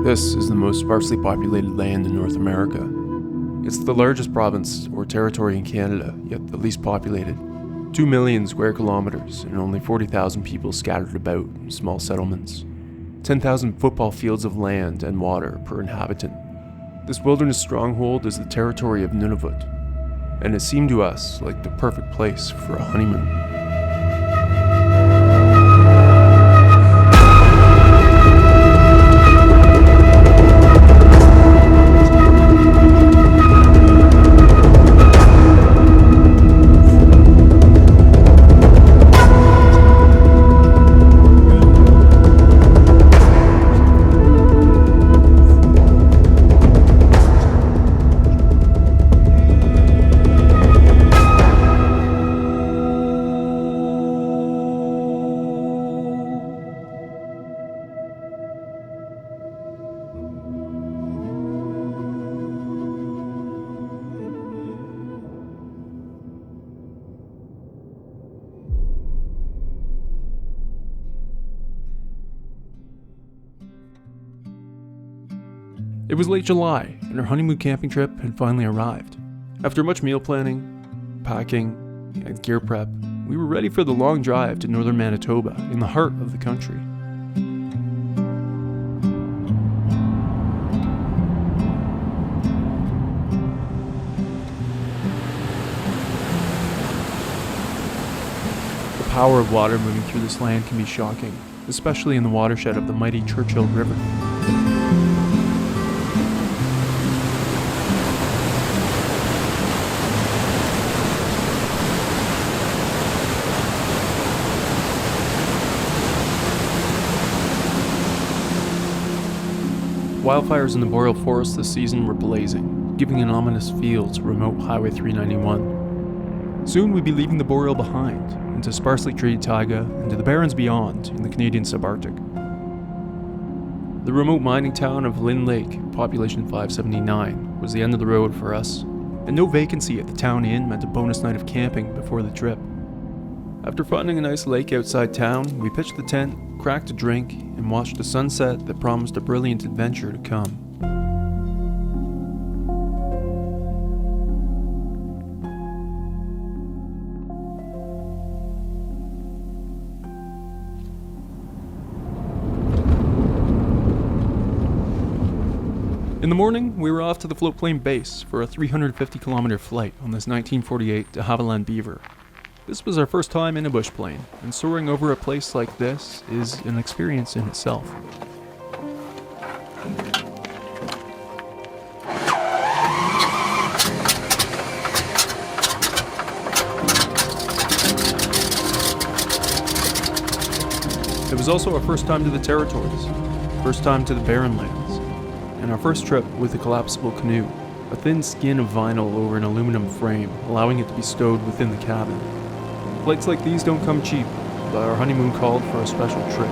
This is the most sparsely populated land in North America. It's the largest province or territory in Canada, yet the least populated. 2 million square kilometers and only 40,000 people scattered about in small settlements. 10,000 football fields of land and water per inhabitant. This wilderness stronghold is the territory of Nunavut, and it seemed to us like the perfect place for a honeymoon. It was late July, and our honeymoon camping trip had finally arrived. After much meal planning, packing, and gear prep, we were ready for the long drive to northern Manitoba, in the heart of the country. The power of water moving through this land can be shocking, especially in the watershed of the mighty Churchill River. Wildfires in the boreal forest this season were blazing, giving an ominous feel to remote Highway 391. Soon we'd be leaving the boreal behind, into sparsely treated taiga, and to the barrens beyond in the Canadian subarctic. The remote mining town of Lynn Lake, population 579, was the end of the road for us, and no vacancy at the town inn meant a bonus night of camping before the trip. After finding a nice lake outside town, we pitched the tent, cracked a drink, and watched a sunset that promised a brilliant adventure to come. In the morning, we were off to the floatplane base for a 350-kilometer flight on this 1948 de Havilland Beaver. This was our first time in a bush plane, and soaring over a place like this is an experience in itself. It was also our first time to the territories, first time to the Barrenlands, and our first trip with a collapsible canoe, a thin skin of vinyl over an aluminum frame, allowing it to be stowed within the cabin. Flights like these don't come cheap, but our honeymoon called for a special trip.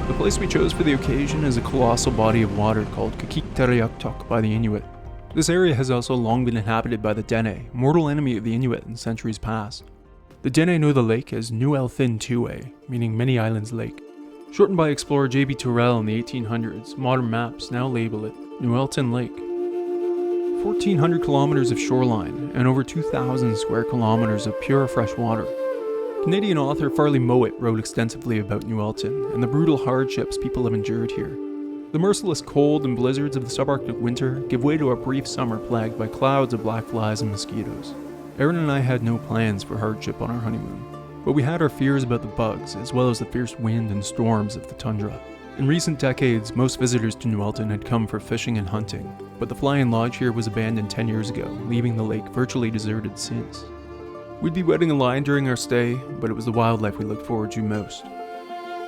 The place we chose for the occasion is a colossal body of water called Kikiktarayaktok by the Inuit. This area has also long been inhabited by the Dene, mortal enemy of the Inuit in centuries past. The Dene know the lake as Nueltin, meaning Many Islands Lake. Shortened by explorer J.B. Turrell in the 1800s, modern maps now label it Nueltin Lake. 1,400 kilometers of shoreline and over 2,000 square kilometers of pure fresh water. Canadian author Farley Mowat wrote extensively about Nueltin and the brutal hardships people have endured here. The merciless cold and blizzards of the subarctic winter give way to a brief summer plagued by clouds of black flies and mosquitoes. Erin and I had no plans for hardship on our honeymoon, but we had our fears about the bugs as well as the fierce wind and storms of the tundra. In recent decades, most visitors to Nueltin had come for fishing and hunting, but the fly-in lodge here was abandoned 10 years ago, leaving the lake virtually deserted since. We'd be wetting a line during our stay, but it was the wildlife we looked forward to most.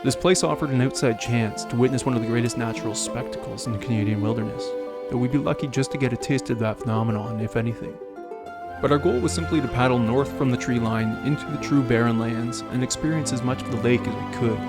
This place offered an outside chance to witness one of the greatest natural spectacles in the Canadian wilderness, though we'd be lucky just to get a taste of that phenomenon, if anything. But our goal was simply to paddle north from the tree line into the true Barrenlands and experience as much of the lake as we could.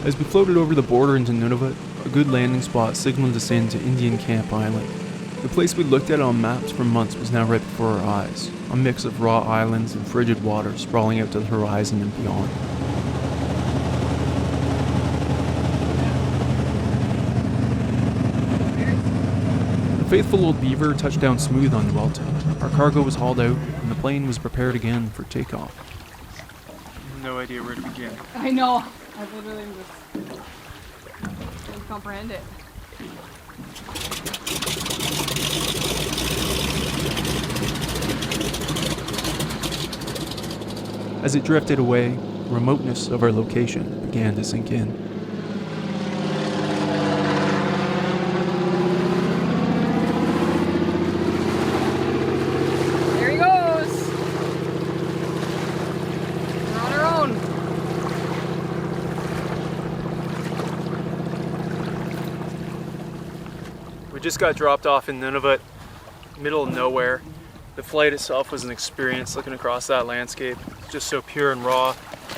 As we floated over the border into Nunavut, a good landing spot signaled us in to Indian Camp Island. The place we looked at on maps for months was now right before our eyes, a mix of raw islands and frigid water sprawling out to the horizon and beyond. The faithful old beaver touched down smooth on Nueltin. Our cargo was hauled out, and the plane was prepared again for takeoff. No idea where to begin. I know. I literally just can't comprehend it. As it drifted away, the remoteness of our location began to sink in. There he goes! We're on our own. We just got dropped off in Nunavut, middle of nowhere. The flight itself was an experience looking across that landscape. Just so pure and raw.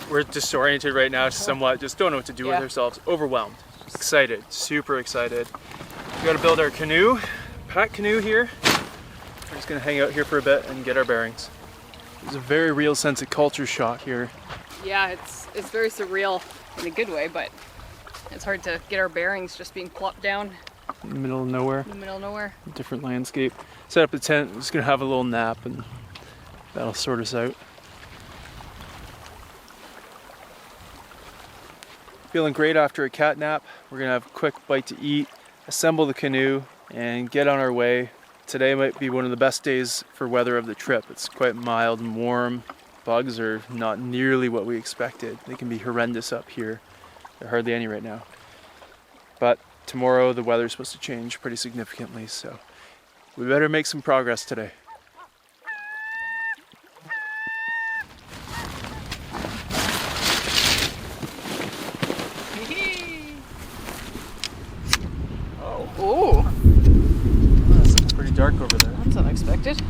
We're disoriented right now, somewhat, just don't know what to do with ourselves. Overwhelmed, excited, super excited. We gotta build our canoe, PakCanoe here. We're just gonna hang out here for a bit and get our bearings. There's a very real sense of culture shock here. Yeah, it's very surreal in a good way, but it's hard to get our bearings just being plopped down In the middle of nowhere. in the middle of nowhere. Different landscape. Set up a tent, we're just gonna have a little nap and that'll sort us out. Feeling great after a cat nap. We're gonna have a quick bite to eat, assemble the canoe, and get on our way. Today might be one of the best days for weather of the trip. It's quite mild and warm. Bugs are not nearly what we expected. They can be horrendous up here. There are hardly any right now. But tomorrow the weather's supposed to change pretty significantly, so we better make some progress today. Oh, It's pretty dark over there. that's unexpected.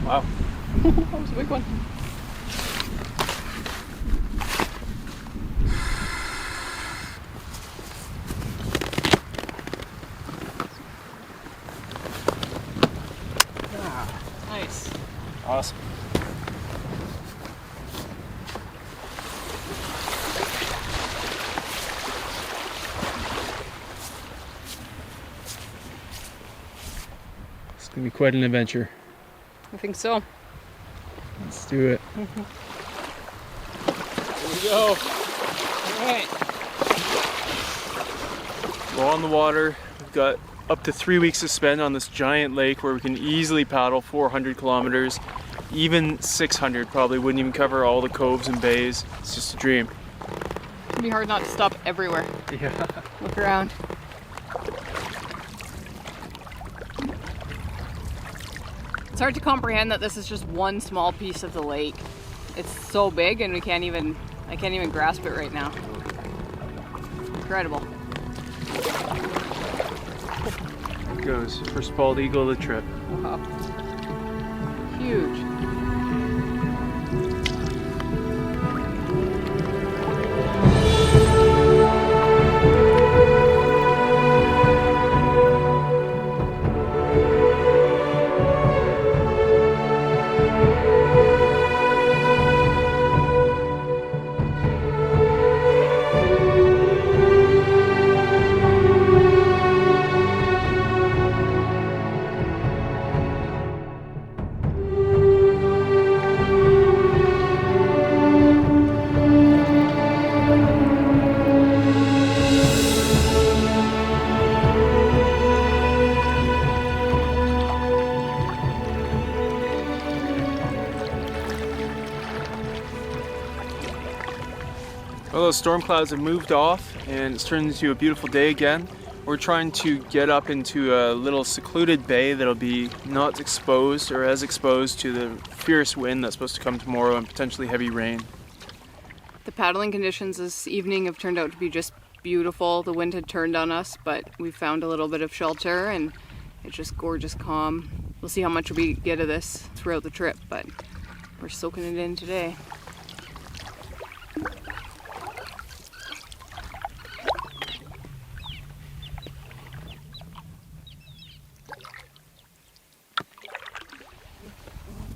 Wow. That was a big one. Nice. Awesome. It's gonna be quite an adventure. I think so. Let's do it. Here we go. All right. We're on the water. We've got up to 3 weeks to spend on this giant lake where we can easily paddle 400 kilometers. Even 600 probably wouldn't even cover all the coves and bays. It's just a dream. It'd be hard not to stop everywhere. Yeah. Look around. It's hard to comprehend that this is just one small piece of the lake. It's so big and I can't even grasp it right now. Incredible. There it goes. First bald eagle of the trip. Wow. Huge. Well, the storm clouds have moved off and it's turned into a beautiful day again. We're trying to get up into a little secluded bay that'll be not exposed or as exposed to the fierce wind that's supposed to come tomorrow and potentially heavy rain. The paddling conditions this evening have turned out to be just beautiful. The wind had turned on us, but we found a little bit of shelter and it's just gorgeous calm. We'll see how much we get of this throughout the trip, but we're soaking it in today.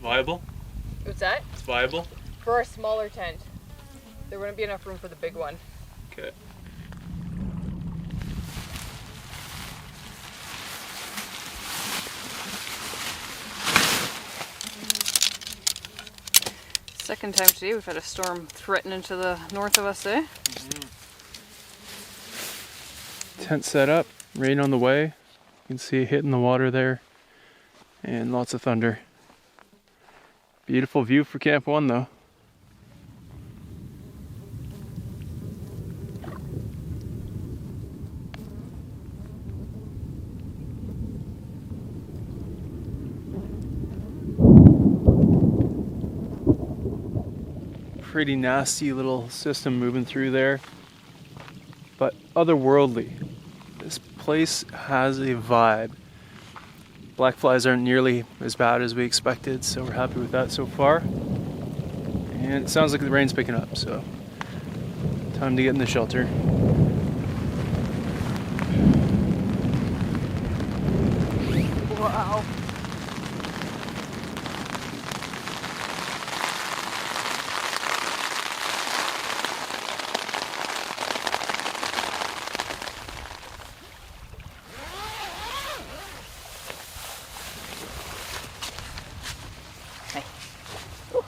Viable? What's that? It's viable? For a smaller tent. There wouldn't be enough room for the big one. Okay. Second time today we've had a storm threatening to the north of us, eh? Tent set up, rain on the way. You can see it hitting the water there. And lots of thunder. Beautiful view for Camp 1 though. Pretty nasty little system moving through there, but otherworldly. This place has a vibe. Black flies aren't nearly as bad as we expected, so we're happy with that so far. And it sounds like the rain's picking up, so time to get in the shelter. Wow.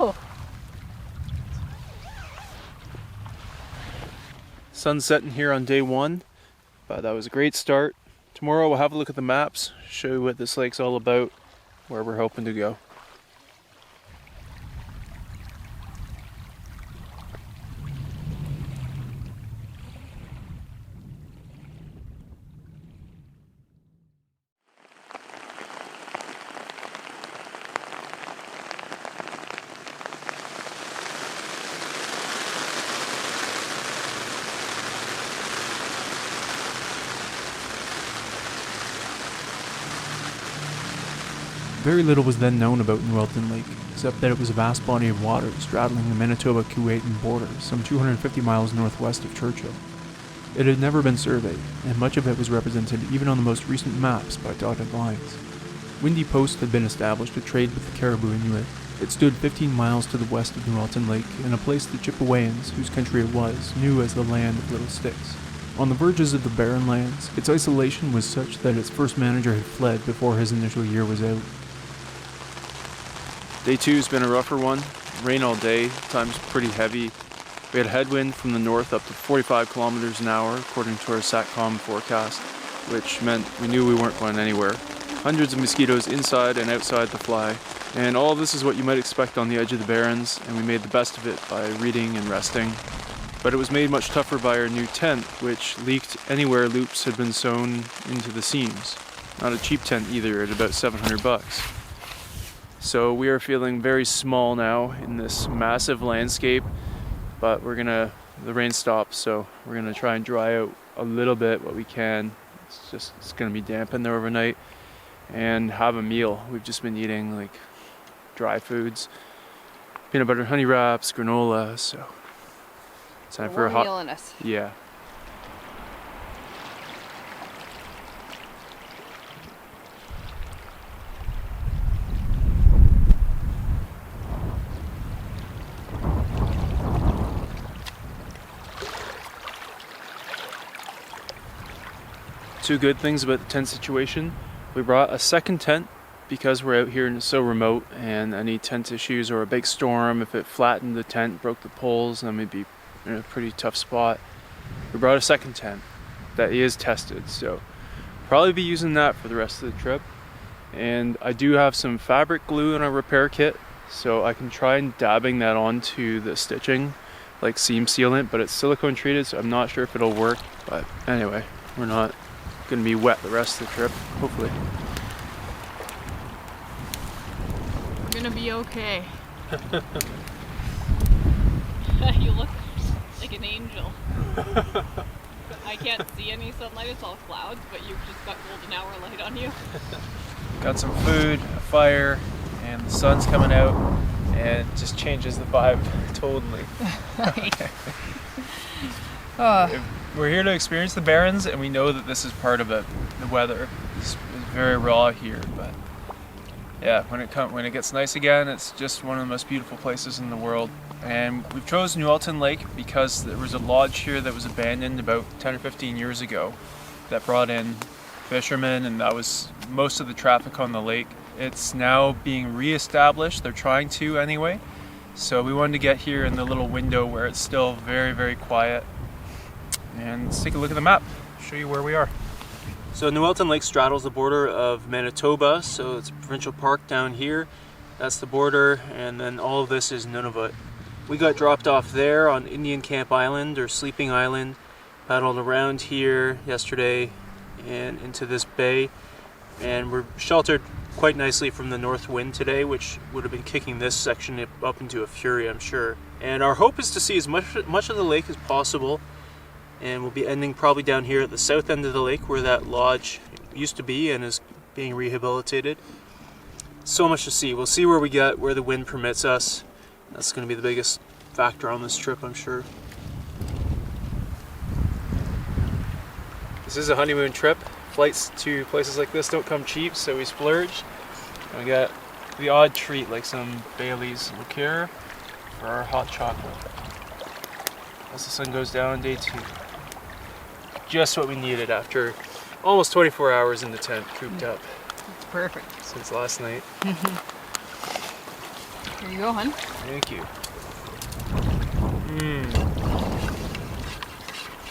Oh. Sun's setting here on day 1, but that was a great start. Tomorrow we'll have a look at the maps, show you what this lake's all about, where we're hoping to go. Very little was then known about Nueltin Lake, except that it was a vast body of water straddling the Manitoba-Kuwaitan border, some 250 miles northwest of Churchill. It had never been surveyed, and much of it was represented even on the most recent maps by dotted lines. Windy Post had been established to trade with the Caribou Inuit. It stood 15 miles to the west of Nueltin Lake, in a place the Chippewyans, whose country it was, knew as the Land of Little Sticks. On the verges of the Barrenlands, its isolation was such that its first manager had fled before his initial year was out. Day 2's been a rougher one. Rain all day, times pretty heavy. We had a headwind from the north up to 45 kilometers an hour, according to our SATCOM forecast, which meant we knew we weren't going anywhere. Hundreds of mosquitoes inside and outside the fly, and all of this is what you might expect on the edge of the Barrens, and we made the best of it by reading and resting. But it was made much tougher by our new tent, which leaked anywhere loops had been sewn into the seams. Not a cheap tent either, at about $700. So we are feeling very small now in this massive landscape, but the rain stopped, so we're gonna try and dry out a little bit what we can. It's gonna be damp in there overnight, and have a meal. We've just been eating like dry foods, peanut butter and honey wraps, granola, so time for a hot meal in us. Yeah. Two good things about the tent situation. We brought a second tent because we're out here and it's so remote, and any tent issues or a big storm, if it flattened the tent, broke the poles, then we'd be in a pretty tough spot. We brought a second tent that is tested, so probably be using that for the rest of the trip. And I do have some fabric glue in our repair kit, so I can try and dabbing that onto the stitching like seam sealant, but it's silicone treated, so I'm not sure if it'll work. But anyway, we're not gonna be wet the rest of the trip, hopefully. We're gonna be okay. You look like an angel. I can't see any sunlight, it's all clouds, but you've just got golden hour light on you. Got some food, a fire, and the sun's coming out, and it just changes the vibe totally. We're here to experience the Barrens, and we know that this is part of it. The weather is very raw here, but yeah, when it gets nice again, it's just one of the most beautiful places in the world. And we've chosen Nueltin Lake because there was a lodge here that was abandoned about 10 or 15 years ago that brought in fishermen, and that was most of the traffic on the lake. It's now being re-established, they're trying to anyway. So we wanted to get here in the little window where it's still very, very quiet. And let's take a look at the map, show you where we are. So Nueltin Lake straddles the border of Manitoba, so it's a provincial park down here. That's the border, and then all of this is Nunavut. We got dropped off there on Indian Camp Island, or Sleeping Island, paddled around here yesterday and into this bay, and we're sheltered quite nicely from the north wind today, which would have been kicking this section up into a fury, I'm sure. And our hope is to see as much of the lake as possible, and we'll be ending probably down here at the south end of the lake where that lodge used to be and is being rehabilitated. So much to see. We'll see where we get, where the wind permits us. That's going to be the biggest factor on this trip, I'm sure. This is a honeymoon trip. Flights to places like this don't come cheap, so we splurged. And we got the odd treat like some Bailey's liqueur for our hot chocolate. As the sun goes down on day 2. Just what we needed after almost 24 hours in the tent, cooped up. It's perfect. Since last night. Here you go, hun. Thank you.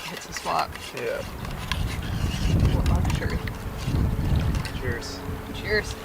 Hits the spot. Yeah. Sure. Cheers. Cheers.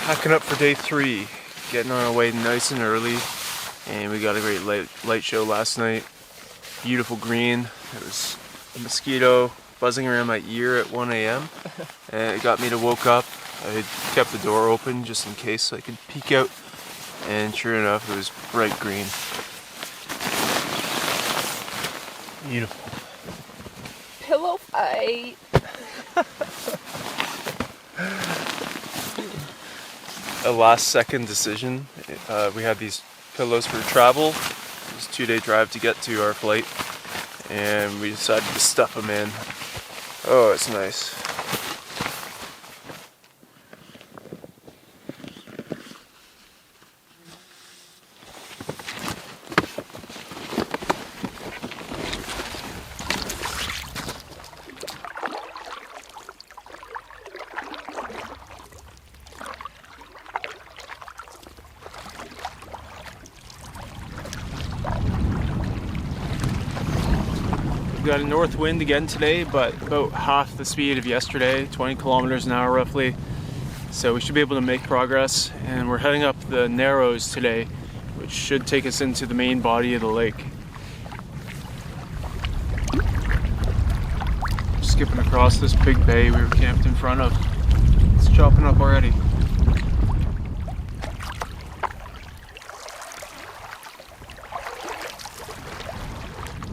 Packing up for day 3, getting on our way nice and early, and we got a great light show last night. Beautiful green. There was a mosquito buzzing around my ear at 1 a.m. and it got me to woke up. I had kept the door open just in case so I could peek out, and sure enough it was bright green. Beautiful. Pillow fight. A last second decision. We had these pillows for travel. It was a 2-day drive to get to our flight, and we decided to stuff them in. Oh, it's nice. Got a north wind again today, but about half the speed of yesterday, 20 kilometers an hour roughly. So we should be able to make progress, and we're heading up the Narrows today, which should take us into the main body of the lake. Skipping across this big bay we were camped in front of. It's chopping up already.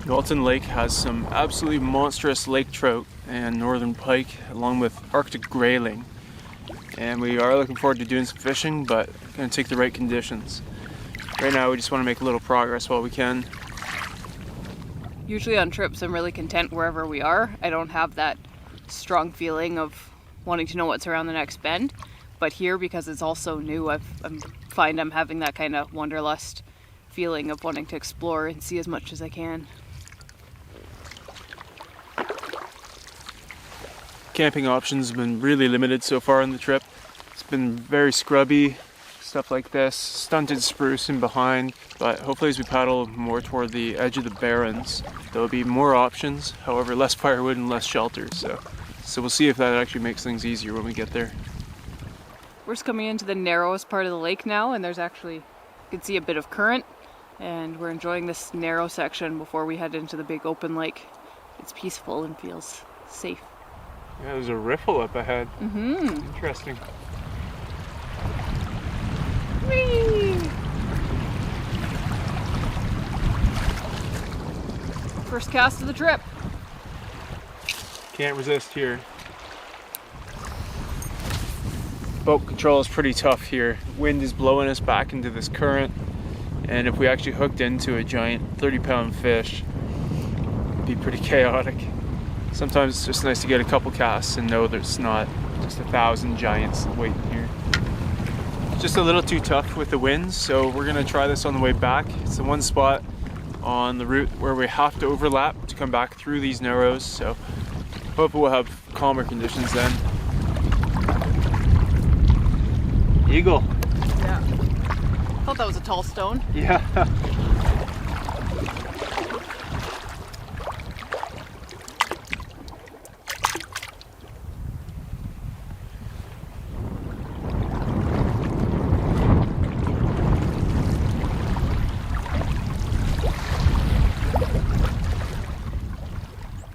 Nueltin Lake has some absolutely monstrous lake trout and northern pike, along with Arctic grayling. And we are looking forward to doing some fishing, but gonna take the right conditions. Right now we just want to make a little progress while we can. Usually on trips I'm really content wherever we are. I don't have that strong feeling of wanting to know what's around the next bend. But here, because it's all so new, I find I'm having that kind of wanderlust feeling of wanting to explore and see as much as I can. Camping options have been really limited so far on the trip. It's been very scrubby, stuff like this, stunted spruce in behind, but hopefully as we paddle more toward the edge of the Barrens, there'll be more options, however less firewood and less shelter, so we'll see if that actually makes things easier when we get there. We're just coming into the narrowest part of the lake now, and there's actually, you can see a bit of current, and we're enjoying this narrow section before we head into the big open lake. It's peaceful and feels safe. Yeah, there's a riffle up ahead. Interesting. Whee! First cast of the trip. Can't resist here. Boat control is pretty tough here. Wind is blowing us back into this current, and if we actually hooked into a giant 30-pound fish, it'd be pretty chaotic. Sometimes it's just nice to get a couple casts and know there's not just 1,000 giants waiting here. It's just a little too tough with the winds, so we're gonna try this on the way back. It's the one spot on the route where we have to overlap to come back through these narrows, so hopefully we'll have calmer conditions then. Eagle. Yeah. I thought that was a tall stone. Yeah.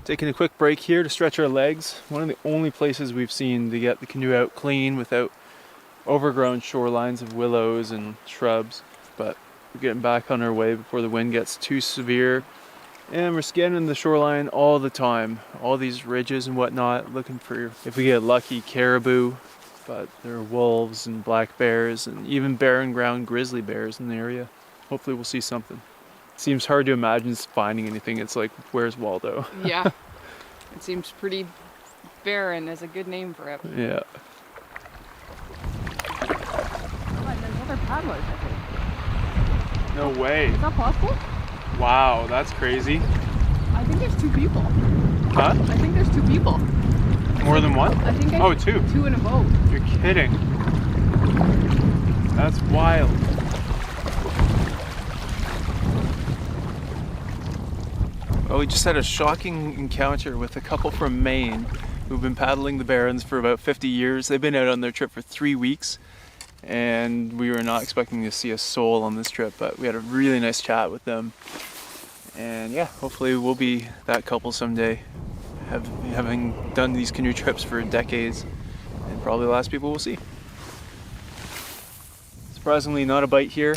Taking a quick break here to stretch our legs. One of the only places we've seen to get the canoe out clean without overgrown shorelines of willows and shrubs. But we're getting back on our way before the wind gets too severe. And we're scanning the shoreline all the time. All these ridges and whatnot, looking for, if we get lucky, caribou. But there are wolves and black bears and even barren ground grizzly bears in the area. Hopefully we'll see something. Seems hard to imagine finding anything. It's like, where's Waldo? Yeah, it seems pretty barren is a good name for it. Yeah. Oh, there's other paddlers, I think. No way. Is that possible? Wow, that's crazy. I think there's two people. Huh? I think there's two people. More than one? I think Oh, two. Two in a boat. You're kidding. That's wild. Well, we just had a shocking encounter with a couple from Maine who've been paddling the Barrens for about 50 years. They've been out on their trip for 3 weeks, and we were not expecting to see a soul on this trip, but we had a really nice chat with them. And yeah, hopefully we'll be that couple someday, having done these canoe trips for decades, and probably the last people we'll see. Surprisingly, not a bite here,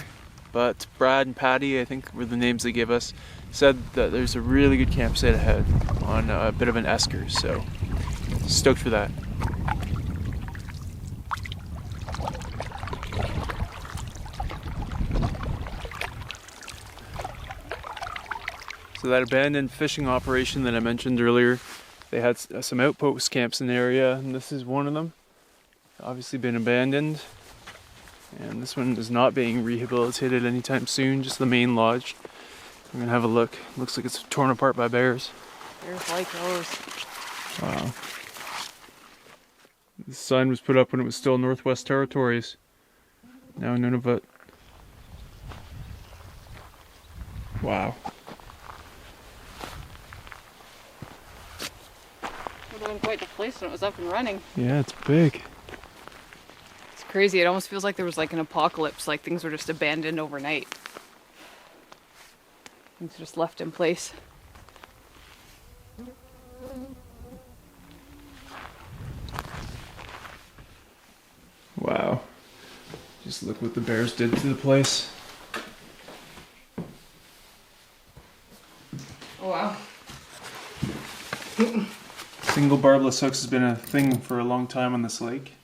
but Brad and Patty, I think were the names they gave us, said that there's a really good campsite ahead on a bit of an esker, so stoked for that. So that abandoned fishing operation that I mentioned earlier, they had some outpost camps in the area, and this is one of them. Obviously been abandoned, and this one is not being rehabilitated anytime soon, just the main lodge. I'm gonna have a look. Looks like it's torn apart by bears. Bears like those. Wow. The sign was put up when it was still Northwest Territories. Now Nunavut. Wow. Would have been quite the place when it was up and running. Yeah, it's big. It's crazy. It almost feels like there was like an apocalypse, like things were just abandoned overnight. It's just left in place. Wow. Just look what the bears did to the place. Oh wow. Single barbless hooks has been a thing for a long time on this lake.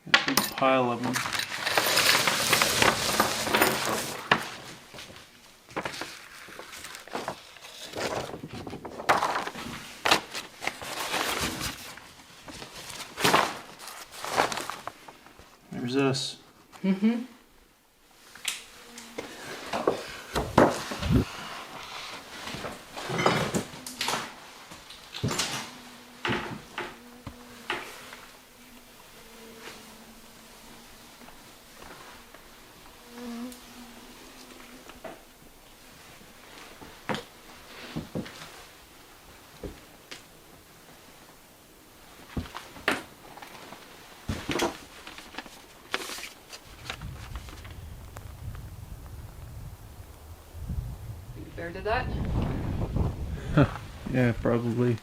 A big pile of them. There's us. Mm-hmm. Bear did that? Yeah, probably.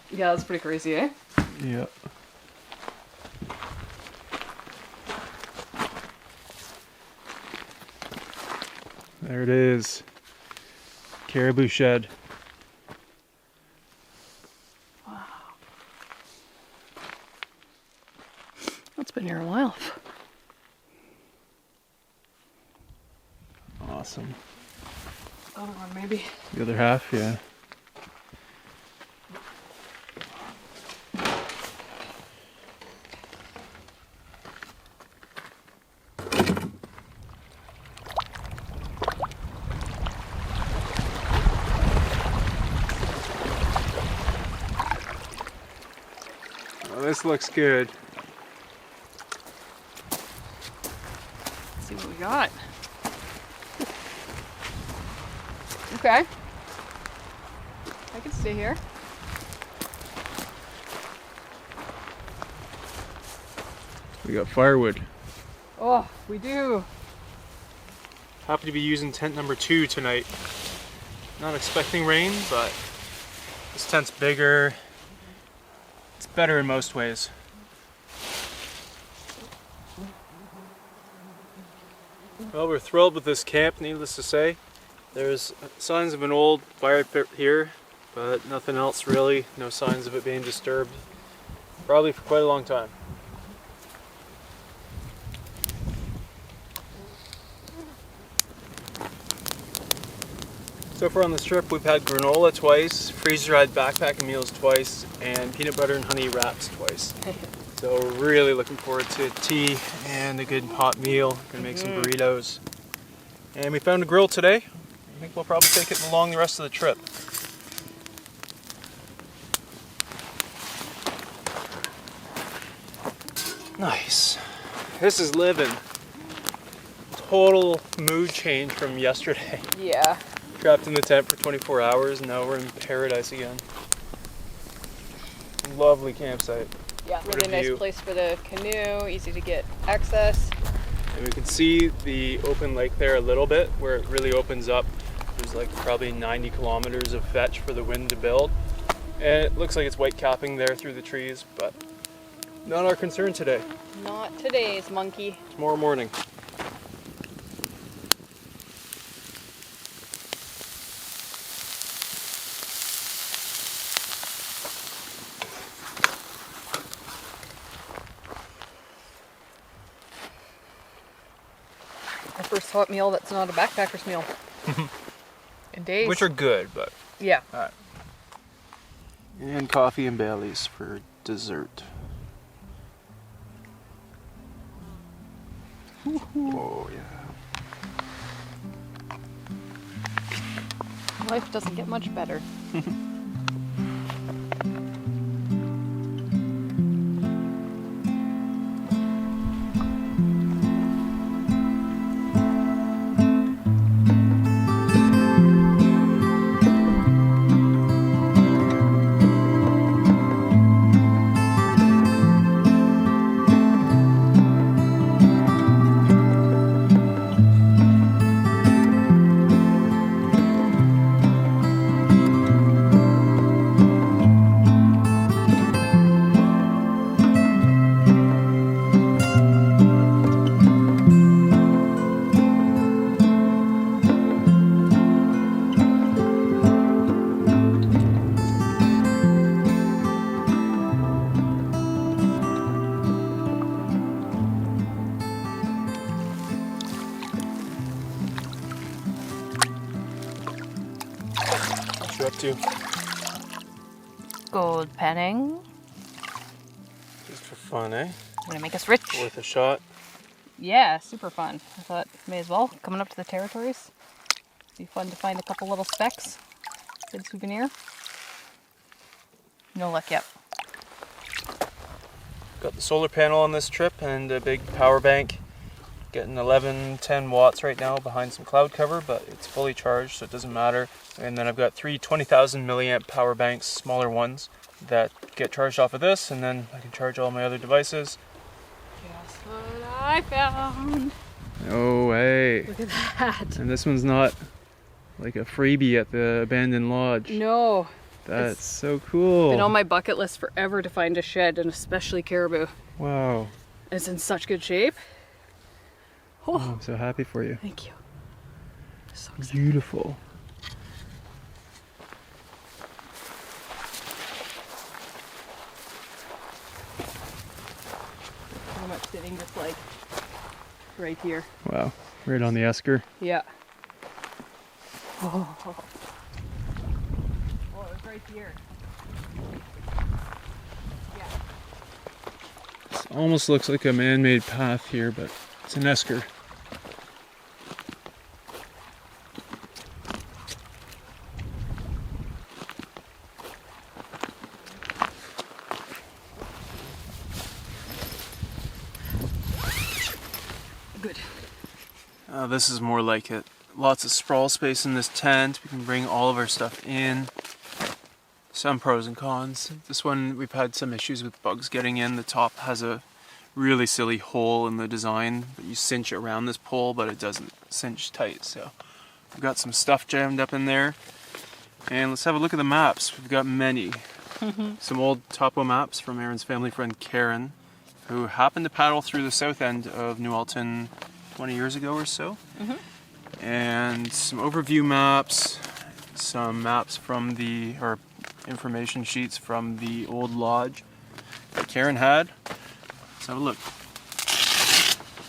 Yeah, that's pretty crazy, eh? Yeah. There it is. Caribou shed. Wow. That's been here a while. Awesome. Other one, maybe. The other half, yeah. Oh, this looks good. Let's see what we got. Okay. I can stay here. We got firewood. Oh, we do. Happy to be using tent number 2 tonight. Not expecting rain, but this tent's bigger. It's better in most ways. Well, we're thrilled with this camp, needless to say. There's signs of an old fire pit here, but nothing else really. No signs of it being disturbed. Probably for quite a long time. So far on this trip, we've had granola twice, freeze-dried backpacking meals twice, and peanut butter and honey wraps twice. So really looking forward to tea and a good hot meal. Gonna make some burritos. And we found a grill today. I think we'll probably take it along the rest of the trip. Nice. This is living. Total mood change from yesterday. Yeah. Trapped in the tent for 24 hours, and now we're in paradise again. Lovely campsite. Yeah, What really a nice view. place for the canoe, easy to get access. And we can see the open lake there a little bit, where it really opens up. There's like probably 90 kilometers of fetch for the wind to build. And it looks like it's white capping there through the trees, but not our concern today. Not today's monkey. Tomorrow morning. Our first hot meal that's not a backpacker's meal. In days. Which are good, but... Yeah. Alright. And coffee and Baileys for dessert. Oh yeah. Life doesn't get much better. up to? Gold panning. Just for fun, eh? Gonna make us rich. Worth a shot. Yeah, super fun. I thought may as well. Coming up to the territories. Be fun to find a couple little specks. Good souvenir. No luck yet. Got the solar panel on this trip and a big power bank. Getting 10 watts right now behind some cloud cover, but it's fully charged, so it doesn't matter. And then I've got 3 20,000 milliamp power banks, smaller ones, that get charged off of this, and then I can charge all my other devices. Guess what I found? No way. Look at that. And this one's not like a freebie at the abandoned lodge. No. That's so cool. Been on my bucket list forever to find a shed, and especially caribou. Wow. It's in such good shape. Oh, I'm so happy for you. Thank you. So excited. Beautiful. Pretty much sitting just like right here. Wow. Right on the esker. Yeah. Oh, it was right here. Yeah. This almost looks like a man-made path here, but it's an esker. Good. This is more like it. Lots of sprawl space in this tent. We can bring all of our stuff in. Some pros and cons. This one, we've had some issues with bugs getting in. The top has a really silly hole in the design that you cinch around this pole, but it doesn't cinch tight. So we've got some stuff jammed up in there. And let's have a look at the maps. We've got many. Some old topo maps from Aaron's family friend Karen, who happened to paddle through the south end of Nueltin 20 years ago or so. And some overview maps, some maps from or information sheets from the old lodge that Karen had. Let's have a look.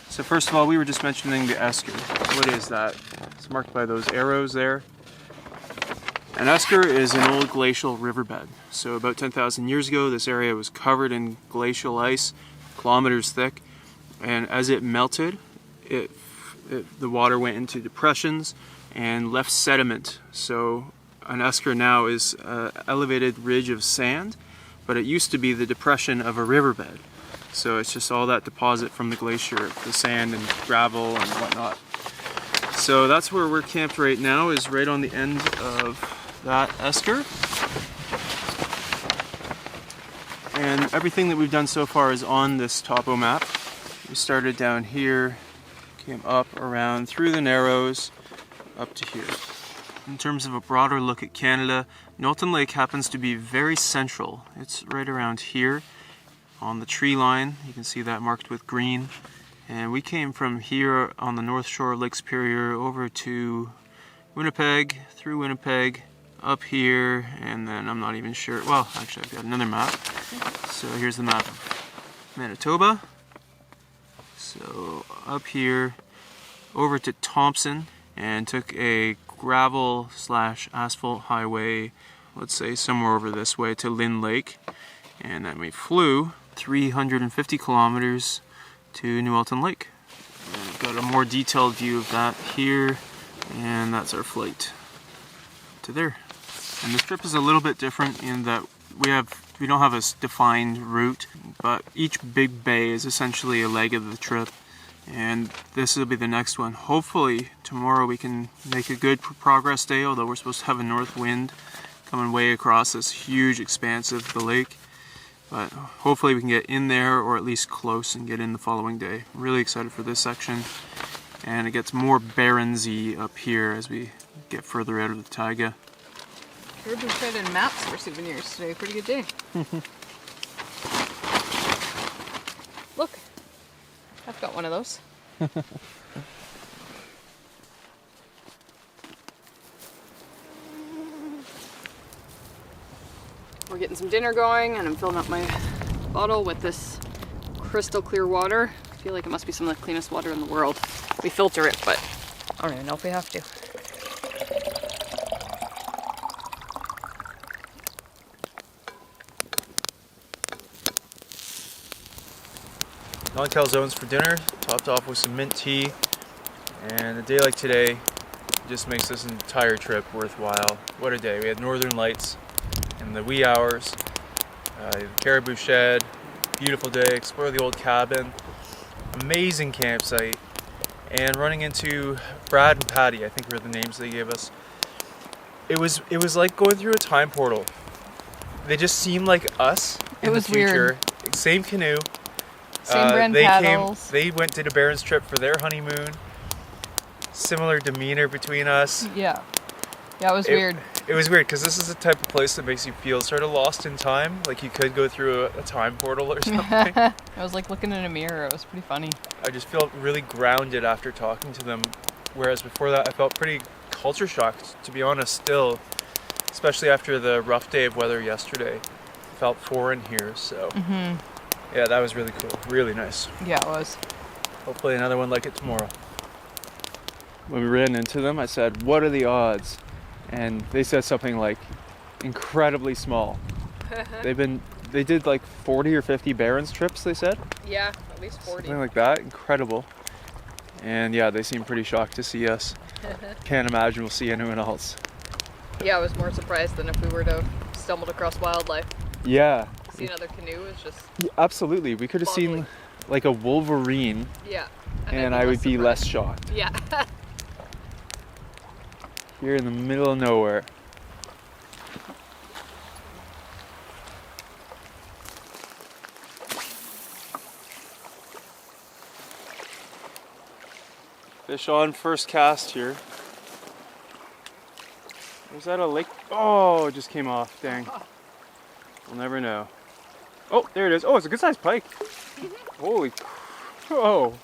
So first of all, we were just mentioning the esker. What is that? It's marked by those arrows there. An esker is an old glacial riverbed. So about 10,000 years ago, this area was covered in glacial ice, kilometers thick, and as it melted, the water went into depressions and left sediment. So an esker now is an elevated ridge of sand, but it used to be the depression of a riverbed. So it's just all that deposit from the glacier, the sand and gravel and whatnot. So that's where we're camped right now, is right on the end of that esker. And everything that we've done so far is on this topo map. We started down here, came up, around, through the Narrows, up to here. In terms of a broader look at Canada, Nueltin Lake happens to be very central. It's right around here on the tree line. You can see that marked with green. And we came from here on the north shore of Lake Superior over to Winnipeg, through Winnipeg, up here, and then I'm not even sure. Well, actually I've got another map. So here's the map of Manitoba. So up here, over to Thompson, and took a gravel / asphalt highway, let's say somewhere over this way, to Lynn Lake. And then we flew 350 kilometers to Nueltin Lake. And we've got a more detailed view of that here, and that's our flight to there. And this trip is a little bit different in that we don't have a defined route, but each big bay is essentially a leg of the trip, and this will be the next one. Hopefully tomorrow we can make a good progress day, although we're supposed to have a north wind coming way across this huge expanse of the lake. But hopefully we can get in there, or at least close, and get in the following day. Really excited for this section, and it gets more barrensy up here as we get further out of the taiga. Caribou shed and maps for souvenirs today. Pretty good day. Look, I've got one of those. We're getting some dinner going, and I'm filling up my bottle with this crystal clear water. I feel like it must be some of the cleanest water in the world. We filter it, but I don't even know if we have to. Long-tail zones for dinner, topped off with some mint tea. And a day like today just makes this entire trip worthwhile. What a day. We had northern lights in the wee hours, caribou shed, beautiful day, explore the old cabin, amazing campsite, and running into Brad and Patty, I think were the names they gave us. It was like going through a time portal. They just seemed like us in the future. Weird. Same canoe. Same brand paddles. They did a Barren's trip for their honeymoon. Similar demeanor between us. Yeah. Yeah, it was weird. It was weird because this is the type of place that makes you feel sort of lost in time. Like you could go through a time portal or something. It was like looking in a mirror. It was pretty funny. I just felt really grounded after talking to them. Whereas before that, I felt pretty culture shocked, to be honest, still. Especially after the rough day of weather yesterday. It felt foreign here, so. Yeah, that was really cool. Really nice. Yeah, it was. Hopefully another one like it tomorrow. When we ran into them, I said, "What are the odds?" And they said something like, "Incredibly small." They did like 40 or 50 Barren's trips, they said. Yeah, at least 40. Something like that. Incredible. And yeah, they seem pretty shocked to see us. Can't imagine we'll see anyone else. Yeah, I was more surprised than if we were to have stumbled across wildlife. Yeah. See another canoe is just... Yeah, absolutely. We could have seen like a wolverine. Yeah. And I would be less shocked. Yeah. Here in the middle of nowhere. Fish on first cast here. Was that a lake? Oh, it just came off. Dang. We'll never know. Oh, there it is. Oh, it's a good sized pike. Holy. Oh.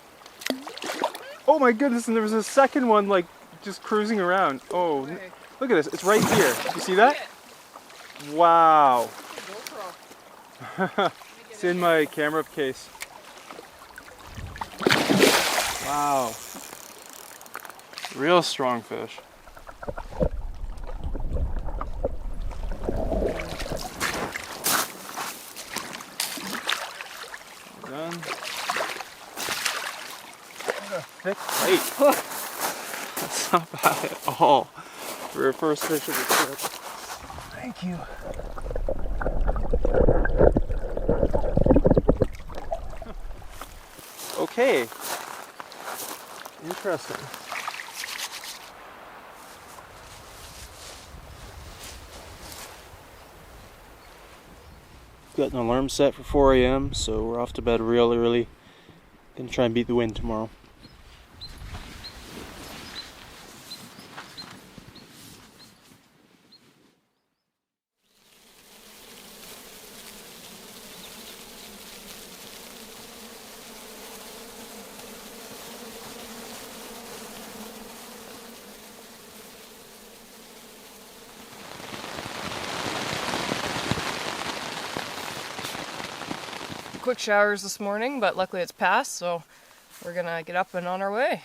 Oh my goodness, and there was a second one like just cruising around. Oh, look at this. It's right here. You see that? Wow. It's in my camera case. Wow. Real strong fish. Done. What a thick plate. That's not bad at all for a first fish of the trip. Thank you. Okay. Interesting. Got an alarm set for 4 a.m., so we're off to bed real early. Gonna try and beat the wind tomorrow. Quick showers this morning, but luckily it's past, so we're gonna get up and on our way.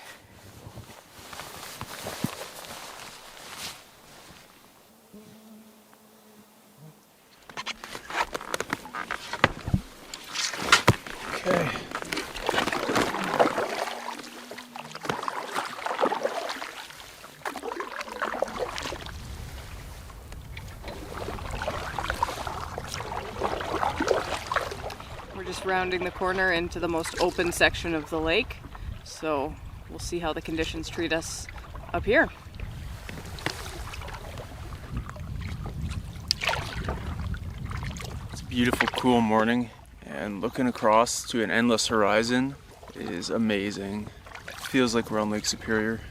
Okay. Just rounding the corner into the most open section of the lake, so we'll see how the conditions treat us up here. It's a beautiful, cool morning, and looking across to an endless horizon is amazing. It feels like we're on Lake Superior.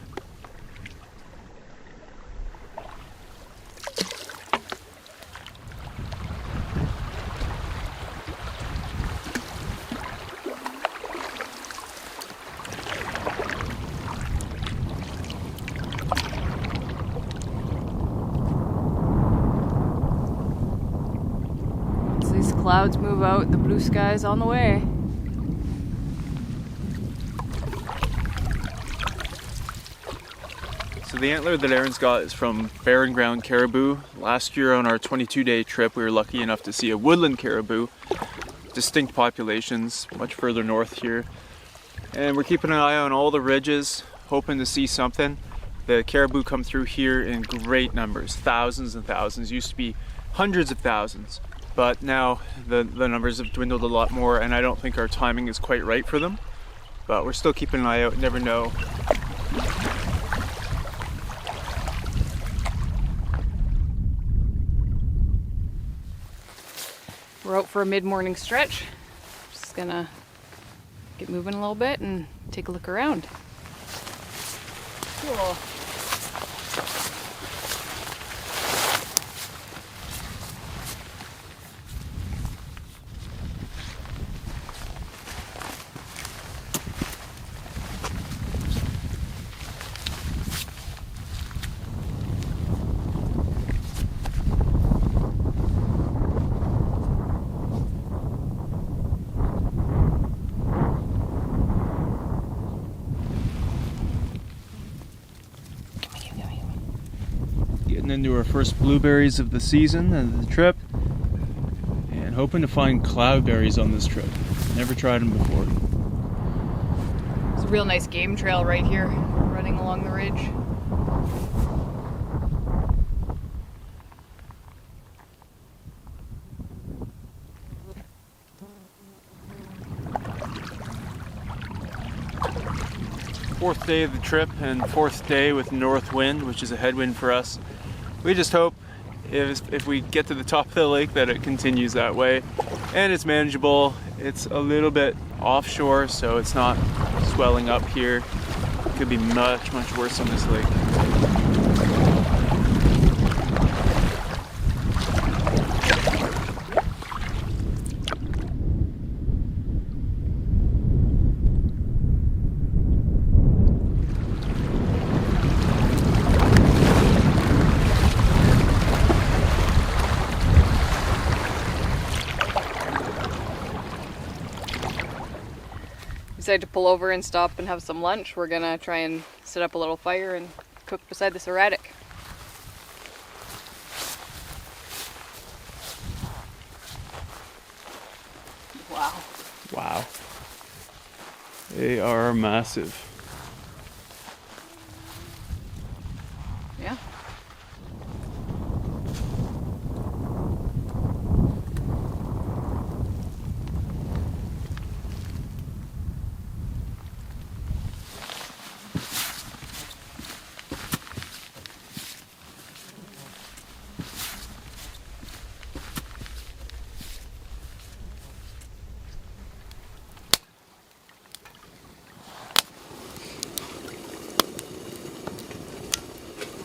Clouds move out, the blue sky's on the way. So the antler that Aaron's got is from barren ground caribou. Last year on our 22-day trip we were lucky enough to see a woodland caribou. distinct populations much further north here. And we're keeping an eye on all the ridges, hoping to see something. The caribou come through here in great numbers, thousands and thousands. Used to be hundreds of thousands, but now the numbers have dwindled a lot more, and I don't think our timing is quite right for them. But we're still keeping an eye out, never know. We're out for a mid-morning stretch. Just gonna get moving a little bit and take a look around. Cool. Getting into our first blueberries of the season and the trip, and hoping to find cloudberries on this trip. Never tried them before. It's a real nice game trail right here, running along the ridge. Fourth day of the trip and fourth day with north wind, which is a headwind for us. We just hope if we get to the top of the lake that it continues that way, and it's manageable. It's a little bit offshore, so it's not swelling up here. It could be much worse on this lake. Decided to pull over and stop and have some lunch. We're gonna try and set up a little fire and cook beside this erratic. Wow. Wow. They are massive. Yeah.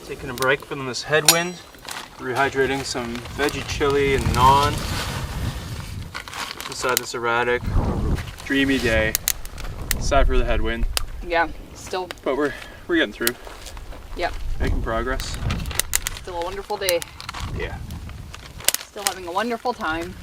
Taking a break from this headwind, rehydrating some veggie chili and naan beside this erratic. Dreamy day, aside for the headwind. Yeah, still. But we're getting through. Yep. Making progress. Still a wonderful day. Yeah. Still having a wonderful time.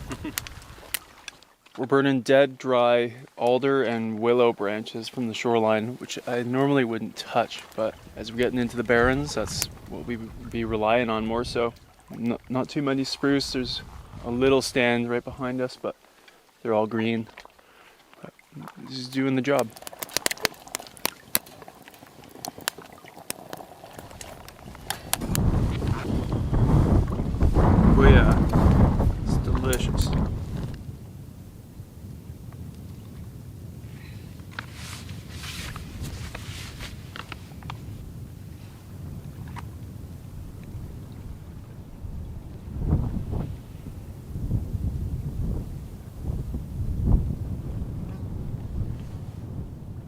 We're burning dead, dry alder and willow branches from the shoreline, which I normally wouldn't touch, but as we're getting into the Barrens, that's what we would be relying on more so. Not too many spruce. There's a little stand right behind us, but they're all green. But just doing the job. Oh yeah, it's delicious.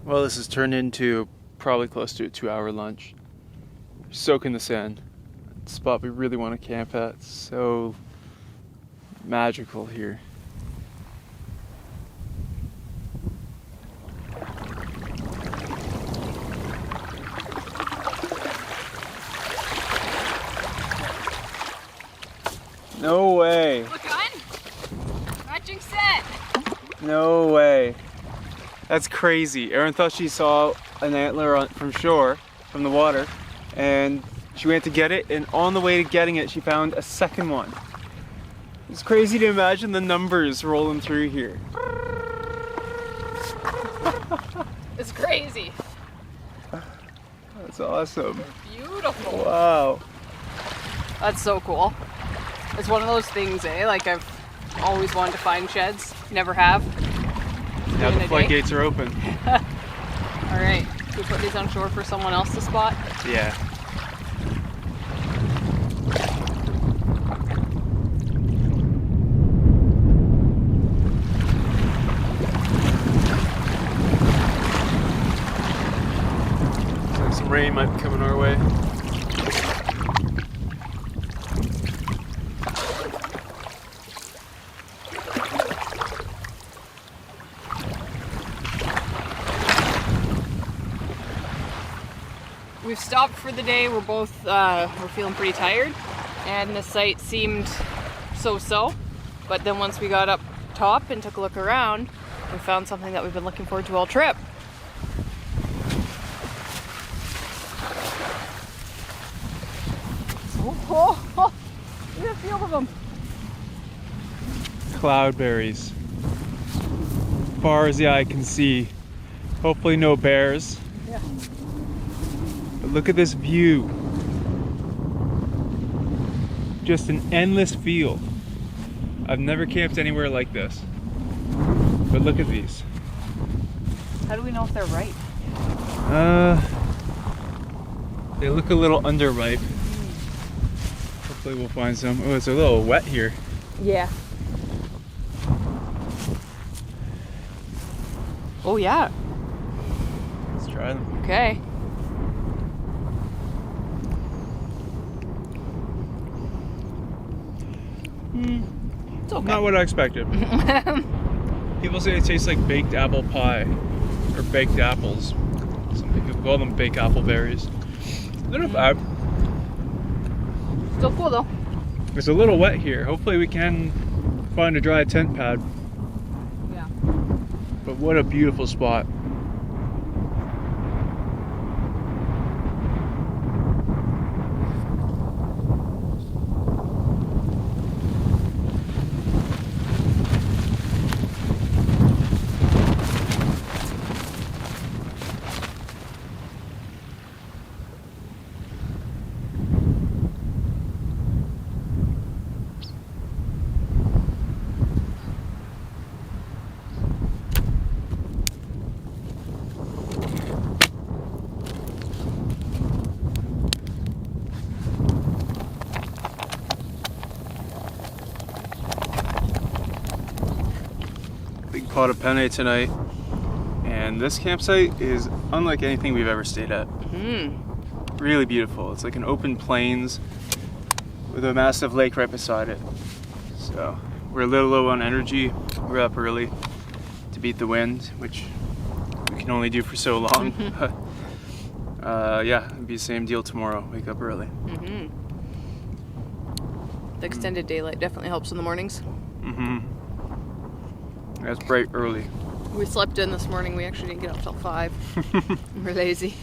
Well, this has turned into probably close to a 2-hour lunch. Soak in the sand. It's a spot we really want to camp at. It's so magical here. No way. Look on. Matching set. No way. That's crazy. Erin thought she saw an antler from shore, from the water, and she went to get it, and on the way to getting it, she found a second one. It's crazy to imagine the numbers rolling through here. It's crazy. That's awesome. Beautiful. Wow. That's so cool. It's one of those things, like I've always wanted to find sheds. Never have. Now the floodgates are open. All right. Can we put these on shore for someone else to spot? Yeah. Looks like some rain might be coming our way. We've stopped for the day. We're both we're feeling pretty tired, and the site seemed so-so. But then once we got up top and took a look around, we found something that we've been looking forward to all trip. Oh, look at the field of them. Cloudberries. Far as the eye can see. Hopefully no bears. Yeah. But look at this view. Just an endless field. I've never camped anywhere like this. But look at these. How do we know if they're ripe? They look a little underripe. Hopefully we'll find some. Oh, it's a little wet here. Yeah. Oh yeah. Let's try them. Okay. It's okay. Not what I expected. People say it tastes like baked apple pie or baked apples. Some people call them baked apple berries. They're not bad. Still cool though. It's a little wet here. Hopefully we can find a dry tent pad. Yeah. But what a beautiful spot. Big pot of penne tonight, and this campsite is unlike anything we've ever stayed at. Really beautiful. It's like an open plains with a massive lake right beside it. So we're a little low on energy. We're up early to beat the wind, which we can only do for so long. Yeah, it'll be the same deal tomorrow. Wake up early. The extended daylight definitely helps in the mornings. That's bright early. We slept in this morning. We actually didn't get up till 5. We're lazy.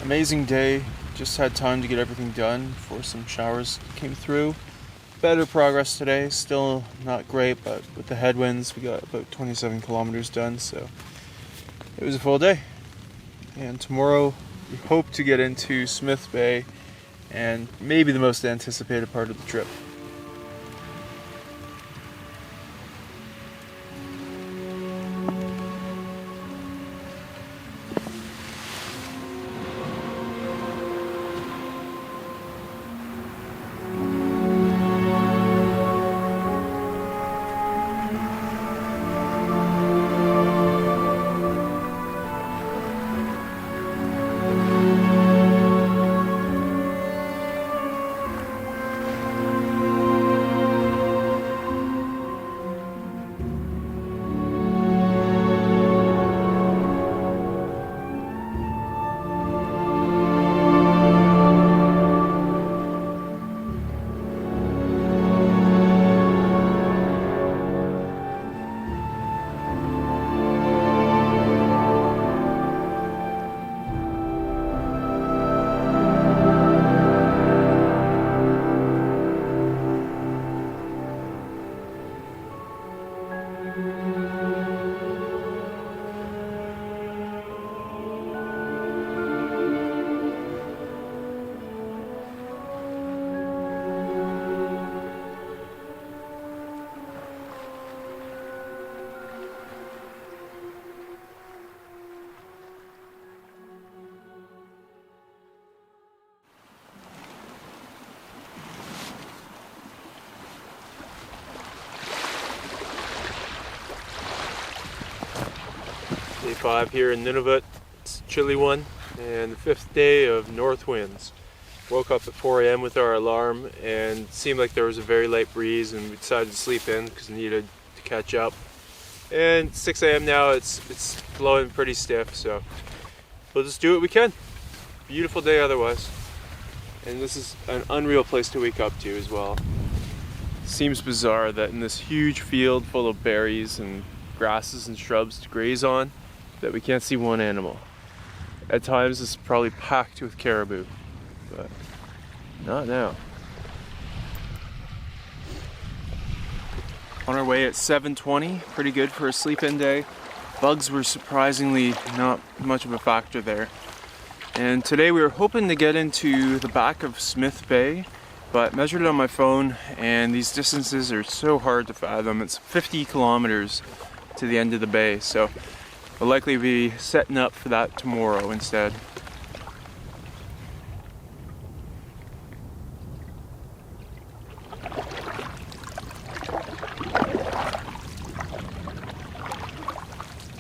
Amazing day. Just had time to get everything done before some showers came through. Better progress today. Still not great, but with the headwinds, we got about 27 kilometers done, so it was a full day. And tomorrow, we hope to get into Smith Bay and maybe the most anticipated part of the trip. 5 here in Nunavut. It's a chilly one, and the 5th day of north winds. Woke up at 4 a.m. with our alarm, and it seemed like there was a very light breeze, and we decided to sleep in because we needed to catch up. And 6 a.m. now, it's blowing pretty stiff, so we'll just do what we can. Beautiful day otherwise. And this is an unreal place to wake up to as well. Seems bizarre that in this huge field full of berries and grasses and shrubs to graze on, that we can't see one animal. At times it's probably packed with caribou, but not now. On our way at 7:20, pretty good for a sleep-in day. Bugs were surprisingly not much of a factor there. And today we were hoping to get into the back of Smith Bay, but measured it on my phone, and these distances are so hard to fathom. It's 50 kilometers to the end of the bay, so we'll likely be setting up for that tomorrow instead.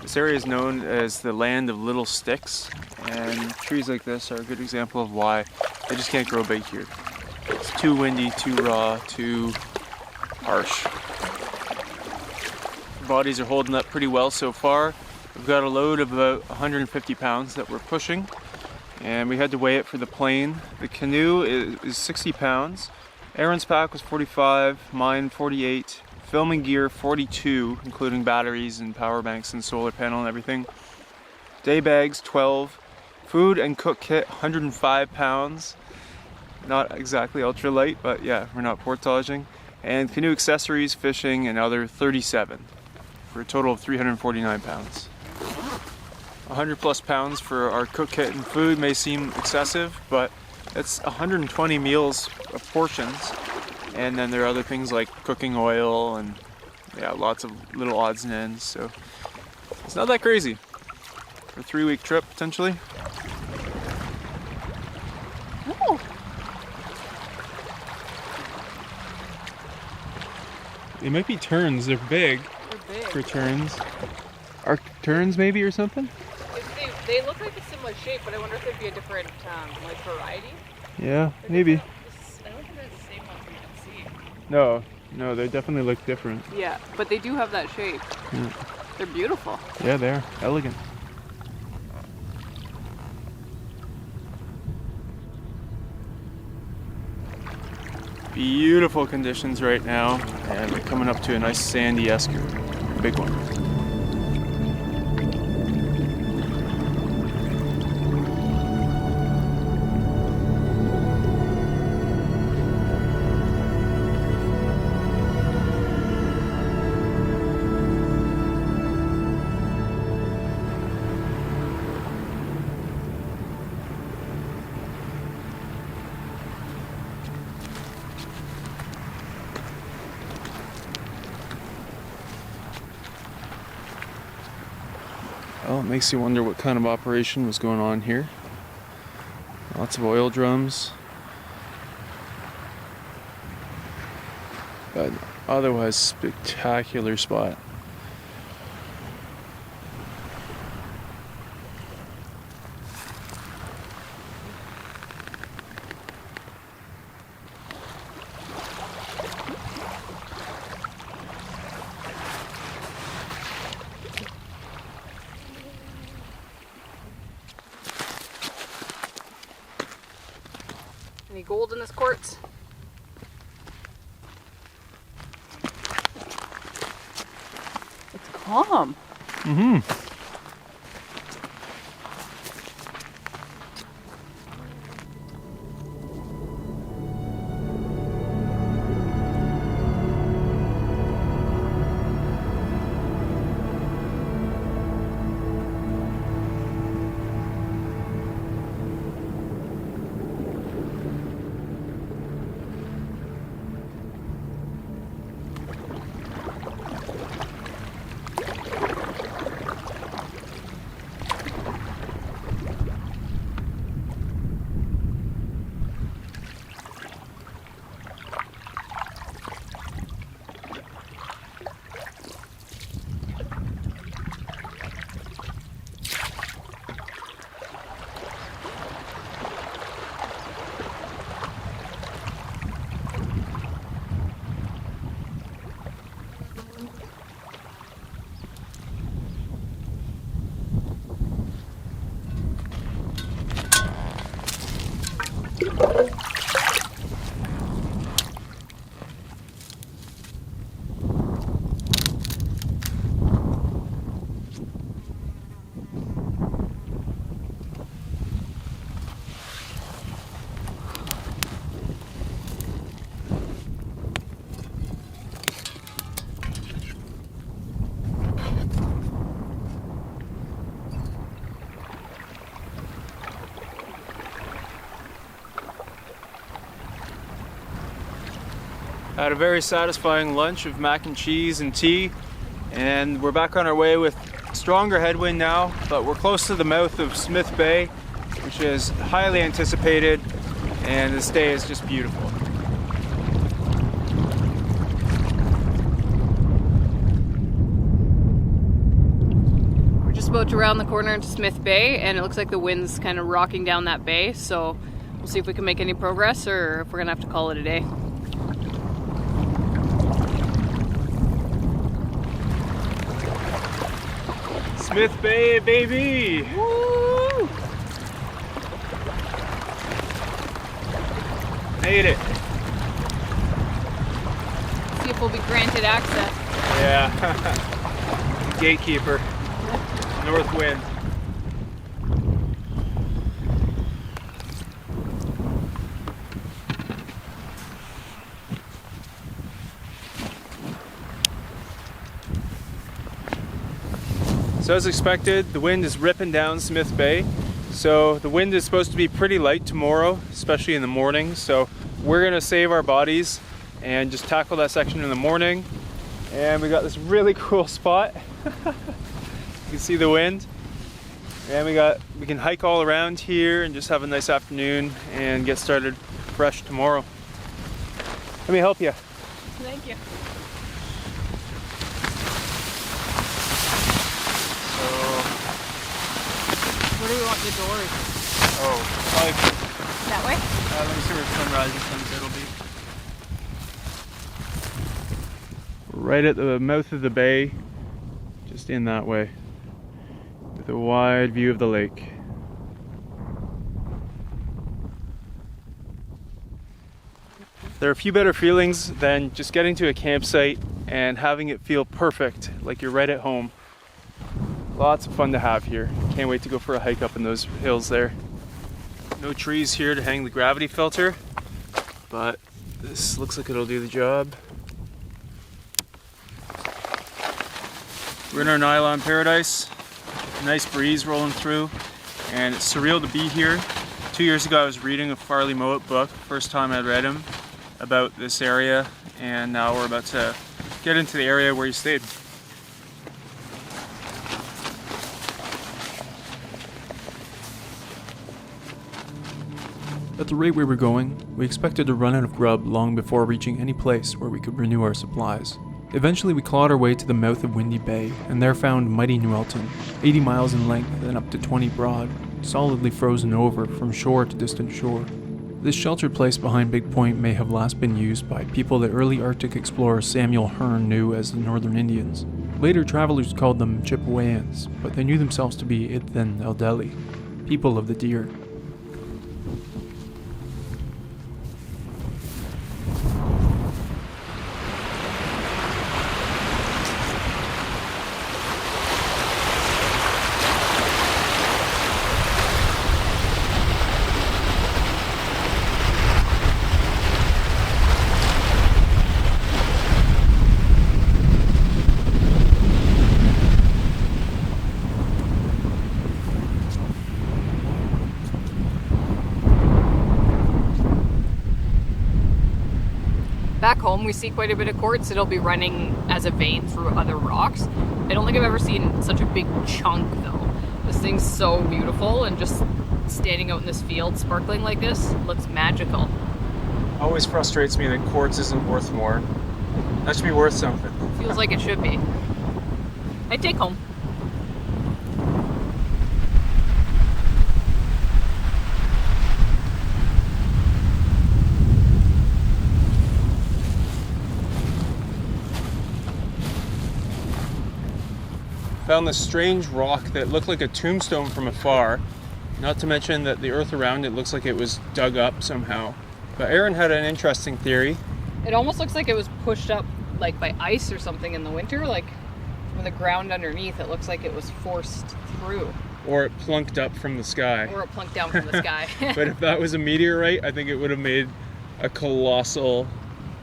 This area is known as the land of little sticks, and trees like this are a good example of why they just can't grow big here. It's too windy, too raw, too harsh. The bodies are holding up pretty well so far. We've got a load of about 150 pounds that we're pushing, and we had to weigh it for the plane. The canoe is 60 pounds. Aaron's pack was 45, mine 48. Filming gear 42, including batteries and power banks and solar panel and everything. Day bags 12. Food and cook kit 105 pounds. Not exactly ultralight, but yeah, we're not portaging. And canoe accessories, fishing, and other 37, for a total of 349 pounds. 100 plus pounds for our cook kit and food may seem excessive, but it's 120 meals of portions. And then there are other things like cooking oil and yeah, lots of little odds and ends. So it's not that crazy for a 3-week trip potentially. Oh. They might be terns. They're big. They're big. For terns. Are terns maybe or something? They look like a similar shape, but I wonder if there'd be a different like variety. Yeah, maybe. I don't think they're the same ones we can see. No, they definitely look different. Yeah, but they do have that shape. Yeah. They're beautiful. Yeah, they are. Elegant. Beautiful conditions right now, and we're coming up to a nice sandy esker. Big one. Well, it makes you wonder what kind of operation was going on here. Lots of oil drums. But otherwise, spectacular spot. Any gold in this quartz? It's calm. Mm-hmm. Had a very satisfying lunch of mac and cheese and tea, and we're back on our way with stronger headwind now, but we're close to the mouth of Smith Bay, which is highly anticipated, and this day is just beautiful. We're just about to round the corner into Smith Bay, and it looks like the wind's kind of rocking down that bay, so we'll see if we can make any progress or if we're gonna have to call it a day. Smith Bay, baby! Woo! Made it. See if we'll be granted access. Yeah. Gatekeeper. North wind. So as expected, the wind is ripping down Smith Bay. So the wind is supposed to be pretty light tomorrow, especially in the morning. So we're gonna save our bodies and just tackle that section in the morning. And we got this really cool spot. You can see the wind. And we can hike all around here and just have a nice afternoon and get started fresh tomorrow. Let me help you. Thank you. Where do we want the doors? Oh, probably That way? let me see where sunrise and sunset will be. Right at the mouth of the bay, just in that way, with a wide view of the lake. There are a few better feelings than just getting to a campsite and having it feel perfect, like you're right at home. Lots of fun to have here. Can't wait to go for a hike up in those hills there. No trees here to hang the gravity filter, but this looks like it'll do the job. We're in our nylon paradise. Nice breeze rolling through, and it's surreal to be here. 2 years ago I was reading a Farley Mowat book, first time I'd read him, about this area, and now we're about to get into the area where he stayed. At the rate we were going, we expected to run out of grub long before reaching any place where we could renew our supplies. Eventually we clawed our way to the mouth of Windy Bay, and there found mighty Nueltin, 80 miles in length and up to 20 broad, solidly frozen over from shore to distant shore. This sheltered place behind Big Point may have last been used by people that early Arctic explorer Samuel Hearne knew as the Northern Indians. Later travelers called them Chippewyans, but they knew themselves to be Ithin Eldeli, people of the deer. Back home we see quite a bit of quartz. It'll be running as a vein through other rocks. I don't think I've ever seen such a big chunk though. This thing's so beautiful, and just standing out in this field sparkling like this looks magical. Always frustrates me that quartz isn't worth more. That should be worth something. Feels like it should be. I'd take home. Found this strange rock that looked like a tombstone from afar. Not to mention that the earth around it looks like it was dug up somehow. But Aaron had an interesting theory. It almost looks like it was pushed up like by ice or something in the winter, like from the ground underneath. It looks like it was forced through. Or it plunked up from the sky. Or it plunked down from the sky. But if that was a meteorite, I think it would have made a colossal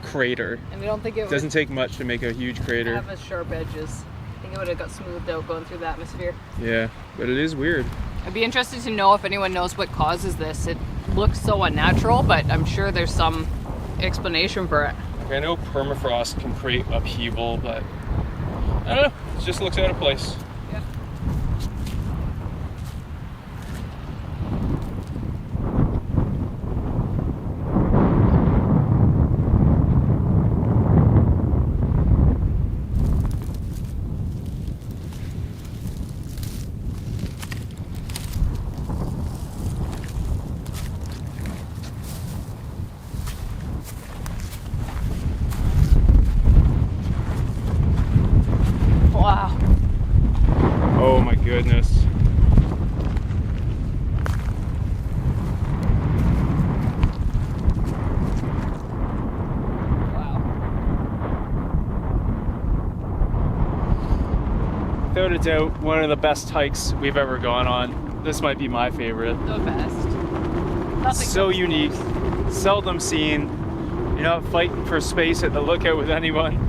crater. And I don't think it doesn't take much to make a huge crater. Have as sharp edges. I think it would have got smoothed out going through the atmosphere. Yeah, but it is weird. I'd be interested to know if anyone knows what causes this. It looks so unnatural, but I'm sure there's some explanation for it. Like, I know permafrost can create upheaval, but I don't know, it just looks out of place. Yeah. Wow. Oh my goodness. Wow. Without a doubt, one of the best hikes we've ever gone on. This might be my favorite. The best. Nothing So comes unique, close. seldom seen. You're not fighting for space at the lookout with anyone.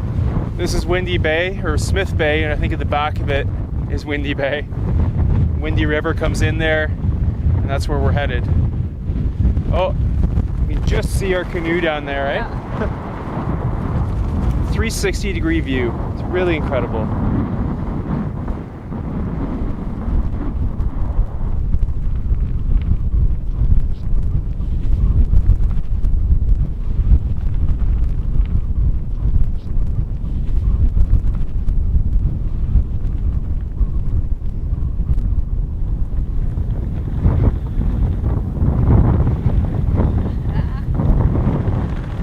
This is Windy Bay, or Smith Bay, and I think at the back of it is Windy Bay. Windy River comes in there, and that's where we're headed. Oh, we just see our canoe down there, right? Yeah. 360-degree view. It's really incredible.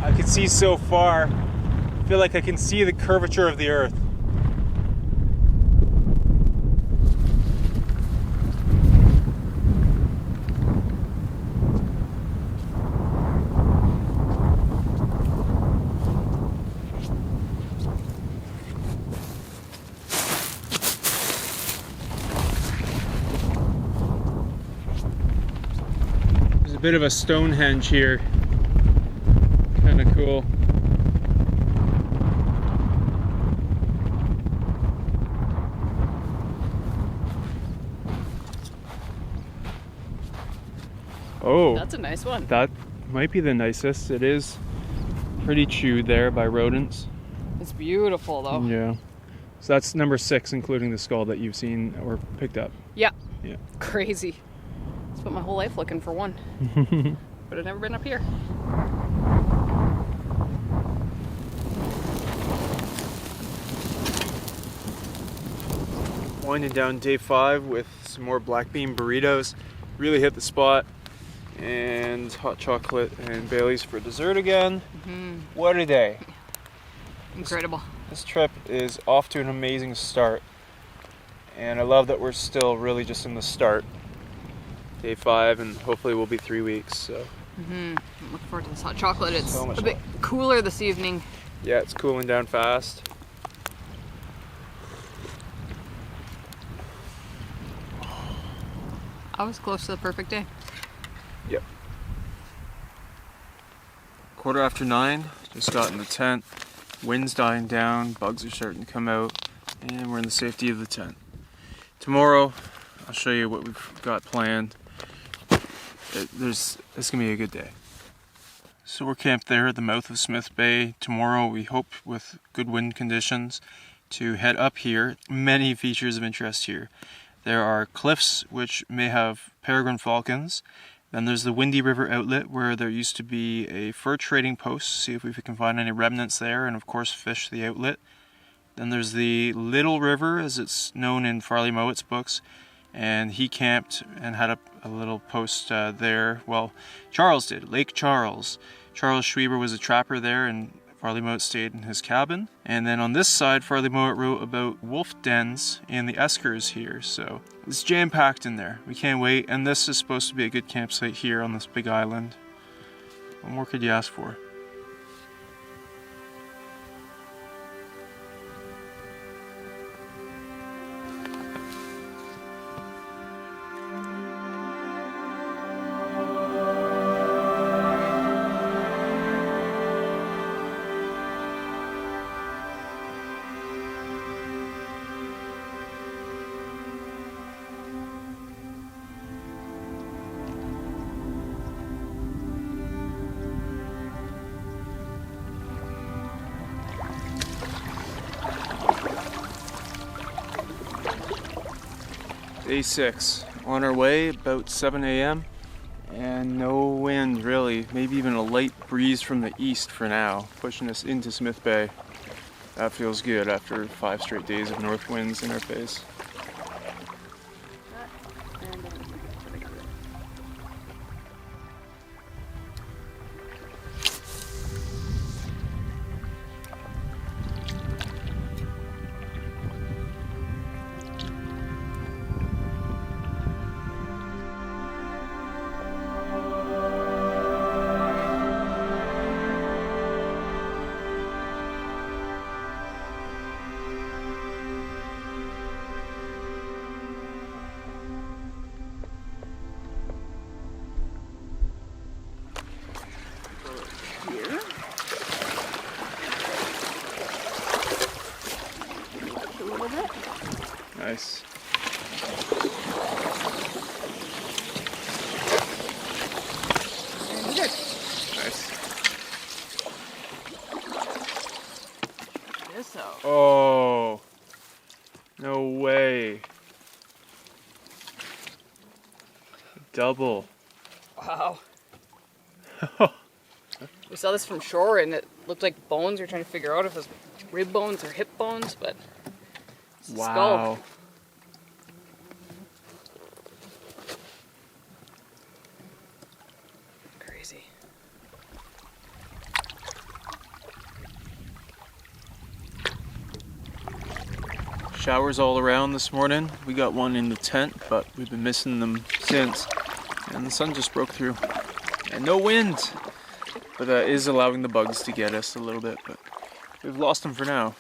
I can see so far. I feel like I can see the curvature of the earth. There's a bit of a Stonehenge here. Kind of cool. Oh, That's a nice one. that might be the nicest. It is pretty chewed there by rodents. It's beautiful though. Yeah. So that's number 6, including the skull that you've seen or picked up. Yeah. Yeah. Crazy. Spent my whole life looking for one. But I've never been up here. Winding down day 5 with some more black bean burritos. Really hit the spot. And hot chocolate and Bailey's for dessert again. What a day. Incredible. This trip is off to an amazing start. And I love that we're still really just in the start. Day 5, and hopefully we'll be 3 weeks. So I'm looking forward to this hot chocolate. It's So much a bit cooler this evening. yeah, it's cooling down fast. I was close to the perfect day. Yep. 9:15, just got in the tent. Wind's dying down, bugs are starting to come out, and we're in the safety of the tent. Tomorrow, I'll show you what we've got planned. It's gonna be a good day. So we're camped there at the mouth of Smith Bay. Tomorrow, we hope with good wind conditions to head up here. Many features of interest here. There are cliffs which may have peregrine falcons. Then there's the Windy River outlet where there used to be a fur trading post. See if we can find any remnants there, and of course fish the outlet. Then there's the Little River, as it's known in Farley Mowat's books, and he camped and had a little post there. Well, Charles did, Lake Charles. Charles Schweber was a trapper there, and Farley Mowat stayed in his cabin. And then on this side, Farley Mowat wrote about wolf dens in the Eskers here, so it's jam-packed in there. We can't wait, and this is supposed to be a good campsite here on this big island. What more could you ask for? Day 6. On our way, about 7 a.m. And no wind really, maybe even a light breeze from the east for now, pushing us into Smith Bay. That feels good after 5 straight days of north winds in our face. Nice. Good. Nice. Yes, so. Oh, no way. Double. Wow. We saw this from shore and it looked like bones. We were trying to figure out if it was rib bones or hip bones, but it's a skull. Wow. Crazy. Showers all around this morning. We got one in the tent, but we've been missing them since. And the sun just broke through. And no wind! But that is allowing the bugs to get us a little bit, but we've lost them for now.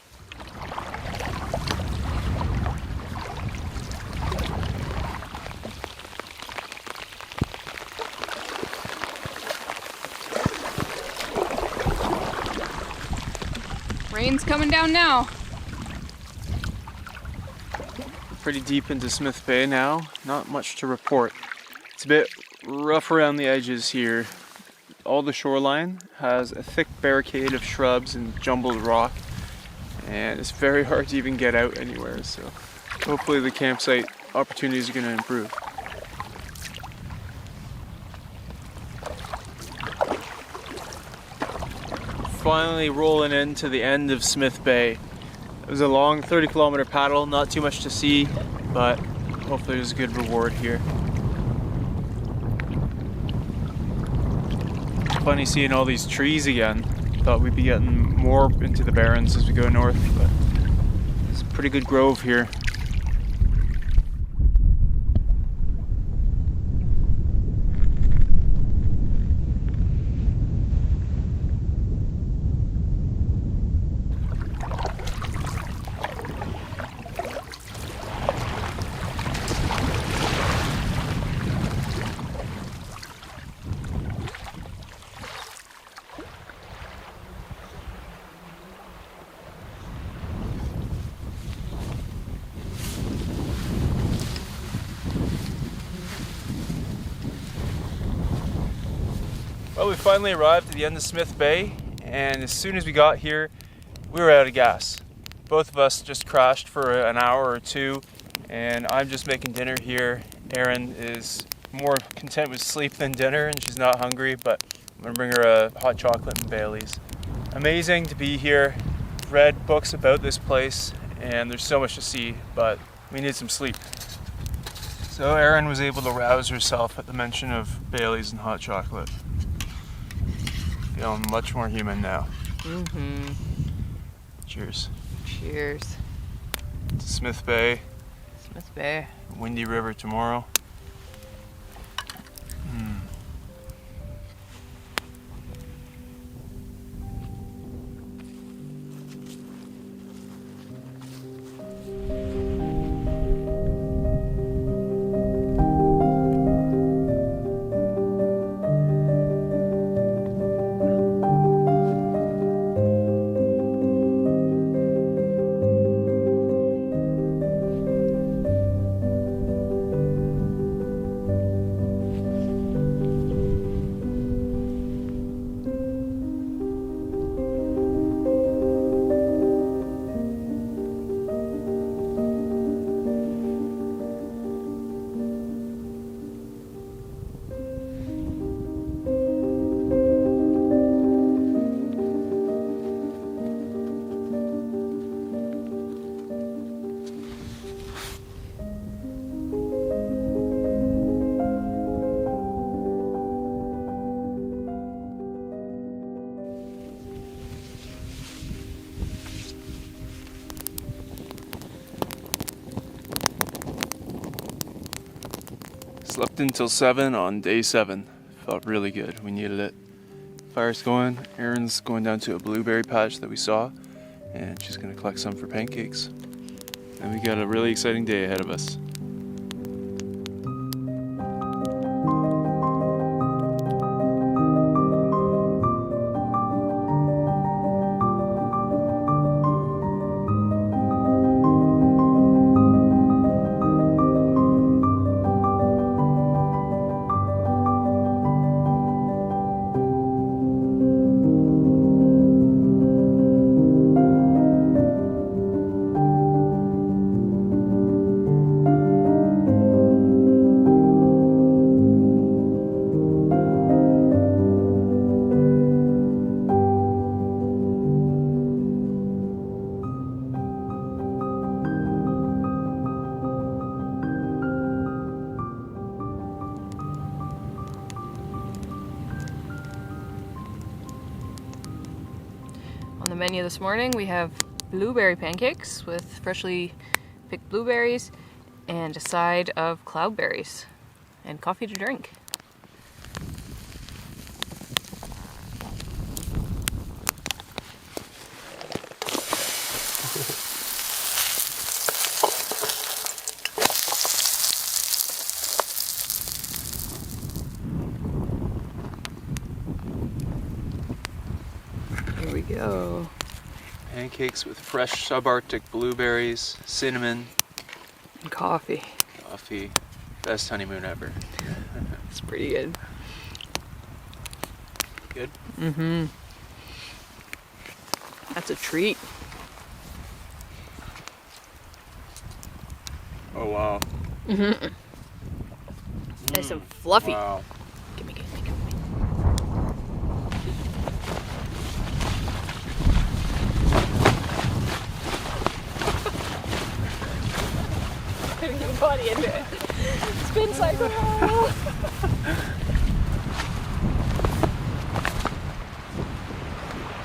Rain's coming down now. Pretty deep into Smith Bay now. Not much to report. It's a bit rough around the edges here. All the shoreline has a thick barricade of shrubs and jumbled rock, and it's very hard to even get out anywhere, so hopefully the campsite opportunities are going to improve. Finally rolling into the end of Smith Bay. It was a long 30-kilometer paddle, not too much to see, but hopefully there's a good reward here. Funny seeing all these trees again. Thought we'd be getting more into the Barrens as we go north, but it's a pretty good grove here. Well, we finally arrived at the end of Smith Bay, and as soon as we got here, we were out of gas. Both of us just crashed for an hour or two, and I'm just making dinner here. Erin is more content with sleep than dinner, and she's not hungry, but I'm gonna bring her a hot chocolate and Baileys. Amazing to be here. Read books about this place, and there's so much to see, but we need some sleep. So Erin was able to rouse herself at the mention of Baileys and hot chocolate. Feeling much more human now. Mm-hmm. Cheers. Cheers. To Smith Bay. Smith Bay. Windy River tomorrow. Slept until 7 on day 7. Felt really good. We needed it. Fire's going. Erin's going down to a blueberry patch that we saw, and she's going to collect some for pancakes. And we got a really exciting day ahead of us. On the menu this morning we have blueberry pancakes with freshly picked blueberries and a side of cloudberries and coffee to drink. Here we go. Pancakes with fresh subarctic blueberries, cinnamon, And coffee. coffee. Best honeymoon ever. It's pretty good. Good? Mm-hmm. That's a treat. Oh wow. Mm-hmm. Nice and fluffy. Wow. Gimme. Putting your body into it. Spin cycle.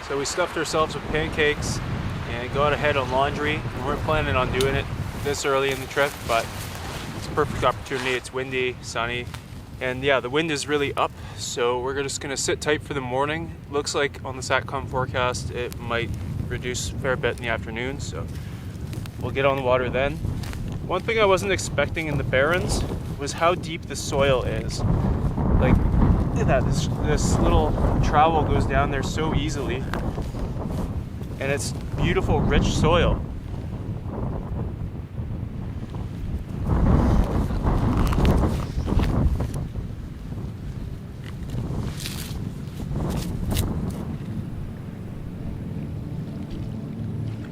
So we stuffed ourselves with pancakes and got ahead on laundry. We weren't planning on doing it this early in the trip, but it's a perfect opportunity. It's windy, sunny, and yeah, the wind is really up, so we're just gonna sit tight for the morning. Looks like on the SATCOM forecast it might reduce a fair bit in the afternoon, so we'll get on the water then. One thing I wasn't expecting in the Barrens was how deep the soil is. Like, look at that, this little trowel goes down there so easily. And it's beautiful, rich soil.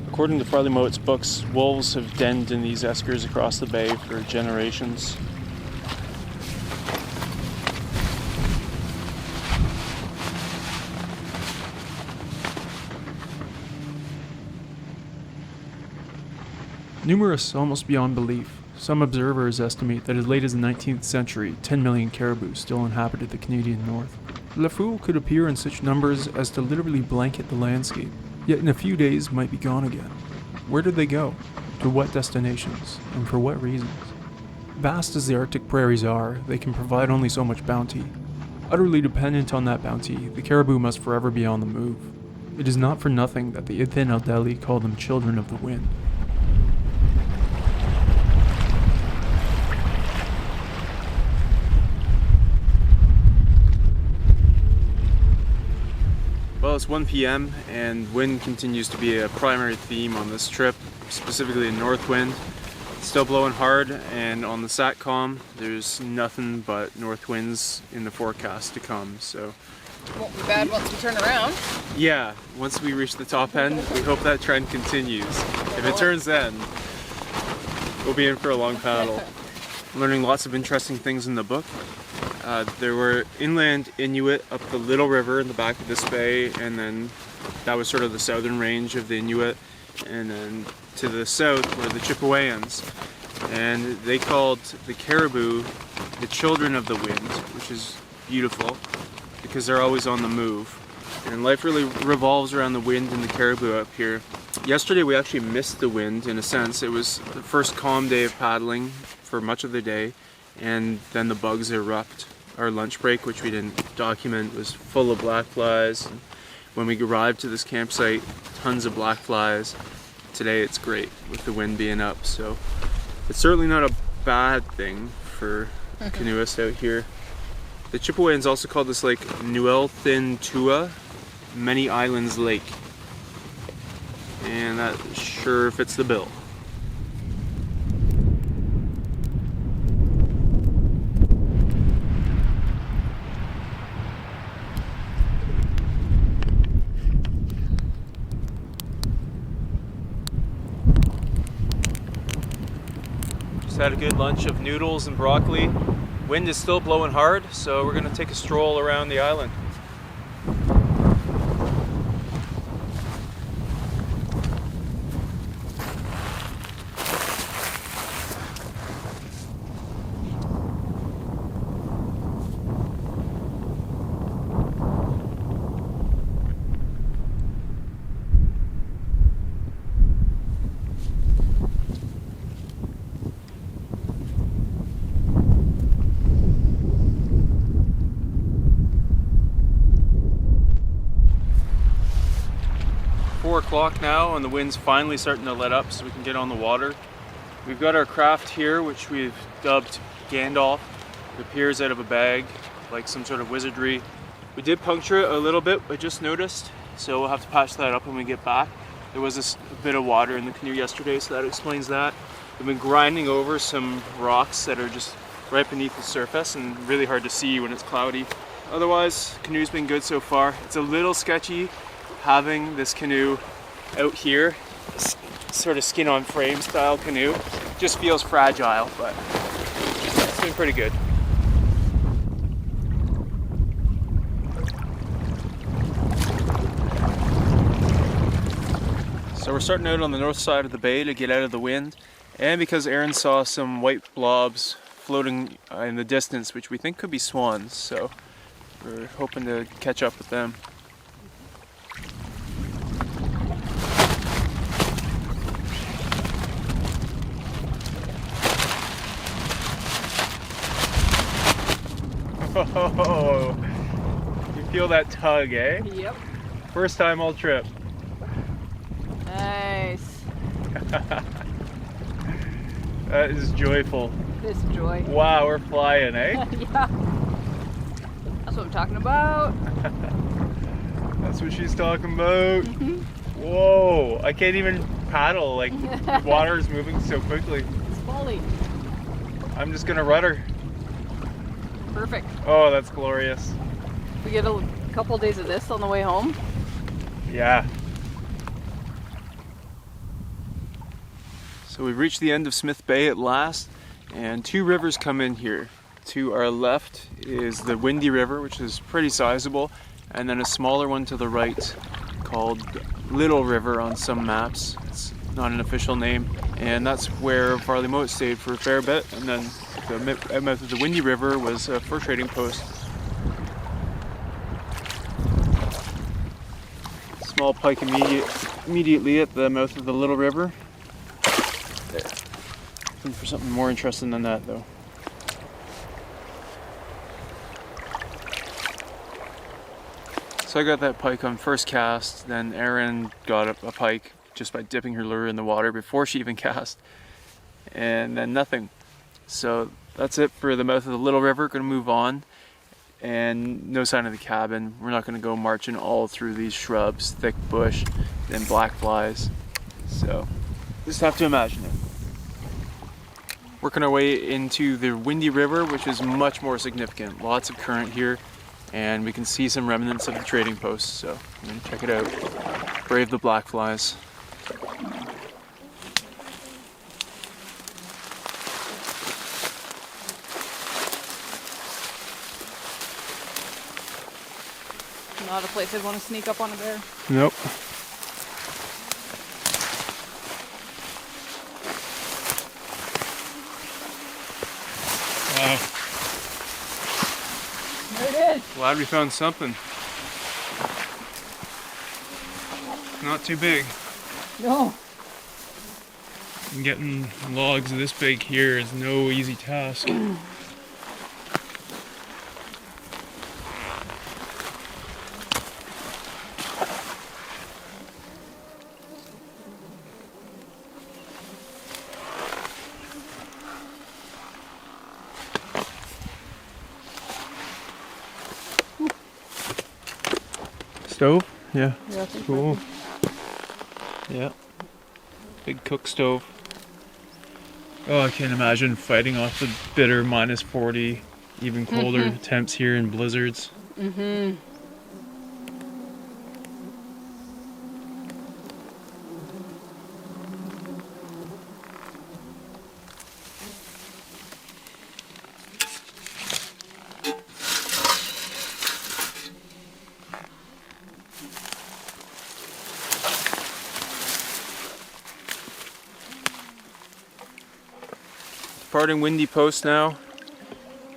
According to Farley Mowat's books, wolves have denned in these eskers across the bay for generations. Numerous almost beyond belief, some observers estimate that as late as the 19th century, 10 million caribou still inhabited the Canadian North. La Foule could appear in such numbers as to literally blanket the landscape, yet in a few days might be gone again. Where did they go? To what destinations? And for what reasons? Vast as the Arctic prairies are, they can provide only so much bounty. Utterly dependent on that bounty, the caribou must forever be on the move. It is not for nothing that the Ithin Aldeli call them children of the wind. Well, it's 1 p.m. and wind continues to be a primary theme on this trip, specifically a north wind. It's still blowing hard, and on the SATCOM there's nothing but north winds in the forecast to come, so Won't be bad once we turn around. yeah, once we reach the top end, we hope that trend continues. If it turns then, we'll be in for a long paddle. I'm learning lots of interesting things in the book. There were inland Inuit up the Little River in the back of this bay, and then that was sort of the southern range of the Inuit, and then to the south were the Chippewyans, and they called the caribou the children of the wind, which is beautiful because they're always on the move, and life really revolves around the wind and the caribou up here. Yesterday we actually missed the wind in a sense. It was the first calm day of paddling for much of the day, and then the bugs erupt. Our lunch break, which we didn't document, was full of black flies. When we arrived to this campsite, tons of black flies. Today it's great with the wind being up, so it's certainly not a bad thing for canoeists out here. The Chippewyans also call this lake Nueltin Many Islands Lake, and that sure fits the bill. Had a good lunch of noodles and broccoli. Wind is still blowing hard, so we're going to take a stroll around the island. 4 o'clock now, and the wind's finally starting to let up so we can get on the water. We've got our craft here, which we've dubbed Gandalf. It appears out of a bag like some sort of wizardry. We did puncture it a little bit, I just noticed, so we'll have to patch that up when we get back. There was a bit of water in the canoe yesterday, so that explains that. We've been grinding over some rocks that are just right beneath the surface and really hard to see when it's cloudy. Otherwise, canoe's been good so far. It's a little sketchy having this canoe out here, sort of skin on frame style canoe. Just feels fragile, but it's been pretty good. So we're starting out on the north side of the bay to get out of the wind, and because Aaron saw some white blobs floating in the distance, which we think could be swans, so we're hoping to catch up with them. Oh, you feel that tug, eh? Yep. First time all trip. Nice. That is joyful. This joy. Wow, we're flying, eh? Yeah. That's what I'm talking about. That's what she's talking about. Whoa, I can't even paddle, like the water is moving so quickly. It's falling. I'm just gonna rudder. Perfect. Oh, that's glorious. We get a couple days of this on the way home. Yeah. So we've reached the end of Smith Bay at last, and 2 rivers come in here. To our left is the Windy River, which is pretty sizable, and then a smaller one to the right called Little River on some maps. It's not an official name, and that's where Farley Moat stayed for a fair bit, and then the mouth of the Windy River was a fur trading post. Small pike immediately at the mouth of the Little River. There. Looking for something more interesting than that, though. So I got that pike on first cast, then Erin got a pike just by dipping her lure in the water before she even cast, and then nothing. So that's it for the mouth of the Little River. Gonna move on, and no sign of the cabin. We're not gonna go marching all through these shrubs, thick bush, and black flies. So just have to imagine it. Working our way into the Windy River, which is much more significant. Lots of current here, and we can see some remnants of the trading post. So I'm gonna check it out. Brave the black flies. Not a place I'd want to sneak up on a bear. Nope. Wow. There it is. Glad we found something. Not too big. No. And getting logs this big here is no easy task. stove? Yeah. Yeah, I think Cool. so. Yeah. Big cook stove. Oh, I can't imagine fighting off the bitter minus 40, even colder temps here in blizzards. Mm-hmm. Departing windy post now.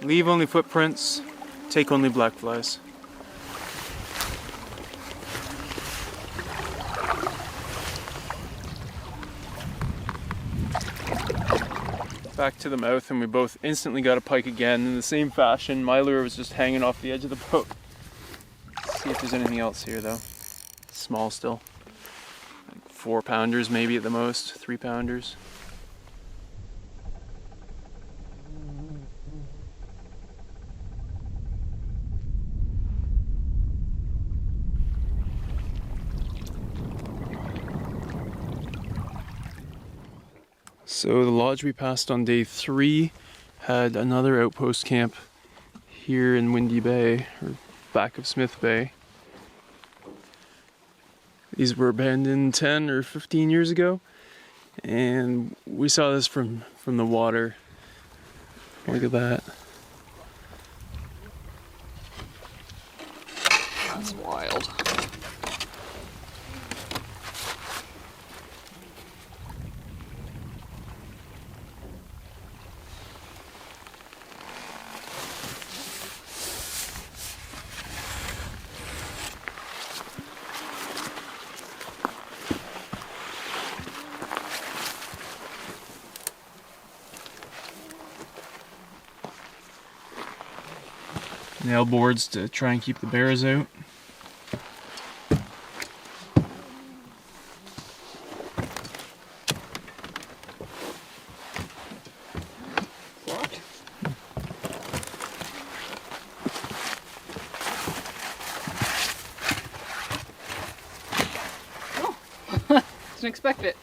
Leave only footprints, take only black flies. Back to the mouth, and we both instantly got a pike again in the same fashion. My lure was just hanging off the edge of the boat. Let's see if there's anything else here though. Small still. Like 4-pounders maybe at the most, 3-pounders. So the lodge we passed on day 3 had another outpost camp here in Windy Bay, or back of Smith Bay. These were abandoned 10 or 15 years ago, and we saw this from the water. Look at that. That's wild. Nail boards to try and keep the bears out. What? Oh, didn't expect it.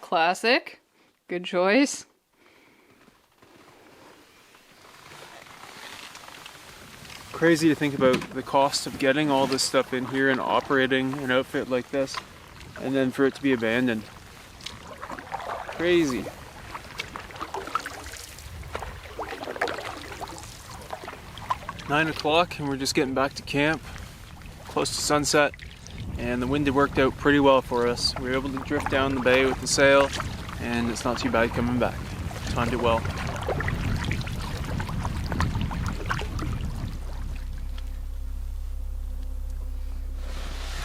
Classic. Good choice. Crazy to think about the cost of getting all this stuff in here and operating an outfit like this, and then for it to be abandoned. Crazy. Nine o'clock, and we're just getting back to camp, close to sunset, and the wind had worked out pretty well for us. We were able to drift down the bay with the sail, and it's not too bad coming back. Timed it well.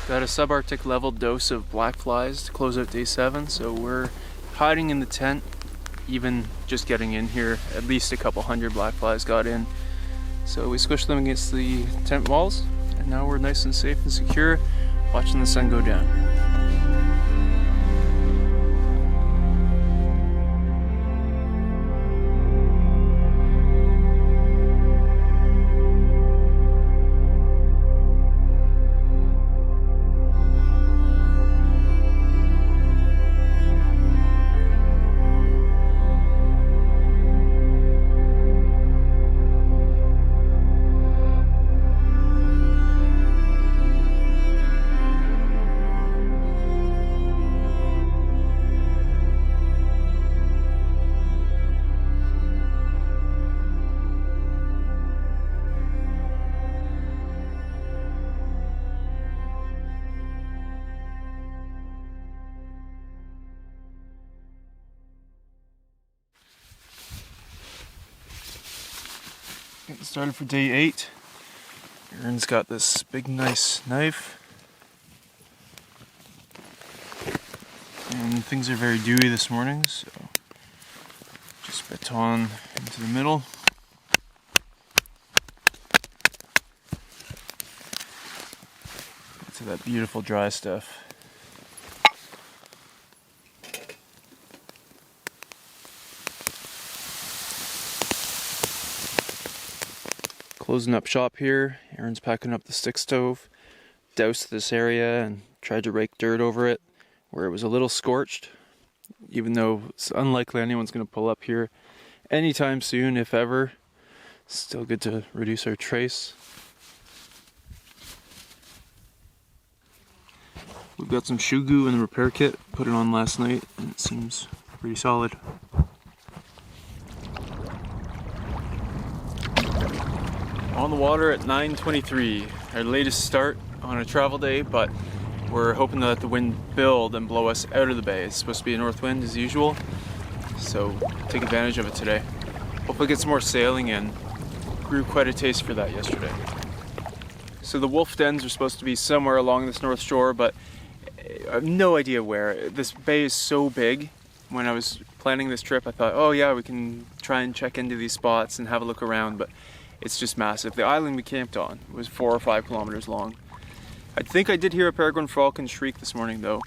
Got a subarctic level dose of black flies to close out day 7, so we're hiding in the tent. Even just getting in here, at least a couple hundred black flies got in. So we squished them against the tent walls, and now we're nice and safe and secure, watching the sun go down. Getting started for day 8. Aaron's got this big nice knife. And things are very dewy this morning, so just baton into the middle. Get to that beautiful dry stuff. Closing up shop here. Aaron's packing up the stick stove. Doused this area and tried to rake dirt over it where it was a little scorched, even though it's unlikely anyone's going to pull up here anytime soon, if ever. Still good to reduce our trace. We've got some shoe goo in the repair kit, put it on last night, and it seems pretty solid. On the water at 9:23, our latest start on a travel day, but we're hoping to let the wind build and blow us out of the bay. It's supposed to be a north wind as usual, so take advantage of it today. Hopefully get some more sailing in. Grew quite a taste for that yesterday. So the wolf dens are supposed to be somewhere along this north shore, but I have no idea where. This bay is so big. When I was planning this trip, I thought, oh yeah, we can try and check into these spots and have a look around, but it's just massive. The island we camped on was 4 or 5 kilometers long. I think I did hear a peregrine falcon shriek this morning though,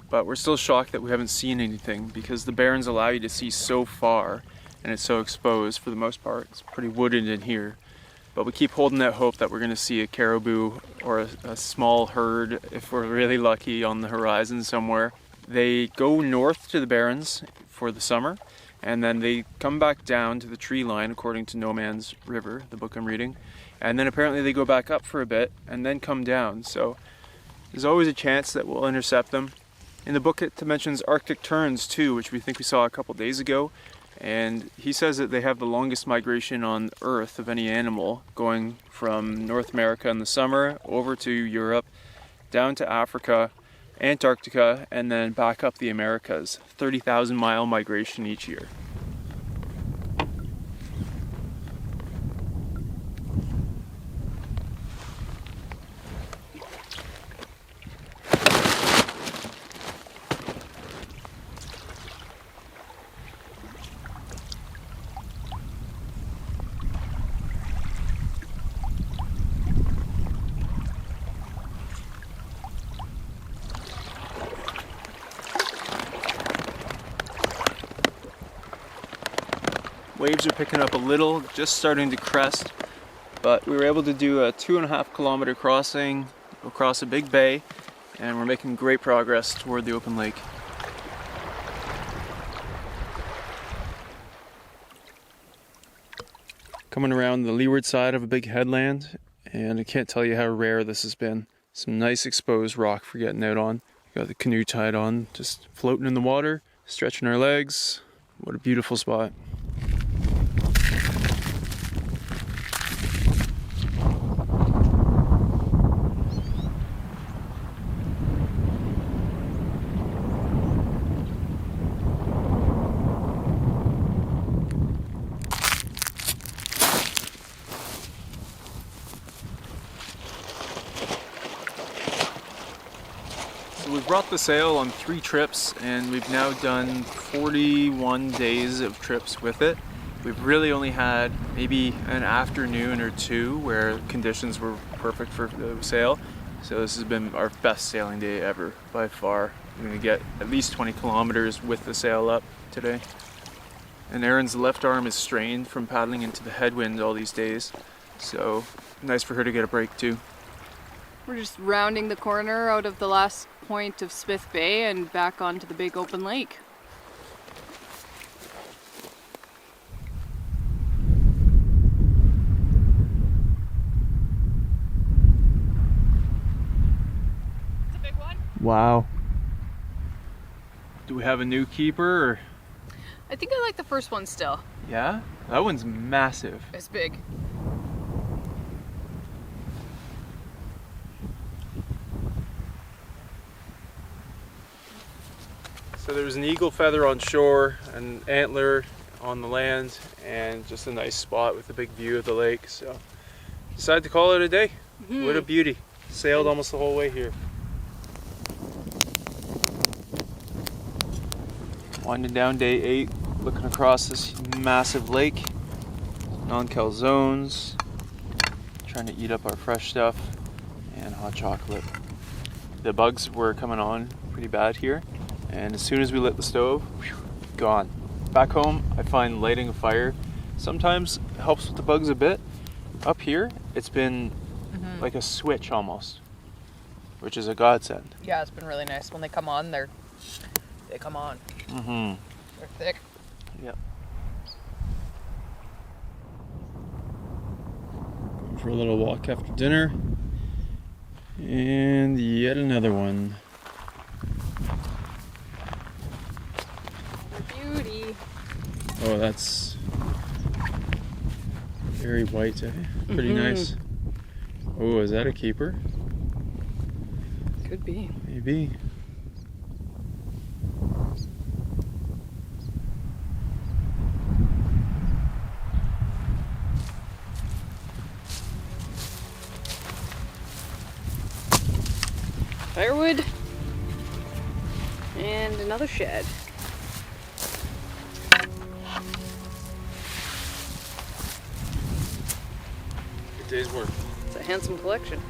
but we're still shocked that we haven't seen anything because the barrens allow you to see so far and it's so exposed for the most part. It's pretty wooded in here. But we keep holding out hope that we're going to see a caribou or a small herd, if we're really lucky, on the horizon somewhere. They go north to the Barrens for the summer, and then they come back down to the tree line, according to No Man's River, the book I'm reading. And then apparently they go back up for a bit, and then come down. So there's always a chance that we'll intercept them. In the book it mentions Arctic terns too, which we think we saw a couple days ago. And he says that they have the longest migration on Earth of any animal, going from North America in the summer over to Europe, down to Africa, Antarctica, and then back up the Americas. 30,000 mile migration each year. Waves are picking up a little, just starting to crest, but we were able to do a 2.5 kilometer crossing across a big bay, and we're making great progress toward the open lake. Coming around the leeward side of a big headland, and I can't tell you how rare this has been. Some nice exposed rock for getting out on. Got the canoe tied on, just floating in the water, stretching our legs. What a beautiful spot. We've brought the sail on 3 trips and we've now done 41 days of trips with it. We've really only had maybe an afternoon or 2 where conditions were perfect for the sail. So this has been our best sailing day ever by far. We're going to get at least 20 kilometers with the sail up today. And Erin's left arm is strained from paddling into the headwind all these days. So nice for her to get a break too. We're just rounding the corner out of the last point of Smith Bay and back onto the big open lake. It's a big one. Wow. Do we have a new keeper? Or? I think I like the first one still. Yeah? That one's massive. It's big. So there was an eagle feather on shore, an antler on the land, and just a nice spot with a big view of the lake. So decided to call it a day. Mm-hmm. What a beauty. Sailed almost the whole way here. Winding down day 8, looking across this massive lake. Non-calzones, trying to eat up our fresh stuff, and hot chocolate. The bugs were coming on pretty bad here. And as soon as we lit the stove, whew, gone. Back home, I find lighting a fire sometimes helps with the bugs a bit, Up here, it's been like a switch almost, which is a godsend. Yeah, it's been really nice. When they come on, they come on. Mm-hmm. They're thick. Yep. Going for a little walk after dinner. And yet another one. Beauty. Oh, that's very white, eh? Pretty nice. Oh, is that a keeper? Could be. Maybe. Firewood. And another shed. Good day's work. It's a handsome collection.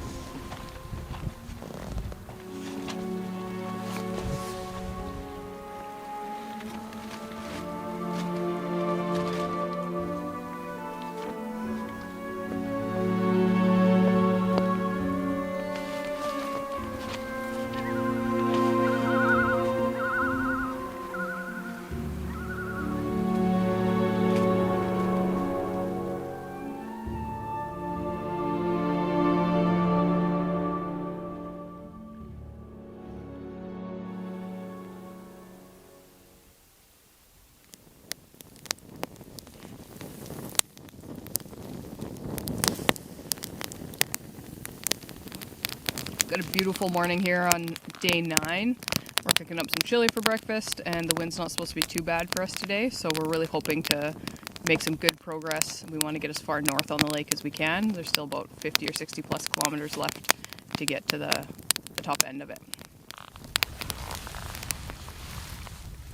Got a beautiful morning here on day 9. We're picking up some chili for breakfast, and the wind's not supposed to be too bad for us today, so we're really hoping to make some good progress. We want to get as far north on the lake as we can. There's still about 50 or 60 plus kilometers left to get to the top end of it.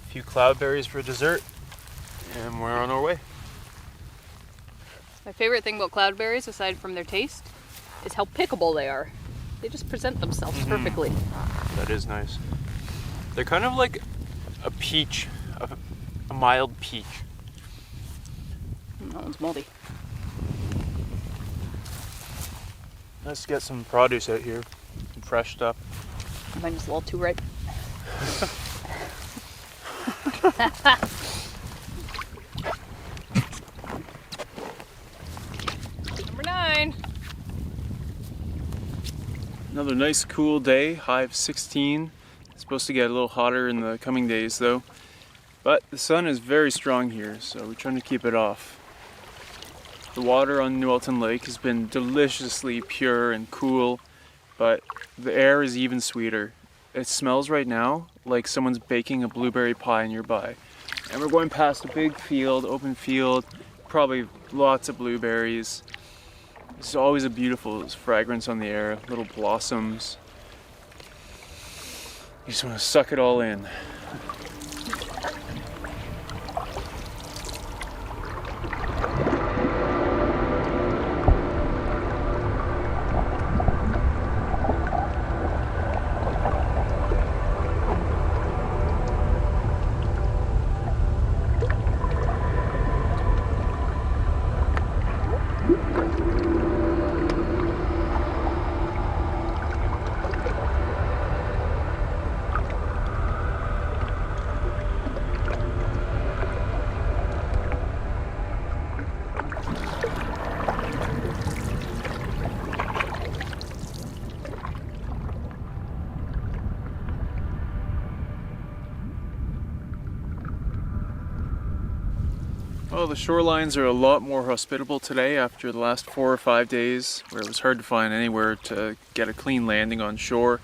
A few cloudberries for dessert, and we're on our way. My favorite thing about cloudberries, aside from their taste, is how pickable they are. They just present themselves perfectly. That is nice. They're kind of like a peach, a mild peach. That one's moldy. Let's get some produce out here, some fresh stuff. Mine is a little too ripe. Number 9. Another nice cool day, high of 16. It's supposed to get a little hotter in the coming days though. But the sun is very strong here, so we're trying to keep it off. The water on Nueltin Lake has been deliciously pure and cool, but the air is even sweeter. It smells right now like someone's baking a blueberry pie nearby. And we're going past a big field, open field, probably lots of blueberries. It's always a beautiful fragrance on the air, little blossoms. You just want to suck it all in. Well, the shorelines are a lot more hospitable today after the last 4 or 5 days where it was hard to find anywhere to get a clean landing on shore.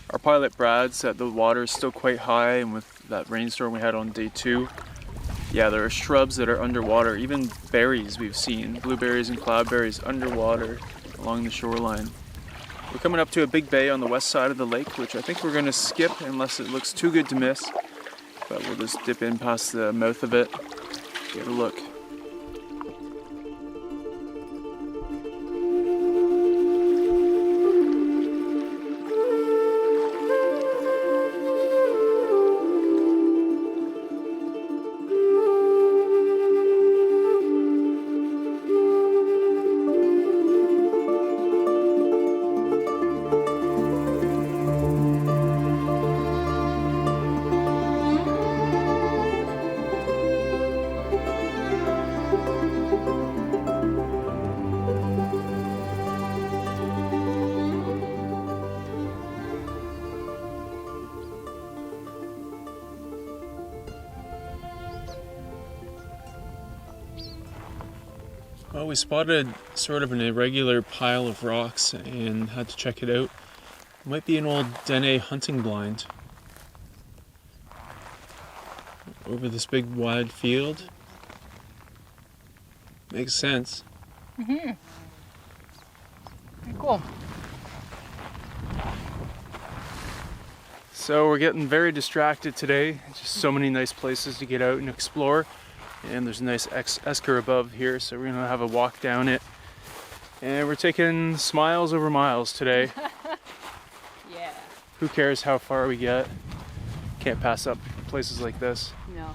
Our pilot Brad said the water is still quite high, and with that rainstorm we had on day 2, yeah, there are shrubs that are underwater, even berries we've seen, blueberries and cloudberries underwater along the shoreline. We're coming up to a big bay on the west side of the lake, which I think we're going to skip unless it looks too good to miss, but we'll just dip in past the mouth of it. Get a look. Well, we spotted sort of an irregular pile of rocks and had to check it out. It might be an old Dene hunting blind. Over this big wide field. Makes sense. Very cool. So we're getting very distracted today. Just so many nice places to get out and explore. And there's a nice esker above here, so we're gonna have a walk down it. And we're taking smiles over miles today. Yeah. Who cares how far we get? Can't pass up places like this. No.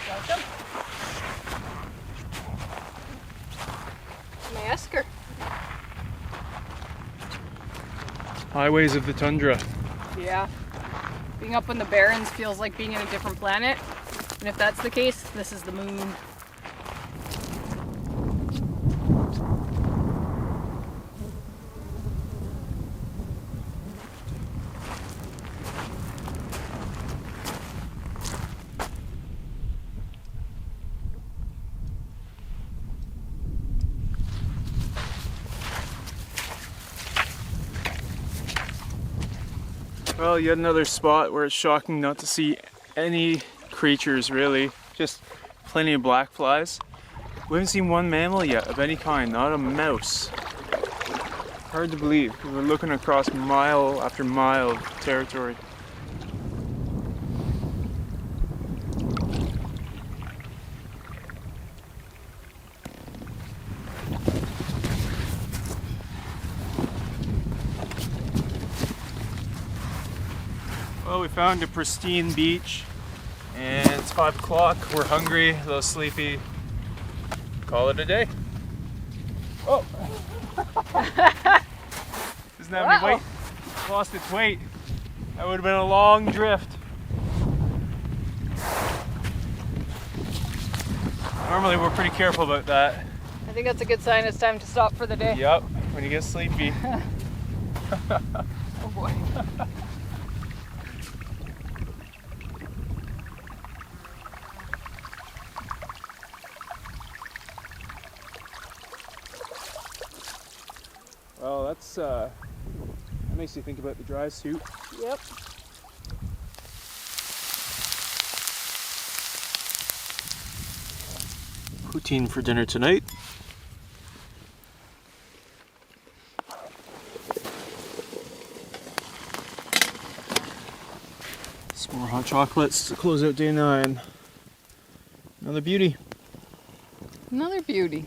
Welcome. My esker. Highways of the tundra. Yeah. Being up in the Barrens feels like being in a different planet. And if that's the case, this is the moon. Well, yet another spot where it's shocking not to see any creatures really. Just plenty of black flies. We haven't seen one mammal yet of any kind, not a mouse. Hard to believe. We're looking across mile after mile of territory. Well, we found a pristine beach and it's 5 o'clock. We're hungry, a little sleepy. Call it a day. Oh! Doesn't have any weight. Lost its weight. That would have been a long drift. Normally we're pretty careful about that. I think that's a good sign it's time to stop for the day. Yep, when you get sleepy. Oh boy. Well, that makes you think about the dry suit. Yep. Poutine for dinner tonight. Some more hot chocolates to close out day 9. Another beauty. Another beauty.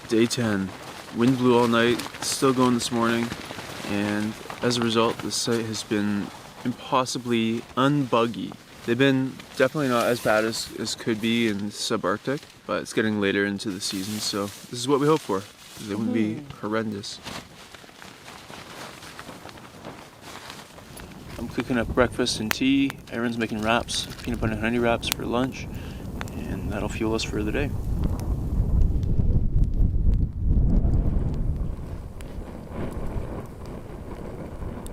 Day 10. Wind blew all night, still going this morning, and as a result, the site has been impossibly unbuggy. They've been definitely not as bad as could be in subarctic, but it's getting later into the season, so this is what we hope for. They wouldn't be horrendous. I'm cooking up breakfast and tea. Erin's making wraps, peanut butter and honey wraps for lunch, and that'll fuel us for the day.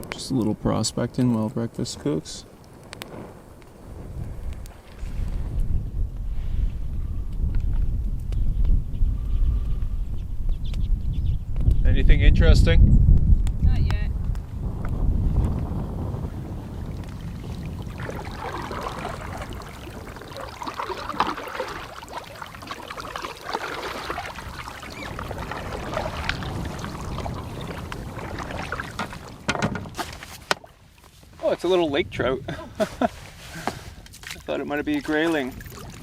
Just a little prospecting while breakfast cooks. Anything interesting? Not yet. Oh, it's a little lake trout. I thought it might be a grayling,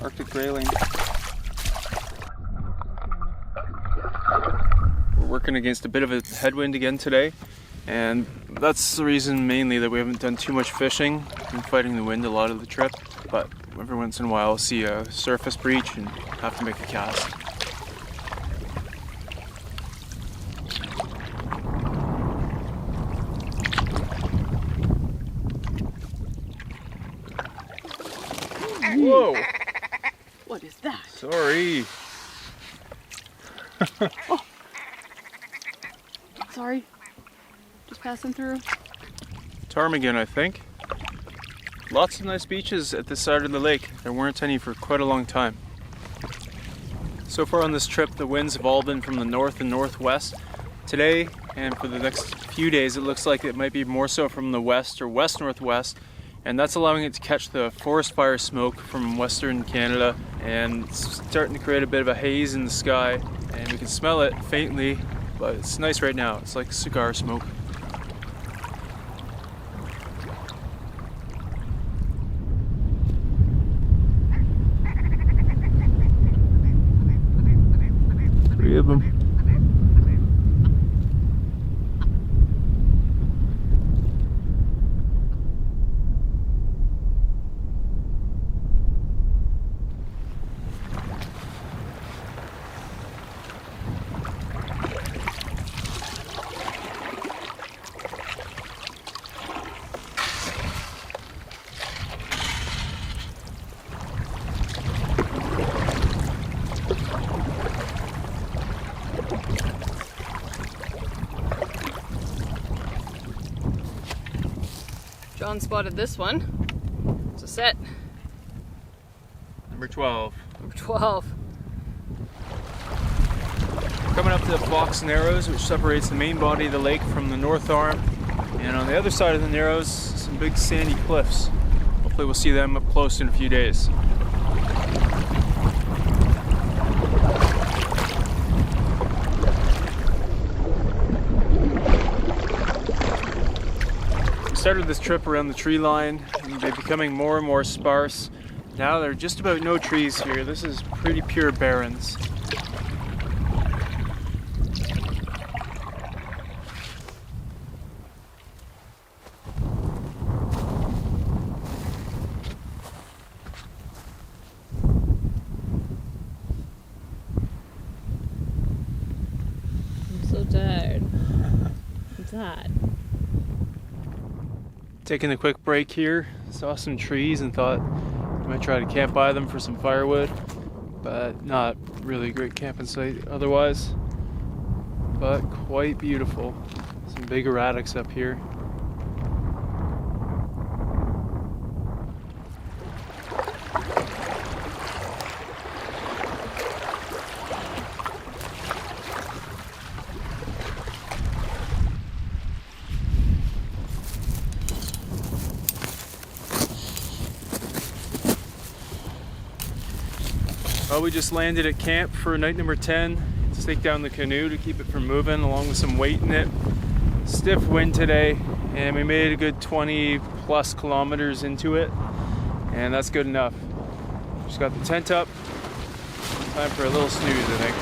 Arctic grayling. working against a bit of a headwind again today, and that's the reason mainly that we haven't done too much fishing. We've been fighting the wind a lot of the trip, but every once in a while I'll see a surface breach and have to make a cast. Whoa! What is that? Sorry. Oh. Sorry. Just passing through. Ptarmigan, I think. Lots of nice beaches at this side of the lake. There weren't any for quite a long time. So far on this trip, the winds have all been from the north and northwest. Today, and for the next few days, it looks like it might be more so from the west or west-northwest, and that's allowing it to catch the forest fire smoke from western Canada, and it's starting to create a bit of a haze in the sky, and we can smell it faintly, but it's nice right now. It's like cigar smoke. Three of them. John spotted this one. It's a set. Number 12. Number 12. Coming up to the Fox Narrows, which separates the main body of the lake from the north arm. And on the other side of the Narrows, some big sandy cliffs. Hopefully we'll see them up close in a few days. Started this trip around the tree line, and they're becoming more and more sparse. Now there are just about no trees here. This is pretty pure barrens. I'm so tired. I'm tired. Taking a quick break here, saw some trees and thought I might try to camp by them for some firewood, but not really a great camping site otherwise, but quite beautiful. Some big erratics up here. Well, we just landed at camp for night number 10. Staked down the canoe to keep it from moving, along with some weight in it. Stiff wind today, and we made a good 20 plus kilometers into it, and that's good enough. Just got the tent up. Time for a little snooze, I think.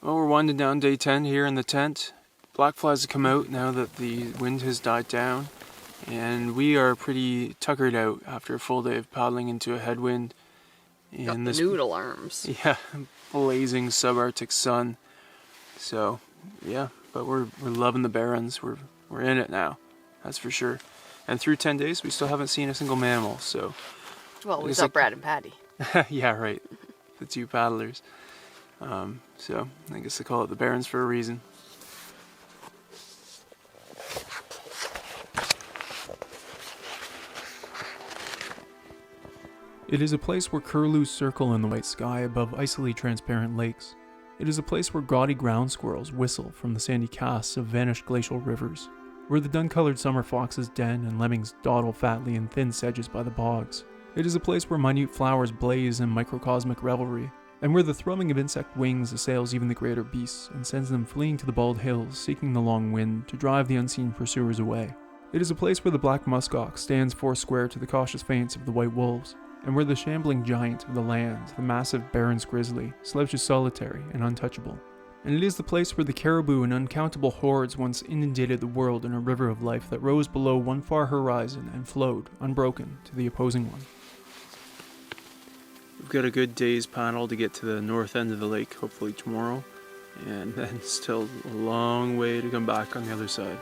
Well, we're winding down day 10 here in the tent. Black flies have come out now that the wind has died down, and we are pretty tuckered out after a full day of paddling into a headwind. Got the noodle arms. Yeah, blazing subarctic sun. So, yeah, but we're loving the Barrens. We're in it now, that's for sure. And through 10 days, we still haven't seen a single mammal. So, well, we saw Brad and Patty. Yeah, right, the two paddlers. So I guess they call it the Barrens for a reason. It is a place where curlews circle in the white sky above icily transparent lakes. It is a place where gaudy ground squirrels whistle from the sandy casts of vanished glacial rivers, where the dun-colored summer foxes den and lemmings dawdle fatly in thin sedges by the bogs. It is a place where minute flowers blaze in microcosmic revelry, and where the thrumming of insect wings assails even the greater beasts and sends them fleeing to the bald hills, seeking the long wind to drive the unseen pursuers away. It is a place where the black muskox stands foursquare to the cautious feints of the white wolves, and where the shambling giant of the land, the massive Barren's grizzly, slouches solitary and untouchable. And it is the place where the caribou in uncountable hordes once inundated the world in a river of life that rose below one far horizon and flowed, unbroken, to the opposing one. We've got a good day's paddle to get to the north end of the lake, hopefully tomorrow, and then still a long way to come back on the other side.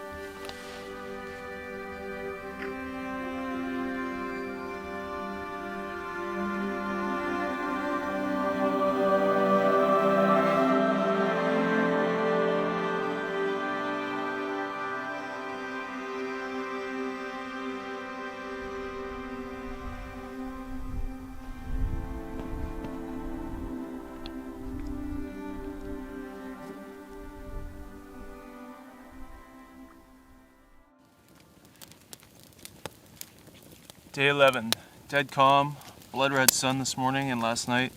Day 11, dead calm, blood red sun this morning and last night,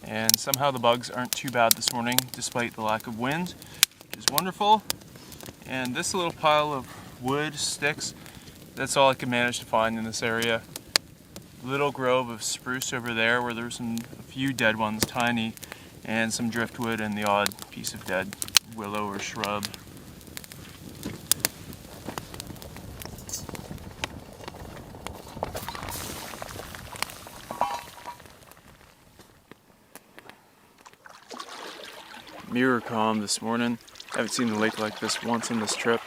and somehow the bugs aren't too bad this morning despite the lack of wind, which is wonderful. And this little pile of wood, sticks, that's all I could manage to find in this area. Little grove of spruce over there where there's a few dead ones, tiny, and some driftwood and the odd piece of dead willow or shrub. Mirror calm this morning. I haven't seen the lake like this once on this trip,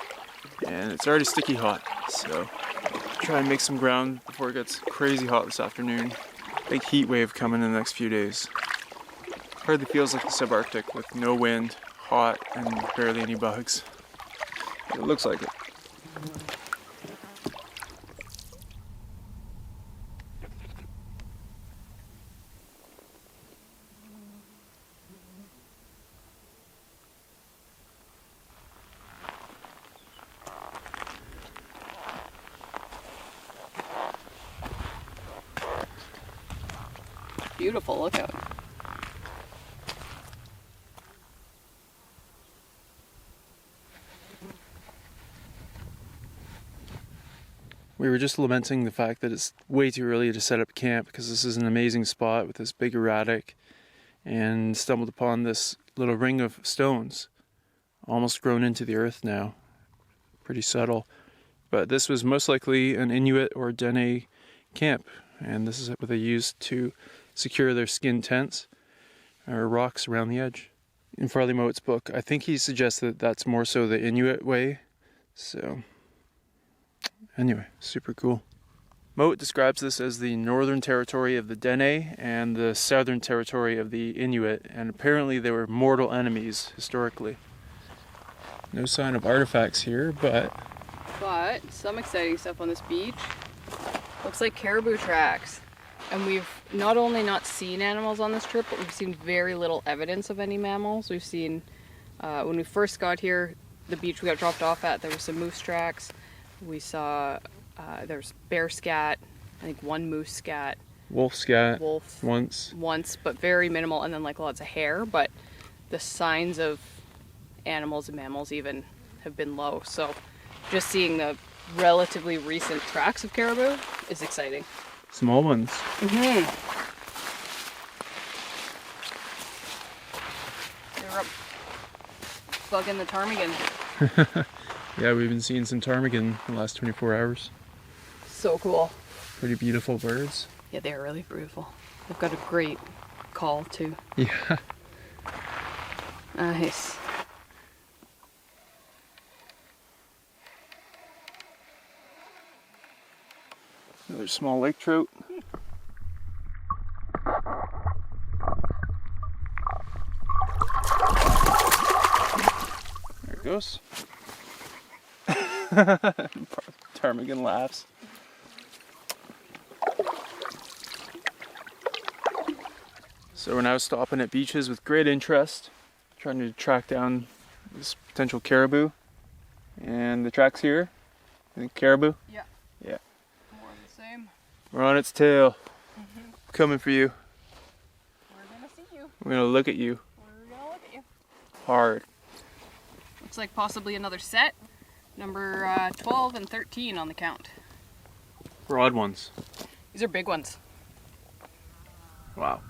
and it's already sticky hot, so try and make some ground before it gets crazy hot this afternoon. Big heat wave coming in the next few days. Hardly feels like the subarctic with no wind, hot, and barely any bugs. It looks like it. Beautiful, look out. We were just lamenting the fact that it's way too early to set up camp because this is an amazing spot with this big erratic, and stumbled upon this little ring of stones, almost grown into the earth now. Pretty subtle. But this was most likely an Inuit or Dene camp, and this is what they used to secure their skin tents or rocks around the edge. In Farley Moat's book, I think he suggests that that's more so the Inuit way. So, anyway, super cool. Moat describes this as the northern territory of the Dene and the southern territory of the Inuit, and apparently they were mortal enemies historically. No sign of artifacts here, but some exciting stuff on this beach. Looks like caribou tracks. And we've not only not seen animals on this trip, but we've seen very little evidence of any mammals. We've seen, when we first got here, the beach we got dropped off at, there were some moose tracks. We saw, there's bear scat, I think one moose scat. Wolf scat. Wolf. Once, but very minimal, and then like lots of hair. But the signs of animals and mammals even have been low. So just seeing the relatively recent tracks of caribou is exciting. Small ones. Mm-hmm. They're up bugging the ptarmigan. Yeah, we've been seeing some ptarmigan in the last 24 hours. So cool. Pretty beautiful birds. Yeah, they're really beautiful. They've got a great call too. Yeah. Nice. Another small lake trout. There it goes. Ptarmigan laughs. So we're now stopping at beaches with great interest, trying to track down this potential caribou. And the track's here. I think caribou? Yeah. Yeah. More of the same. We're on its tail. Coming for you. We're gonna see you. We're gonna look at you We're gonna look at you. hard. Looks like possibly another set. Number 12 and 13 on the count. Broad ones. These are big ones. Wow.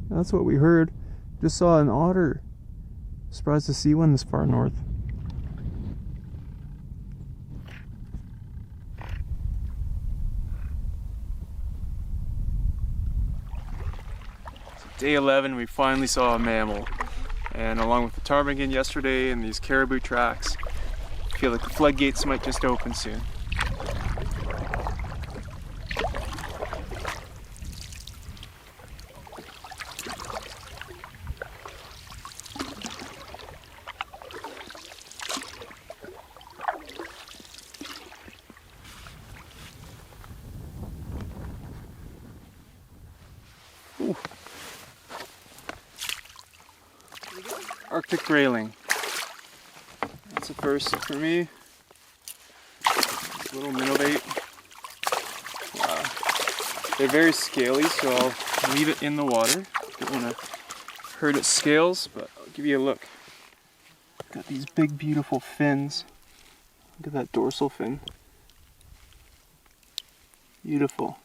That's what we heard. Just saw an otter. Surprised to see one this far north. So day 11, we finally saw a mammal. And along with the ptarmigan yesterday and these caribou tracks, I feel like the floodgates might just open soon. Ooh. Arctic grayling. That's a first for me. Little minnow bait. They're very scaly, so I'll leave it in the water. Don't want to hurt its scales, but I'll give you a look. Got these big, beautiful fins. Look at that dorsal fin. Beautiful.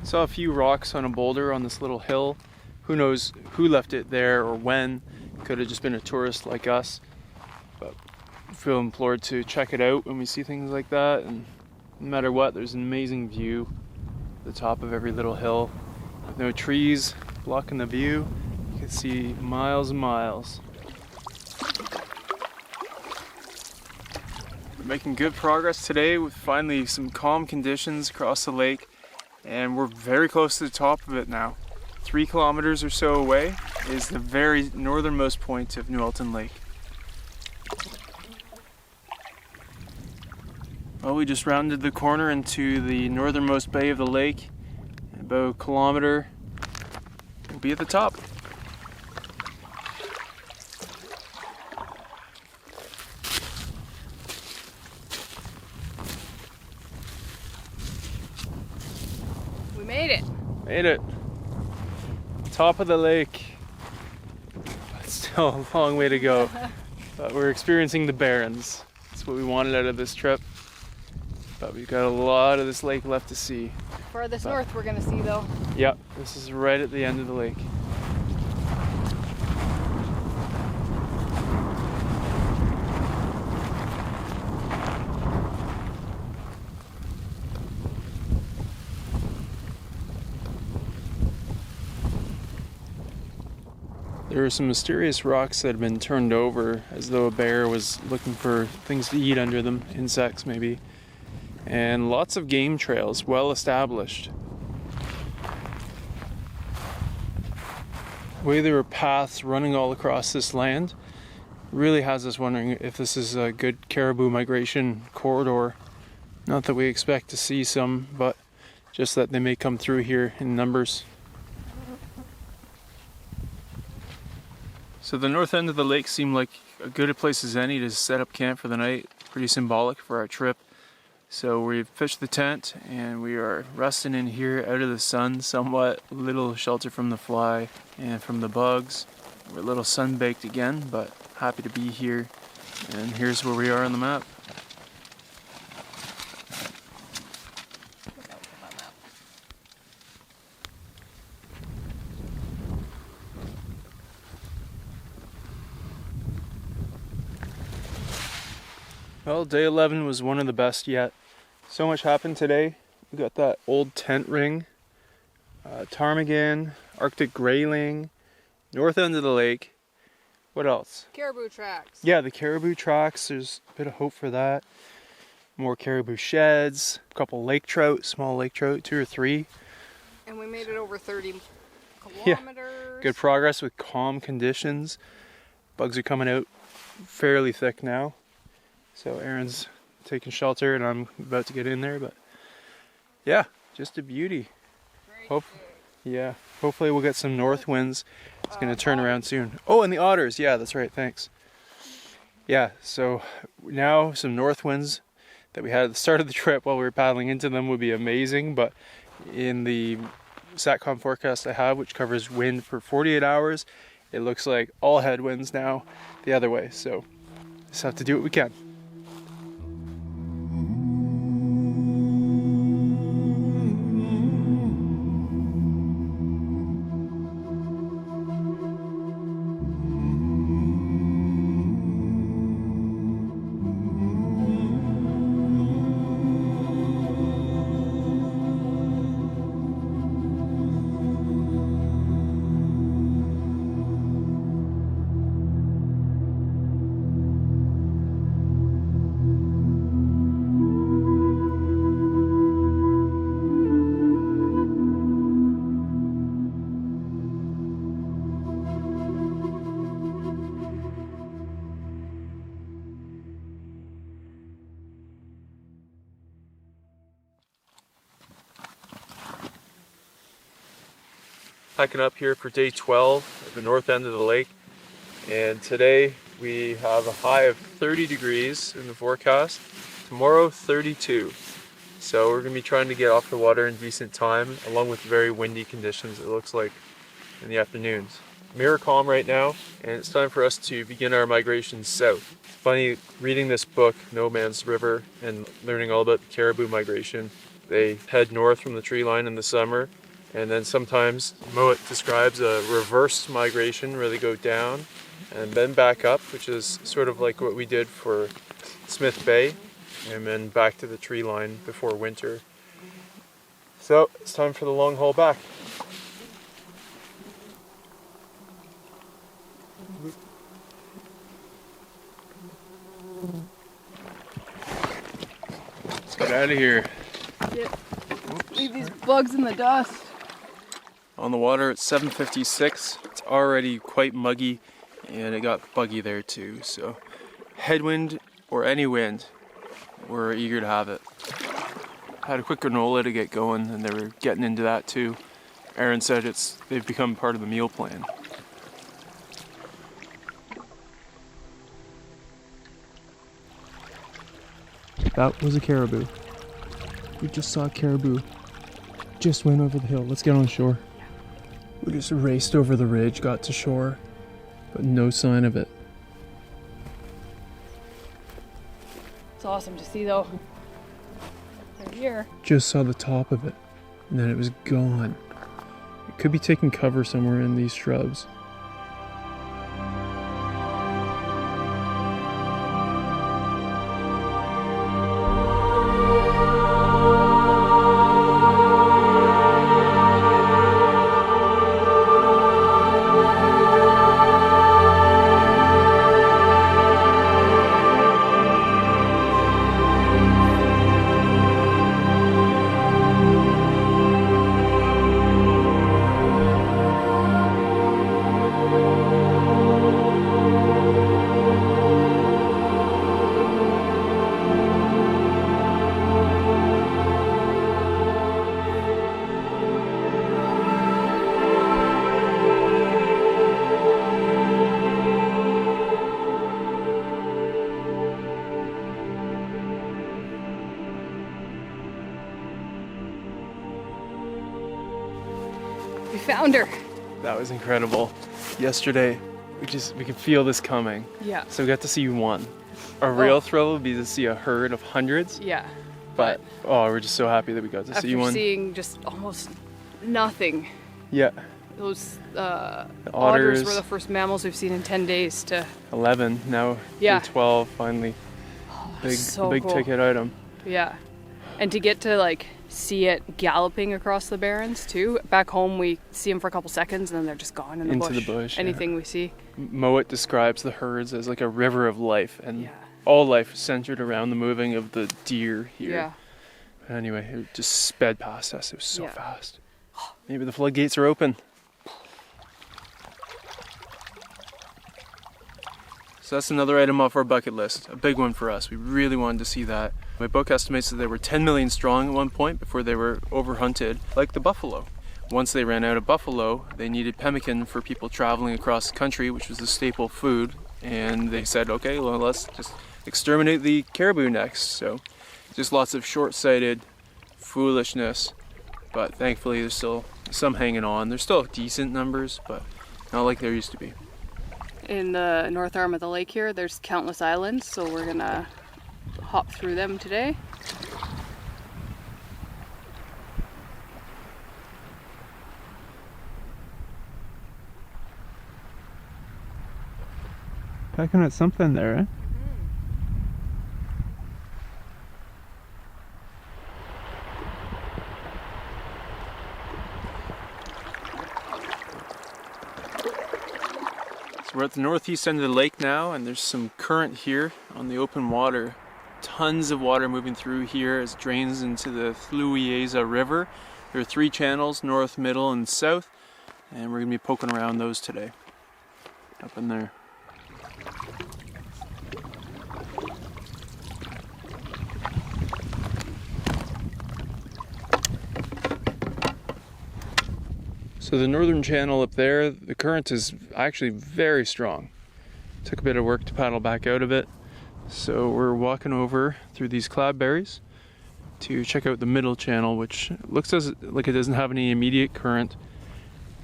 Saw a few rocks on a boulder on this little hill. Who knows who left it there or when. Could have just been a tourist like us. But I feel implored to check it out when we see things like that. And no matter what, there's an amazing view at the top of every little hill. With no trees blocking the view. You can see miles and miles. We're making good progress today with finally some calm conditions across the lake. And we're very close to the top of it now. 3 kilometers or so away is the very northernmost point of Nueltin Lake. Well, we just rounded the corner into the northernmost bay of the lake. About a kilometer, we'll be at the top. We made it. Made it. Top of the lake. But still a long way to go. But we're experiencing the Barrens. That's what we wanted out of this trip. But we've got a lot of this lake left to see. Farthest north we're gonna see though. Yep, this is right at the end of the lake. There are some mysterious rocks that have been turned over as though a bear was looking for things to eat under them, insects maybe. And lots of game trails, well established. The way there are paths running all across this land really has us wondering if this is a good caribou migration corridor. Not that we expect to see some, but just that they may come through here in numbers. So the north end of the lake seemed like as good a place as any to set up camp for the night. Pretty symbolic for our trip. So we've pitched the tent and we are resting in here out of the sun somewhat. Little shelter from the fly and from the bugs. We're a little sun-baked again, but happy to be here. And here's where we are on the map. Well, day 11 was one of the best yet. So much happened today. We got that old tent ring, ptarmigan, Arctic grayling, north end of the lake. What else? Caribou tracks. Yeah, the caribou tracks. There's a bit of hope for that. More caribou sheds, a couple lake trout, small lake trout, 2 or 3. And we made it over 30 kilometers. Yeah, good progress with calm conditions. Bugs are coming out fairly thick now. So Aaron's taking shelter and I'm about to get in there, but yeah, just a beauty. Yeah, hopefully we'll get some north winds. It's going to turn around soon. Oh, and the otters. Yeah, that's right. Thanks. Yeah, so now some north winds that we had at the start of the trip while we were paddling into them would be amazing, but in the SATCOM forecast I have, which covers wind for 48 hours, it looks like all headwinds now the other way. So just have to do what we can. Hiking up here for day 12 at the north end of the lake, and today we have a high of 30 degrees in the forecast, tomorrow 32. So we're going to be trying to get off the water in decent time, along with very windy conditions it looks like in the afternoons. Mirror calm right now, and it's time for us to begin our migration south. It's funny reading this book, No Man's River, and learning all about the caribou migration. They head north from the tree line in the summer, and then sometimes Moet describes a reverse migration where they go down and then back up, which is sort of like what we did for Smith Bay, and then back to the tree line before winter. So it's time for the long haul back. Let's get out of here. Yep. Leave these bugs in the dust. On the water it's 7:56. It's already quite muggy, and it got buggy there too. So headwind or any wind, we're eager to have it. Had a quick granola to get going, and they were getting into that too. Aaron said they've become part of the meal plan. That was a caribou. We just saw a caribou. Just went over the hill. Let's get on shore. We just raced over the ridge, got to shore, but no sign of it. It's awesome to see though. They're here. Just saw the top of it, and then it was gone. It could be taking cover somewhere in these shrubs. found her. That was incredible. Yesterday, we could feel this coming. Yeah. So we got to see one. A real thrill would be to see a herd of hundreds. Yeah. But we're just so happy that we got to see one. After seeing just almost nothing. Yeah. Those The otters were the first mammals we've seen in 10 days to 11, now Yeah. 12 finally. Big cool. ticket item. Yeah. And to get to like see it galloping across the Barrens too. Back home we see them for a couple seconds and then they're just gone in the Into bush. the bush, Anything we see. Mowat describes the herds as like a river of life, and all life is centered around the moving of the deer here. Yeah. But anyway, it just sped past us. It was so fast. Maybe the floodgates are open. So that's another item off our bucket list, a big one for us. We really wanted to see that. My book estimates that they were 10 million strong at one point before they were overhunted, like the buffalo. Once they ran out of buffalo, they needed pemmican for people traveling across the country, which was the staple food. And they said, okay, well, let's just exterminate the caribou next. So just lots of short-sighted foolishness. But thankfully, there's still some hanging on. There's still decent numbers, but not like there used to be. In the north arm of the lake here, there's countless islands, so we're gonna hop through them today. Pecking at something there, eh? So we're at the northeast end of the lake now, and there's some current here on the open water. Tons of water moving through here as it drains into the Thluieza River. There are 3 channels, north, middle, and south, and we're going to be poking around those today. Up in there. So the northern channel up there, the current is actually very strong. Took a bit of work to paddle back out of it. So we're walking over through these cloudberries to check out the middle channel, which looks like it doesn't have any immediate current,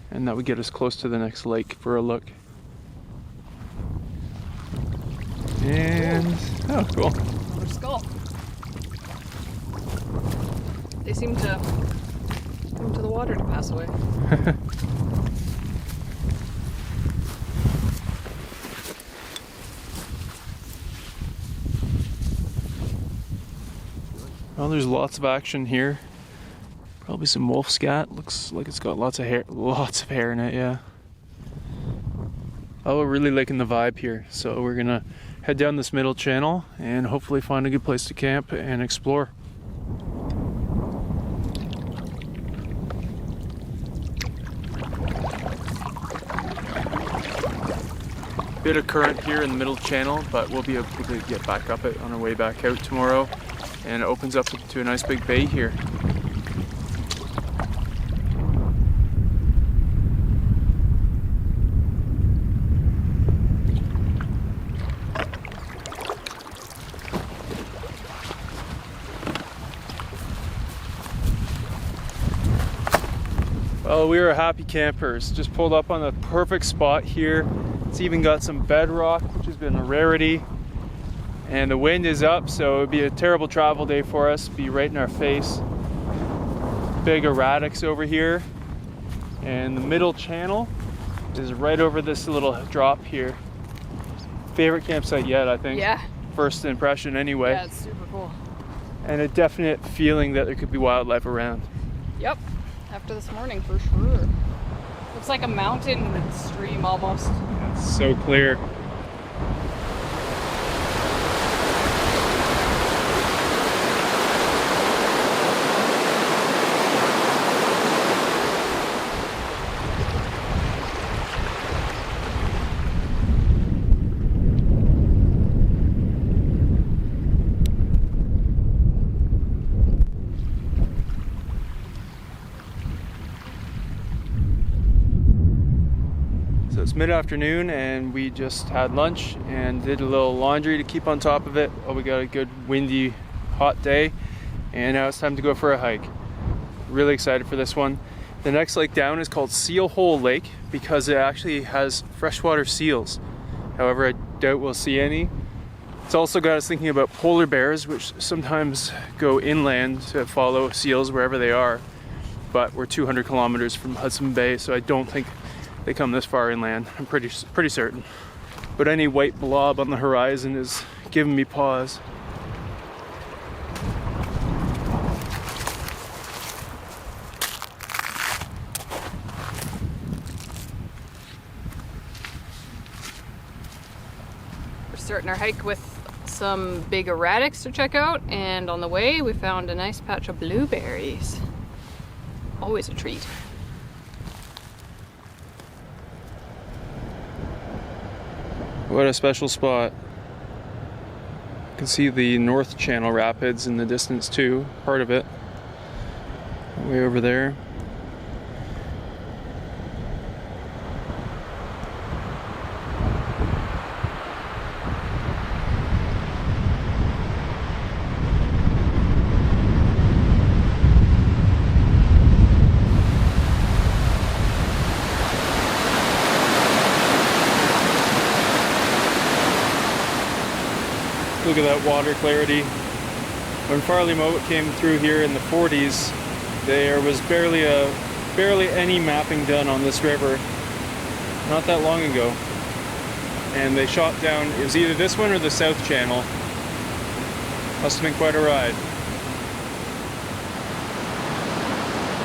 and that would get us close to the next lake for a look. And, oh cool. Another skull. They seem to come to the water to pass away. Well, there's lots of action here. Probably some wolf scat. Looks like it's got lots of hair in it, yeah. Oh, we're really liking the vibe here. So we're gonna head down this middle channel and hopefully find a good place to camp and explore. Bit of current here in the middle channel, but we'll be able to get back up it on our way back out tomorrow. And it opens up to a nice big bay here. Well, we are happy campers. Just pulled up on the perfect spot here. It's even got some bedrock, which has been a rarity. And the wind is up, so it would be a terrible travel day for us. Be right in our face. Big erratics over here. And the middle channel is right over this little drop here. Favorite campsite yet, I think. Yeah. First impression anyway. Yeah, it's super cool. And a definite feeling that there could be wildlife around. Yep. After this morning, for sure. Looks like a mountain stream almost. It's so clear. So it's mid-afternoon and we just had lunch and did a little laundry to keep on top of it. Oh, we got a good windy, hot day, and now it's time to go for a hike. Really excited for this one. The next lake down is called Seal Hole Lake because it actually has freshwater seals. However, I doubt we'll see any. It's also got us thinking about polar bears, which sometimes go inland to follow seals wherever they are. But we're 200 kilometers from Hudson Bay, so I don't think they come this far inland. I'm pretty certain. But any white blob on the horizon is giving me pause. Starting our hike with some big erratics to check out, and on the way we found a nice patch of blueberries. Always a treat. What a special spot. You can see the North Channel Rapids in the distance too, part of it. Way over there. Look at that water clarity. When Farley Moat came through here in the 40s, there was barely any mapping done on this river. Not that long ago. And they shot down, it was either this one or the South Channel. Must have been quite a ride.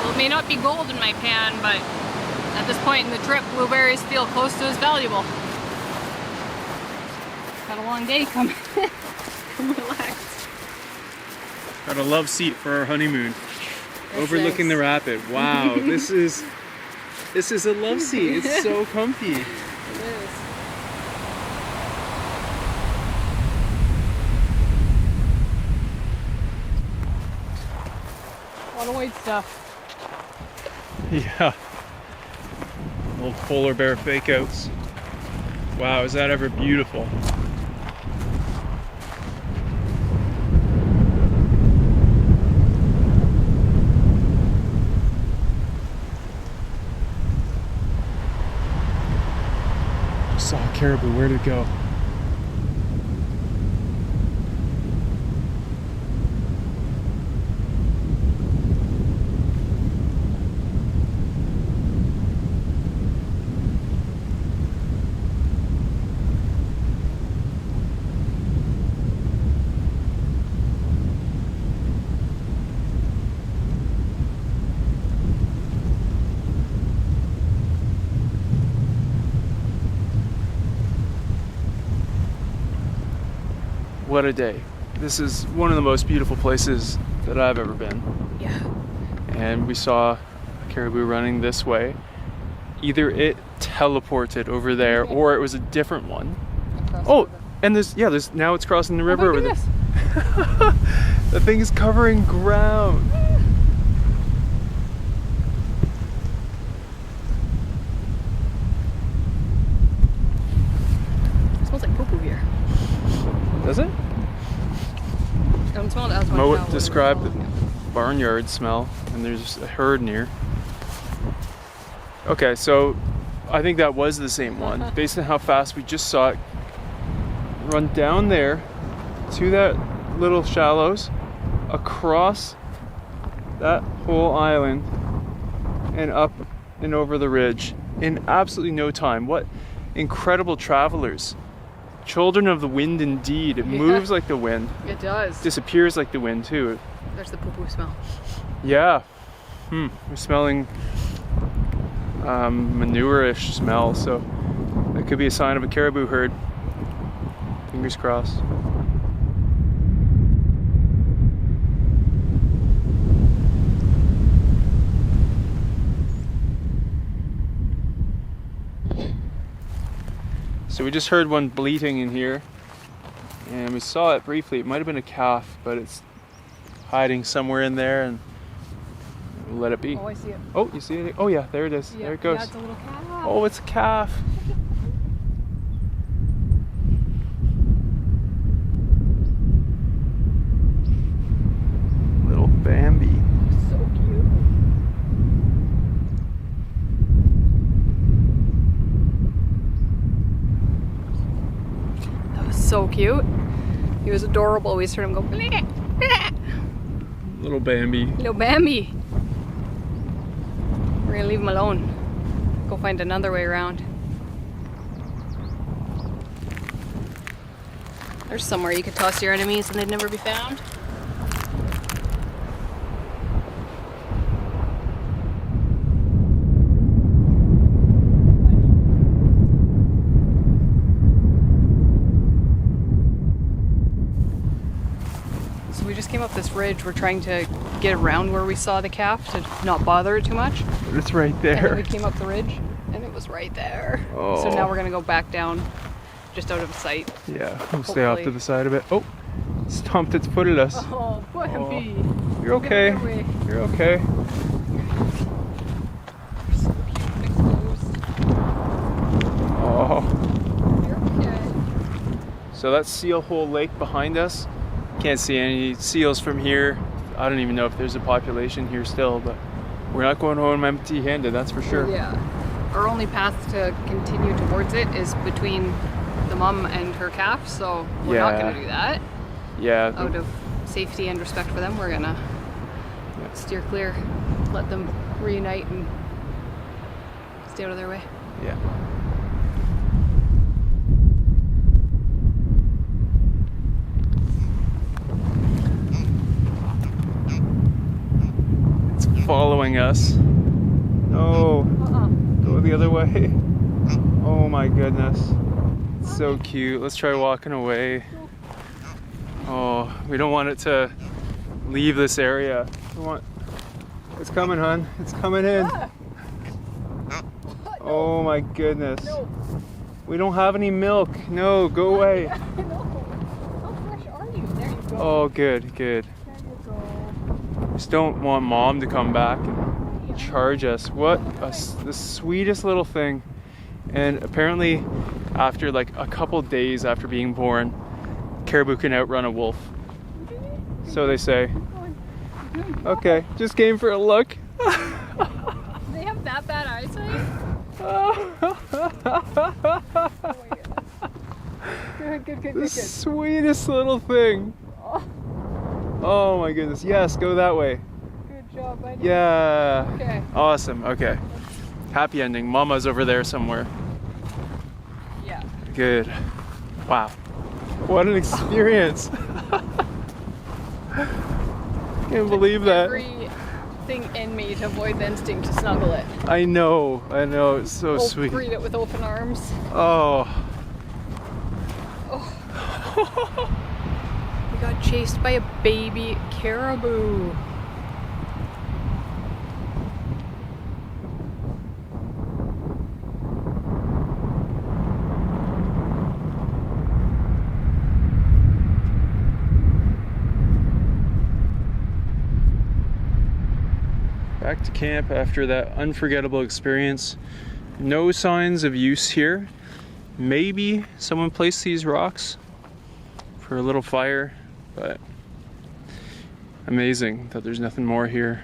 Well, it may not be gold in my pan, but at this point in the trip, blueberries feel close to as valuable. Got a long day coming. Relax. Got a love seat for our honeymoon. Overlooking the rapid. Wow, this is a love seat. It's so comfy. It is. A lot of white stuff. Yeah. Little polar bear fake outs. Wow, is that ever beautiful? Saw a caribou, where'd it go? What a day. This is one of the most beautiful places that I've ever been. Yeah. And we saw a caribou running this way. Either it teleported over there or it was a different one. Oh, and there's now it's crossing the river over there. The thing is covering ground. It smells like poo-poo here. Does it? Don't smell it as much Mo now. described the barnyard smell, and there's a herd near. Okay, so I think that was the same one. Based on how fast we just saw it run down there to that little shallows, across that whole island, and up and over the ridge in absolutely no time. What incredible travelers. Children of the wind indeed. It moves like the wind. It does. Disappears like the wind too. There's the poo-poo smell. Yeah. We're smelling manure-ish smell, so that could be a sign of a caribou herd. Fingers crossed. So we just heard one bleating in here, and we saw it briefly. It might have been a calf, but it's hiding somewhere in there, and we'll let it be. Oh, I see it. Oh, you see it? Oh yeah, there it is. Yeah, there it goes. Yeah, it's a little calf. Oh, it's a calf. Little Bambi. So cute. adorable. We just heard him go, bleh, bleh. Little Bambi. Little Bambi. We're gonna leave him alone. Go find another way around. There's somewhere you could toss your enemies and they'd never be found. So we just came up this ridge. We're trying to get around where we saw the calf to not bother it too much. But it's right there. And then we came up the ridge and it was right there. Oh. So now we're gonna go back down just out of sight. Yeah, we'll stay off to the side of it. Oh, stomped its foot at us. Oh, Bambi. Oh. You're okay. You're okay. So cute and exposed. Oh. You're okay. So that's Seal Hole Lake behind us. Can't see any seals from here. I don't even know if there's a population here still, but we're not going home empty-handed, that's for sure. Yeah. Our only path to continue towards it is between the mom and her calf, so we're not going to do that. Yeah. Out of safety and respect for them, we're going to steer clear, let them reunite and stay out of their way. Yeah. It's following us. No. Go the other way. Oh my goodness. It's so cute. Let's try walking away. Oh, we don't want it to leave this area. It's coming, hon. It's coming in. Oh my goodness. We don't have any milk. No, go away. How fresh are you? There you go. Oh, good, good. There you go. Just don't want mom to come back and charge us. What the sweetest little thing. And apparently after like a couple days after being born, caribou can outrun a wolf. So they say. Okay, just came for a look. Do they have that bad eyesight? Good. The sweetest little thing. Oh my goodness. Yes, go that way. Good job, buddy. Yeah. Okay. Awesome. Okay. Happy ending. Mama's over there somewhere. Yeah. Good. Wow. What an experience. Can't believe that. Everything in me to avoid the instinct to snuggle it. I know. It's so sweet. Greet it with open arms. Oh. We got chased by a baby caribou. Back to camp after that unforgettable experience. No signs of use here. Maybe someone placed these rocks for a little fire, but amazing that there's nothing more here.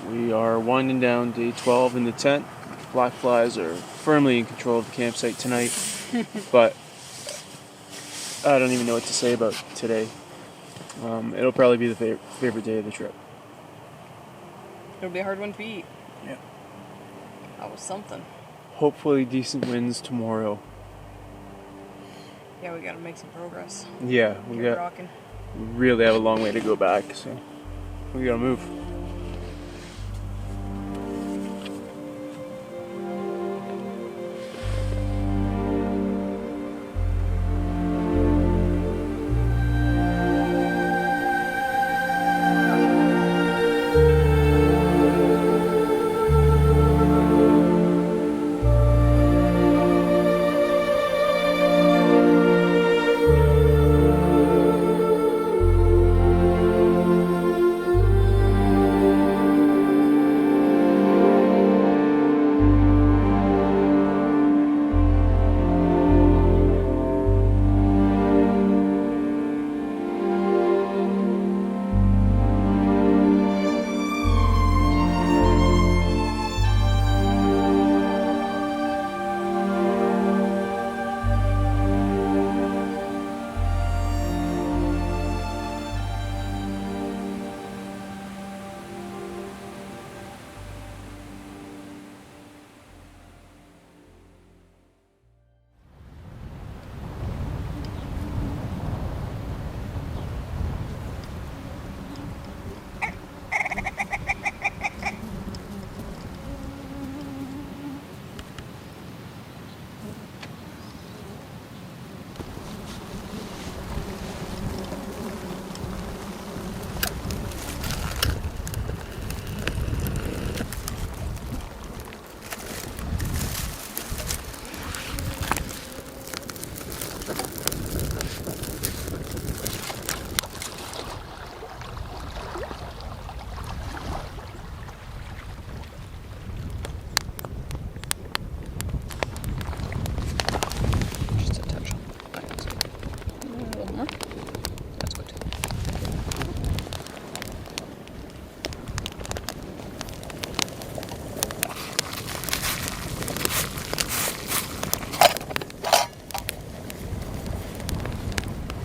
We are winding down day 12 in the tent. Black flies are firmly in control of the campsite tonight, but I don't even know what to say about today. It'll probably be the favorite day of the trip. It'll be a hard one to beat. Yeah. That was something. Hopefully decent winds tomorrow. Yeah, we gotta make some progress. Yeah, we really have a long way to go back, so we gotta move.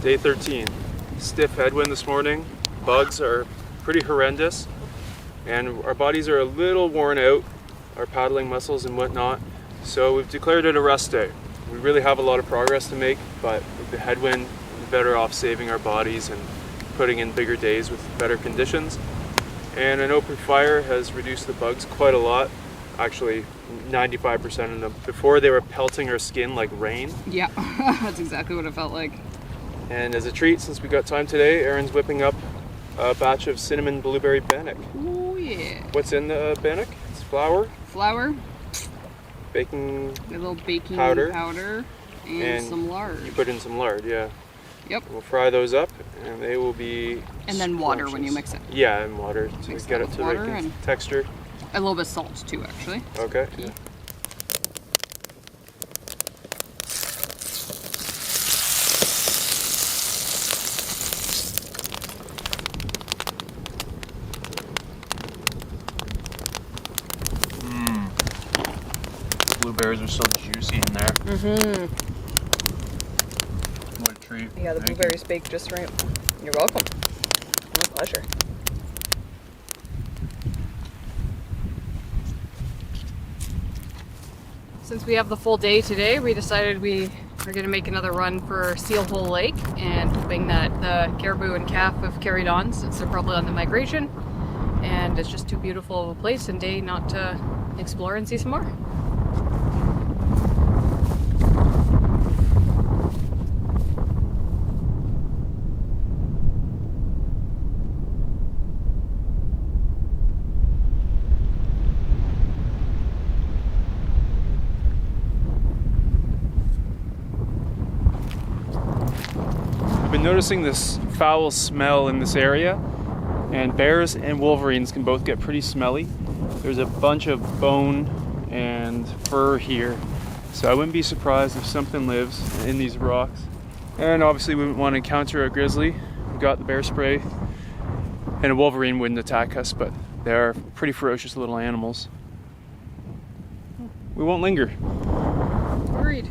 Day 13. Stiff headwind this morning. Bugs are pretty horrendous. And our bodies are a little worn out, our paddling muscles and whatnot. So we've declared it a rest day. We really have a lot of progress to make, but with the headwind, we're better off saving our bodies and putting in bigger days with better conditions. And an open fire has reduced the bugs quite a lot. Actually, 95% of them. Before, they were pelting our skin like rain. Yeah, that's exactly what it felt like. And as a treat, since we got time today, Erin's whipping up a batch of cinnamon blueberry bannock. Oh yeah. What's in the bannock? It's flour, Flour, baking, a little baking powder, and some lard. You put in some lard, yeah. Yep. We'll fry those up, and they will be. And then water when you scrumptious. mix it. Yeah, and water to Mix get that it with to the water right and- texture. A little bit of salt too, actually. Okay. Key. Yeah. Blueberries are so juicy in there. Mm-hmm. What a treat. Yeah, the Thank you. blueberries baked just right. You're welcome. My pleasure. Since we have the full day today, we decided we are going to make another run for Seal Hole Lake, and hoping that the caribou and calf have carried on since they're probably on the migration. And it's just too beautiful of a place and day not to explore and see some more. I've been noticing this foul smell in this area, and bears and wolverines can both get pretty smelly. There's a bunch of bone and fur here, so I wouldn't be surprised if something lives in these rocks. And obviously we wouldn't want to encounter a grizzly. We got the bear spray, and a wolverine wouldn't attack us, but they're pretty ferocious little animals. We won't linger. Agreed.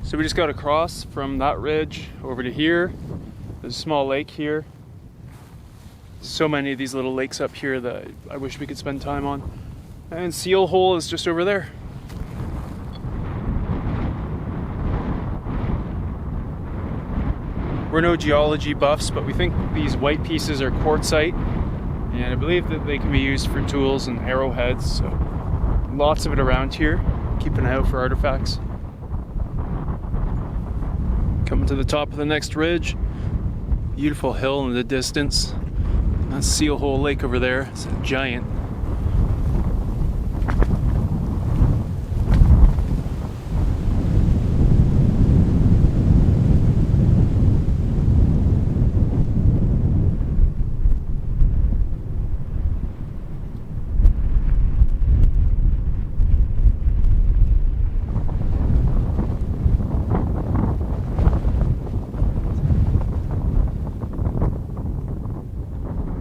So we just got across from that ridge over to here. There's a small lake here. So many of these little lakes up here that I wish we could spend time on. And Seal Hole is just over there. We're no geology buffs, but we think these white pieces are quartzite, and I believe that they can be used for tools and arrowheads, so lots of it around here. Keep an eye out for artifacts. Coming to the top of the next ridge. Beautiful hill in the distance. That's Seal Hole Lake over there. It's a giant.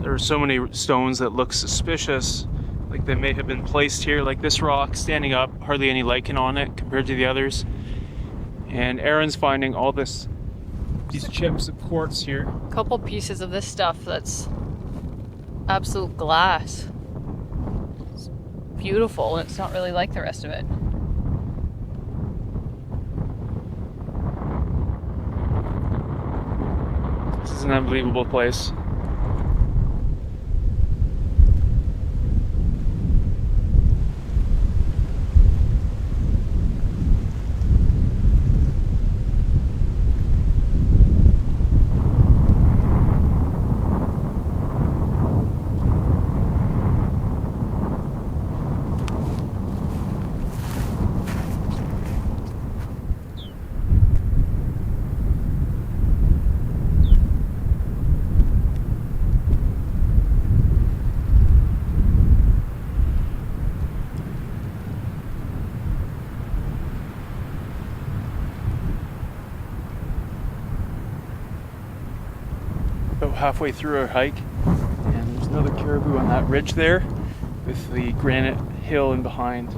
There are so many stones that look suspicious, like they may have been placed here, like this rock standing up, hardly any lichen on it compared to the others. And Erin's finding all these chips of quartz here. A couple pieces of this stuff that's absolute glass. It's beautiful, and it's not really like the rest of it. This is an unbelievable place. about halfway through our hike, and there's another caribou on that ridge there with the granite hill in behind.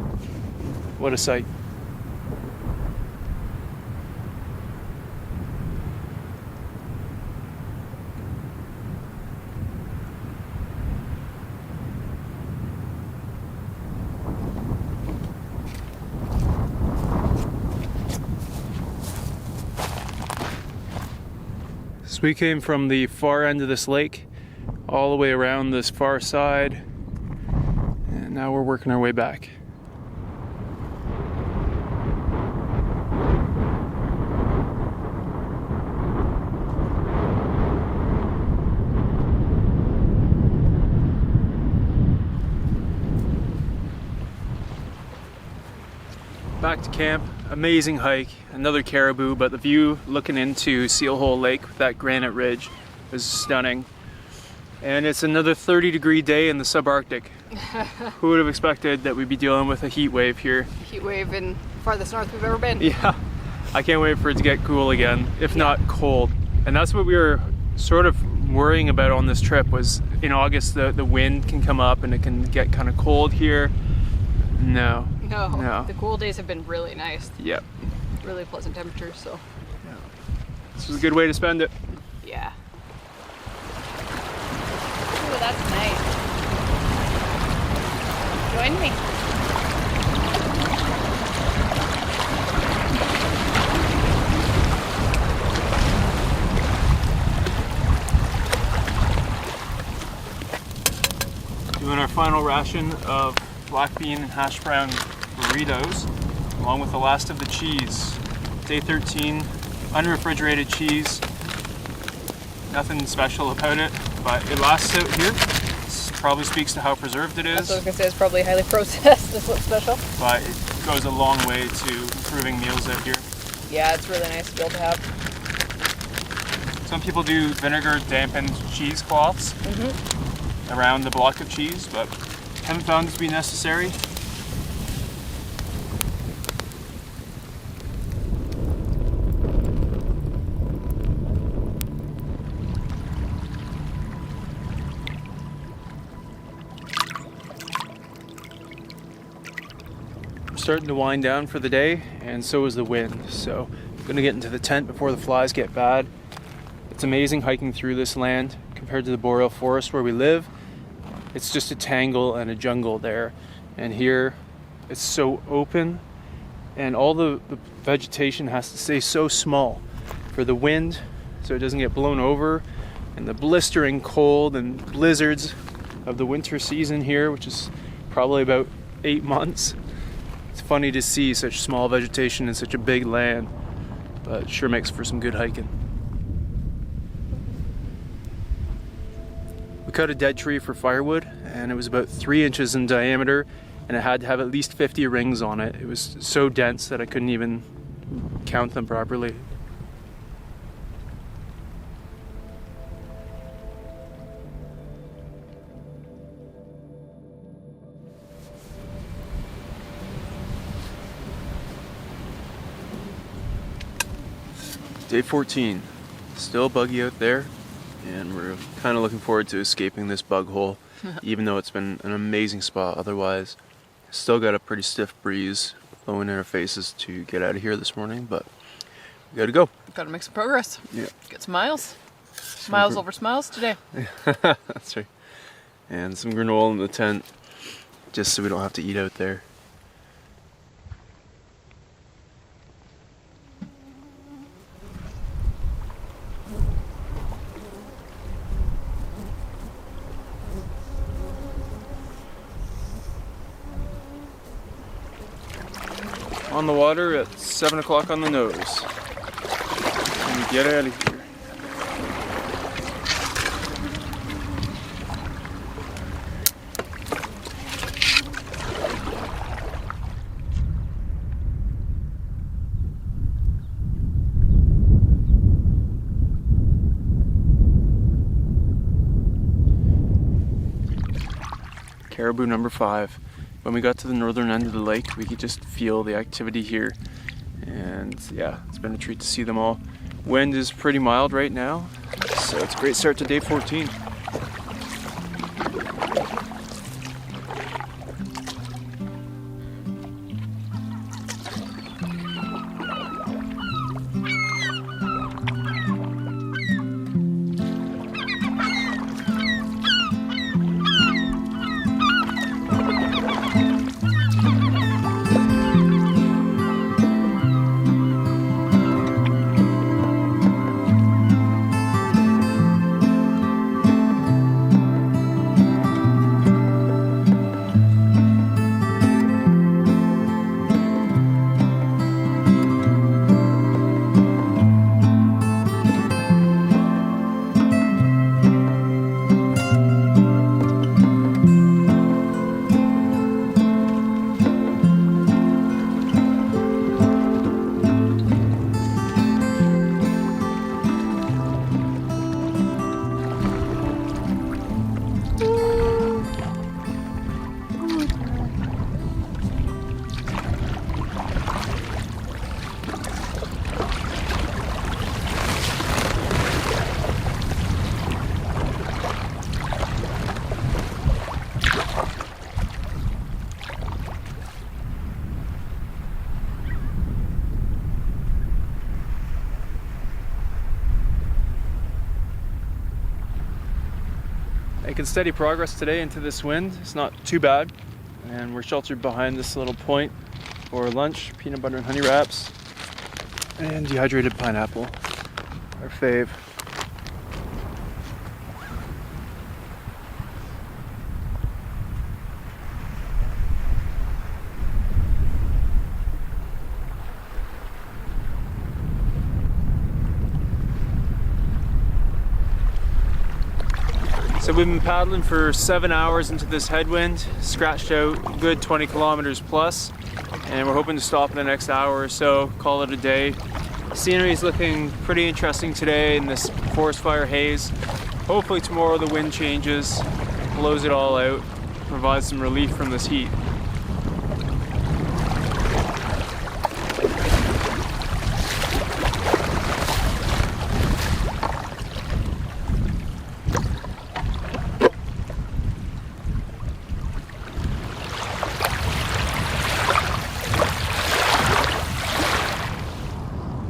What a sight. So we came from the far end of this lake all the way around this far side, and now we're working our way back. Back to camp. Amazing hike, another caribou, but the view looking into Seal Hole Lake with that granite ridge is stunning. And it's another 30-degree day in the subarctic. Who would have expected that we'd be dealing with a heat wave here? Heat wave in farthest north we've ever been. Yeah, I can't wait for it to get cool again, if not cold. And that's what we were sort of worrying about on this trip, was in August the wind can come up and it can get kind of cold here. No. The cool days have been really nice. Yep. Really pleasant temperatures, so. Yeah. This was a good way to spend it. Yeah. Ooh, that's nice. Join me. Doing our final ration of black bean and hash brown burritos, along with the last of the cheese. Day 13, unrefrigerated cheese. Nothing special about it, but it lasts out here. This probably speaks to how preserved it is. That's what I was going to say, it's probably highly processed. That's what's special. But it goes a long way to improving meals out here. Yeah, it's really nice to be able to have. Some people do vinegar dampened cheesecloths around the block of cheese, but haven't found it to be necessary. I'm starting to wind down for the day, and so is the wind. So I'm gonna get into the tent before the flies get bad. It's amazing hiking through this land compared to the boreal forest where we live. It's just a tangle and a jungle there, and here it's so open, and all the vegetation has to stay so small for the wind so it doesn't get blown over, and the blistering cold and blizzards of the winter season here, which is probably about 8 months. It's funny to see such small vegetation in such a big land, but it sure makes for some good hiking. We cut a dead tree for firewood, and it was about 3 inches in diameter, and it had to have at least 50 rings on it. It was so dense that I couldn't even count them properly. Day 14, still buggy out there, and we're kind of looking forward to escaping this bug hole, even though it's been an amazing spot otherwise. Still got a pretty stiff breeze blowing in our faces to get out of here this morning, but we gotta go. Gotta make some progress. Yeah. Get some miles. Miles over smiles today. That's right. And some granola in the tent, just so we don't have to eat out there. On the water at 7 o'clock on the nose. And we get out of here. Caribou number 5. When we got to the northern end of the lake, we could just feel the activity here. And yeah, it's been a treat to see them all. Wind is pretty mild right now, So it's a great start to day 14. Making steady progress today into this wind. It's not too bad. And we're sheltered behind this little point for lunch. Peanut butter and honey wraps. And dehydrated pineapple. Our fave. So we've been paddling for 7 hours into this headwind, scratched out good 20 kilometers plus, and we're hoping to stop in the next hour or so, call it a day. Scenery is looking pretty interesting today in this forest fire haze. Hopefully tomorrow the wind changes, blows it all out, provides some relief from this heat.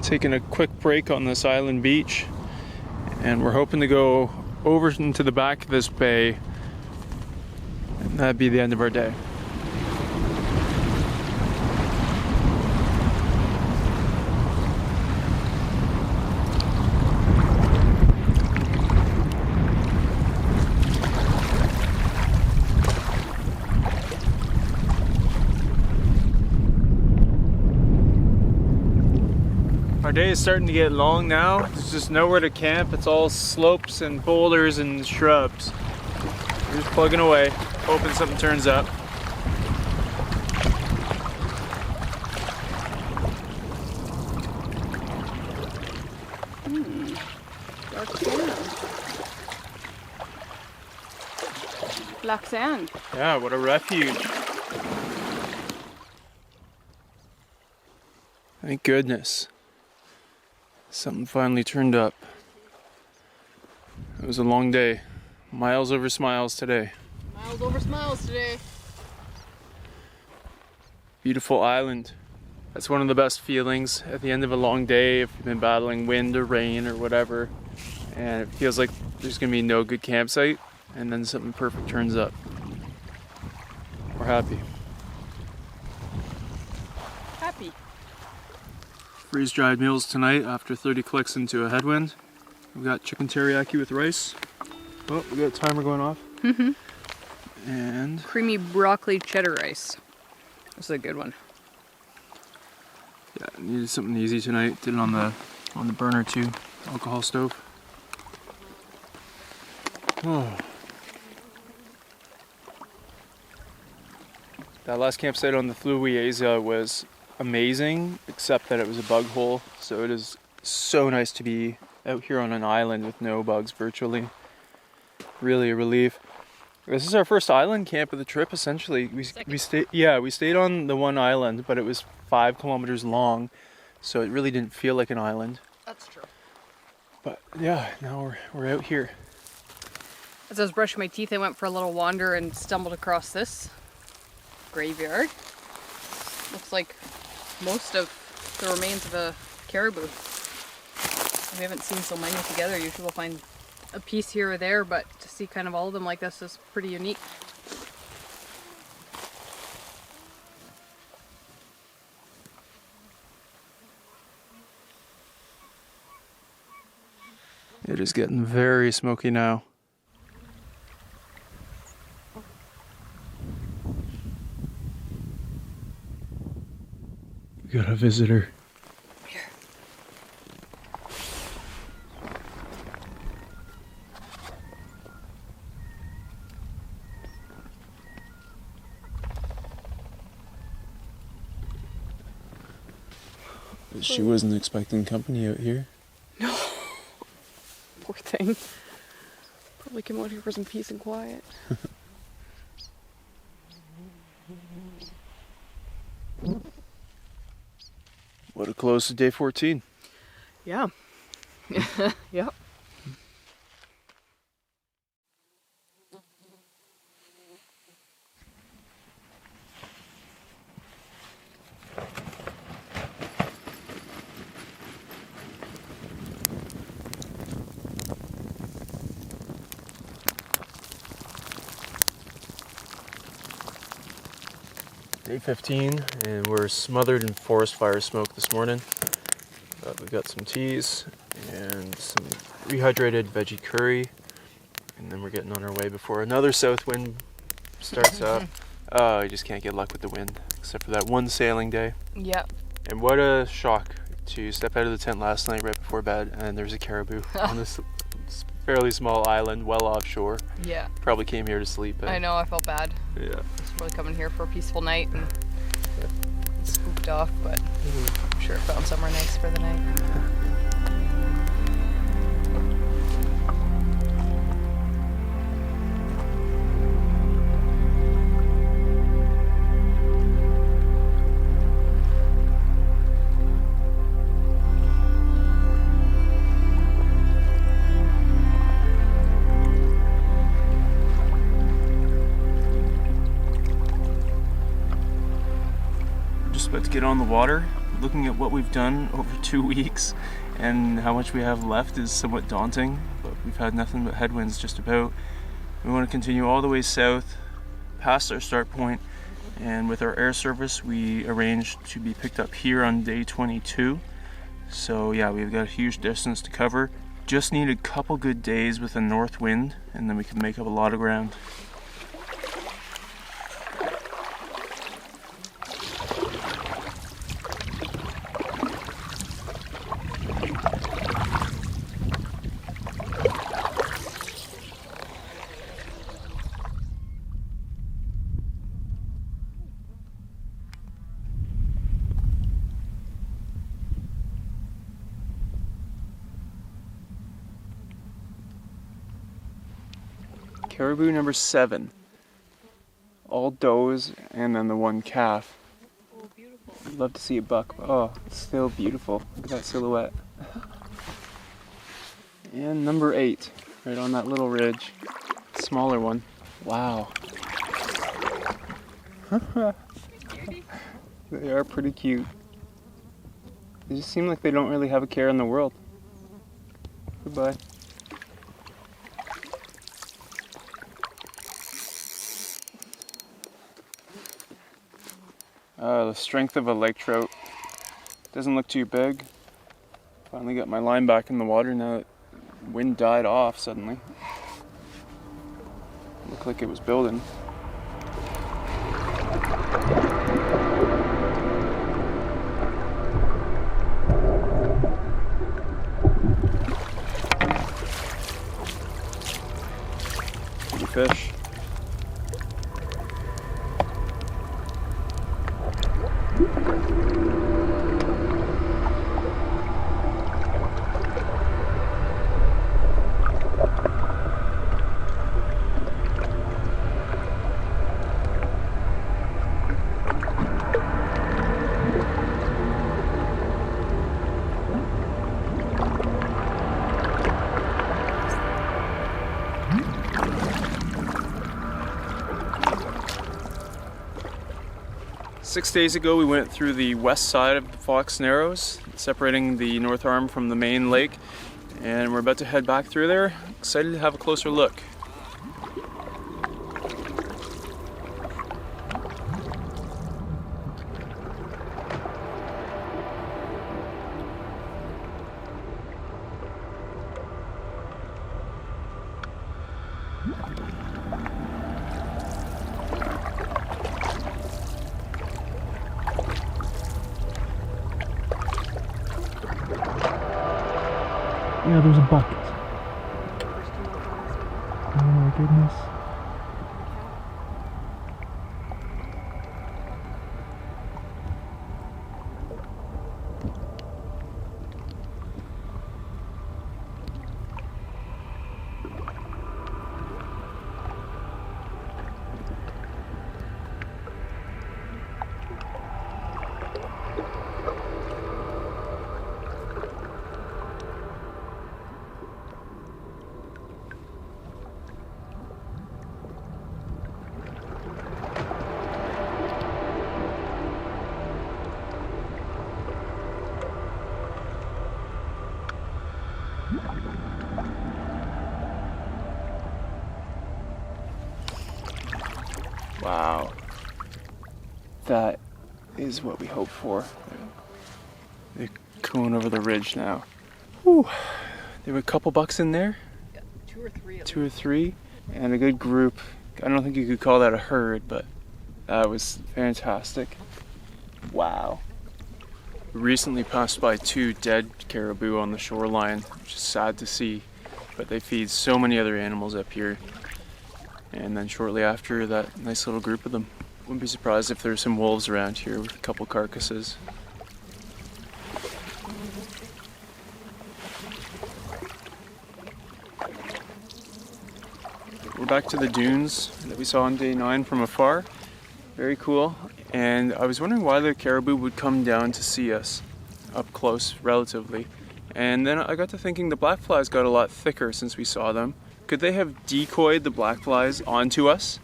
Taking a quick break on this island beach, and we're hoping to go over into the back of this bay, and that'd be the end of our day. Our day is starting to get long now. There's just nowhere to camp. It's all slopes and boulders and shrubs. We're just plugging away, hoping something turns up. Dark sand. Black sand. Yeah, what a refuge. Thank goodness. Something finally turned up. It was a long day. Miles over smiles today. Miles over smiles today. Beautiful island. That's one of the best feelings at the end of a long day if you've been battling wind or rain or whatever. And it feels like there's gonna be no good campsite, and then something perfect turns up. We're happy. Happy. Freeze-dried meals tonight after 30 clicks into a headwind. We've got chicken teriyaki with rice. Oh, we got a timer going off. And Creamy broccoli cheddar rice. That's a good one. yeah, needed something easy tonight. Did it on the burner too, alcohol stove. Oh. That last campsite on the Fluvieza was amazing, except that it was a bug hole. So it is so nice to be out here on an island with no bugs virtually. Really a relief. This is our first island camp of the trip. Essentially, we stayed on the one island, but it was 5 kilometers long, so it really didn't feel like an island. That's true. But yeah, now we're out here. As I was brushing my teeth, I went for a little wander and stumbled across this graveyard. Looks like most of the remains of a caribou. We haven't seen so many together. Usually we'll find a piece here or there, but to see kind of all of them like this is pretty unique. It is getting very smoky now. We got a visitor. Here. She wasn't expecting company out here. No. Poor thing. Probably came out here for some peace and quiet. What a close to day 14. Yeah. Yep. Day 15, and we're smothered in forest fire smoke this morning. We've got some teas and some rehydrated veggie curry, and then we're getting on our way before another south wind starts up. Oh, you just can't get luck with the wind, except for that one sailing day. Yep. And what a shock to step out of the tent last night right before bed, and there's a caribou on this fairly small island well offshore. Yeah. Probably came here to sleep. I know, I felt bad. Yeah. Just probably coming here for a peaceful night and spooked off, but I'm sure it found somewhere nice for the night. About to get on the water. Looking at what we've done over 2 weeks and how much we have left is somewhat daunting, but we've had nothing but headwinds just about. We want to continue all the way south past our start point, and with our air service we arranged to be picked up here on day 22. So yeah, we've got a huge distance to cover. Just need a couple good days with a north wind and then we can make up a lot of ground. Caribou number 7. All does and then the one calf. Oh, beautiful. I'd love to see a buck. Oh, it's still beautiful. Look at that silhouette. And number 8, right on that little ridge. Smaller one. Wow. They are pretty cute. They just seem like they don't really have a care in the world. Goodbye. The strength of a lake trout. Doesn't look too big. Finally got my line back in the water now that the wind died off suddenly. Looked like it was building. Pretty fish. 6 days ago we went through the west side of the Fox Narrows, separating the North Arm from the main lake, and we're about to head back through there. Excited to have a closer look. Yeah, there's a bucket. Oh my goodness. Wow. That is what we hoped for. They're going over the ridge now. Whew. There were a couple bucks in there. Yeah, two or three. Two or three. And a good group. I don't think you could call that a herd, but that was fantastic. Wow. We recently passed by 2 dead caribou on the shoreline, which is sad to see, but they feed so many other animals up here. And then shortly after, that nice little group of them. Wouldn't be surprised if there's some wolves around here with a couple carcasses. We're back to the dunes that we saw on day 9 from afar. Very cool. And I was wondering why the caribou would come down to see us up close, relatively. And then I got to thinking the black flies got a lot thicker since we saw them. Could they have decoyed the black flies onto us?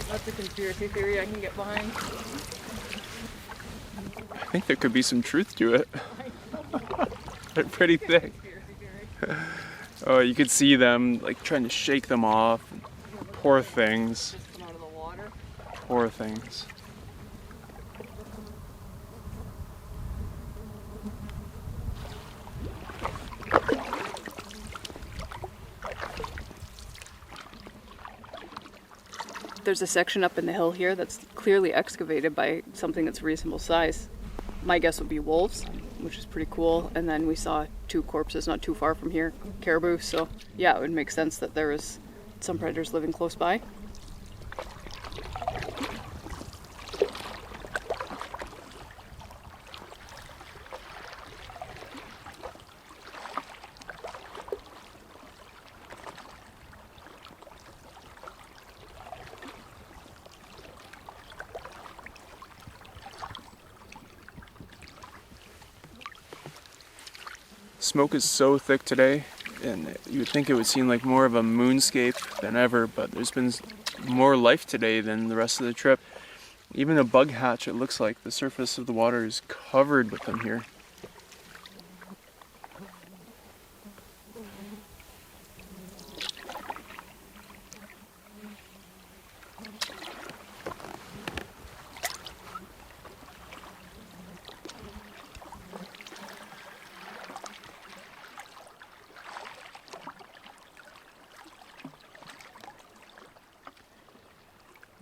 That's a conspiracy theory I can get behind. I think there could be some truth to it. They're pretty thick. Oh, you could see them like trying to shake them off. Poor things. Just come out of the water. Poor things. There's a section up in the hill here that's clearly excavated by something that's reasonable size. My guess would be wolves, which is pretty cool. And then we saw 2 corpses not too far from here, caribou. So yeah, it would make sense that there is some predators living close by. Smoke is so thick today, and you would think it would seem like more of a moonscape than ever, but there's been more life today than the rest of the trip. Even a bug hatch, it looks like the surface of the water is covered with them here.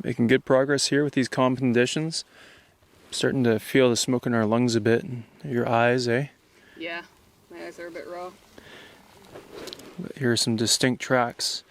Making good progress here with these calm conditions. Starting to feel the smoke in our lungs a bit, and your eyes, eh? Yeah, my eyes are a bit raw. But here are some distinct tracks.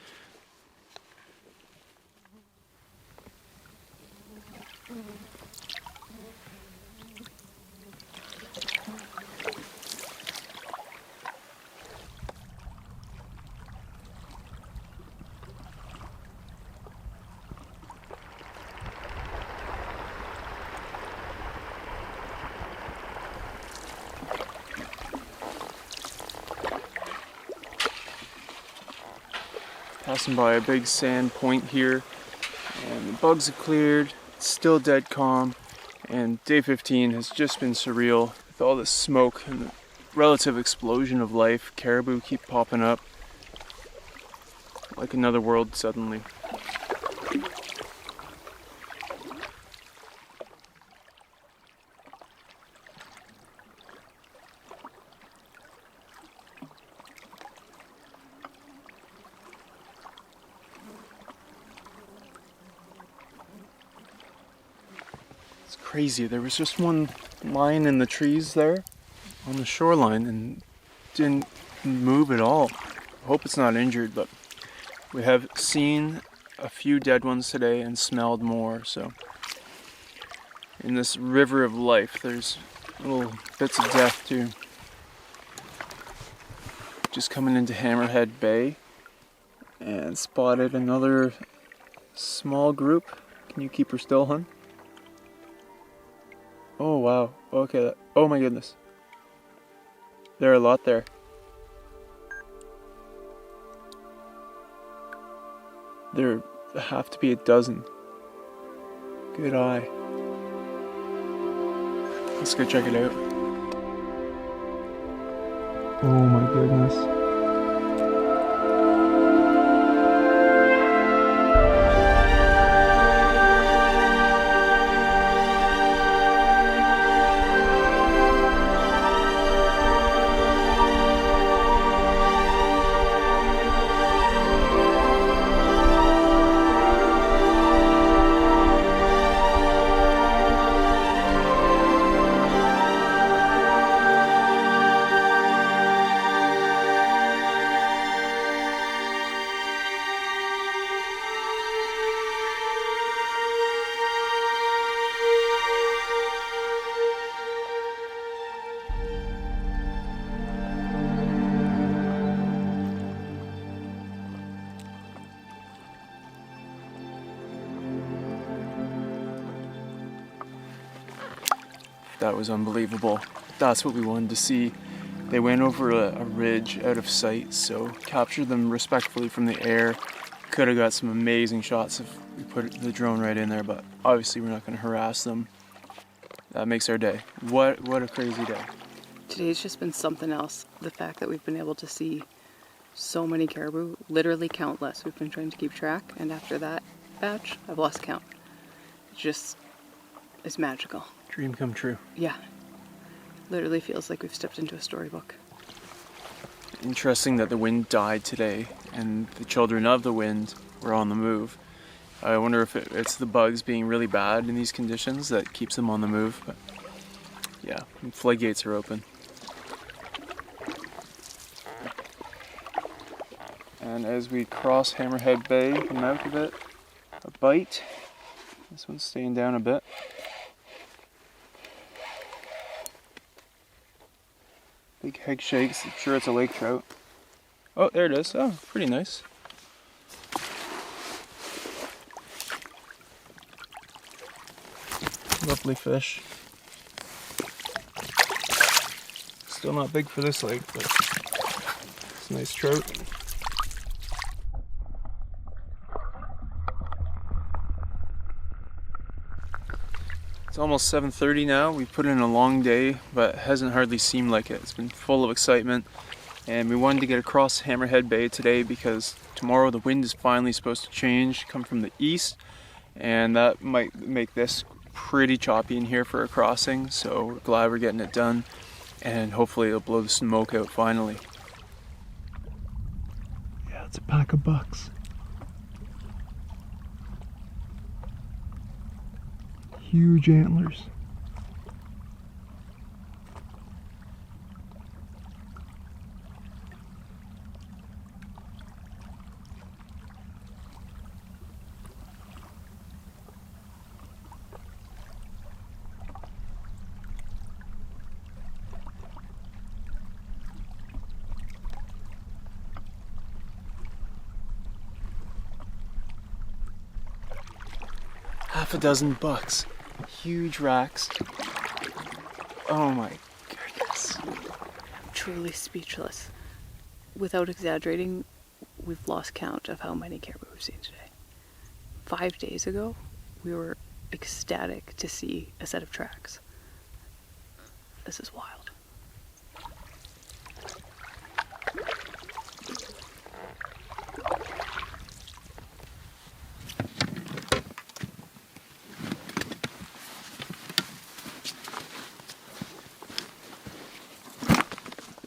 Passing by a big sand point here, And the bugs have cleared, it's still dead calm, and day 15 has just been surreal with all this smoke and the relative explosion of life. Caribou keep popping up like another world suddenly. Crazy. There was just one line in the trees there on the shoreline and didn't move at all. I hope it's not injured, but we have seen a few dead ones today and smelled more. So in this river of life, there's little bits of death too. Just coming into Hammerhead Bay and spotted another small group. Can you keep her still, hun? Oh wow, okay, oh my goodness. There are a lot there. There have to be a dozen. Good eye. Let's go check it out. Oh my goodness. That was unbelievable. That's what we wanted to see. They went over a ridge out of sight, so captured them respectfully from the air. Could have got some amazing shots if we put the drone right in there, but obviously we're not going to harass them. That makes our day. What a crazy day. Today's just been something else. The fact that we've been able to see so many caribou, literally countless. We've been trying to keep track, and after that batch, I've lost count. It just is magical. Dream come true. Yeah. Literally feels like we've stepped into a storybook. Interesting that the wind died today and the children of the wind were on the move. I wonder if it's the bugs being really bad in these conditions that keeps them on the move. But yeah, floodgates are open. And as we cross Hammerhead Bay, come out of it, a bite. This one's staying down a bit. Big head shakes. I'm sure it's a lake trout. Oh, there it is. Oh, pretty nice. Lovely fish. Still not big for this lake, but it's a nice trout. It's almost 7:30 now. We've put in a long day, but it hasn't hardly seemed like it. It's been full of excitement, and we wanted to get across Hammerhead Bay today because tomorrow the wind is finally supposed to change, come from the east, and that might make this pretty choppy in here for a crossing, so we're glad we're getting it done, and hopefully it'll blow the smoke out finally. Yeah, it's a pack of bucks. Huge antlers. Half a dozen bucks. Huge racks. Oh my goodness. Truly speechless. Without exaggerating, we've lost count of how many caribou we've seen today. 5 days ago, we were ecstatic to see a set of tracks. This is wild.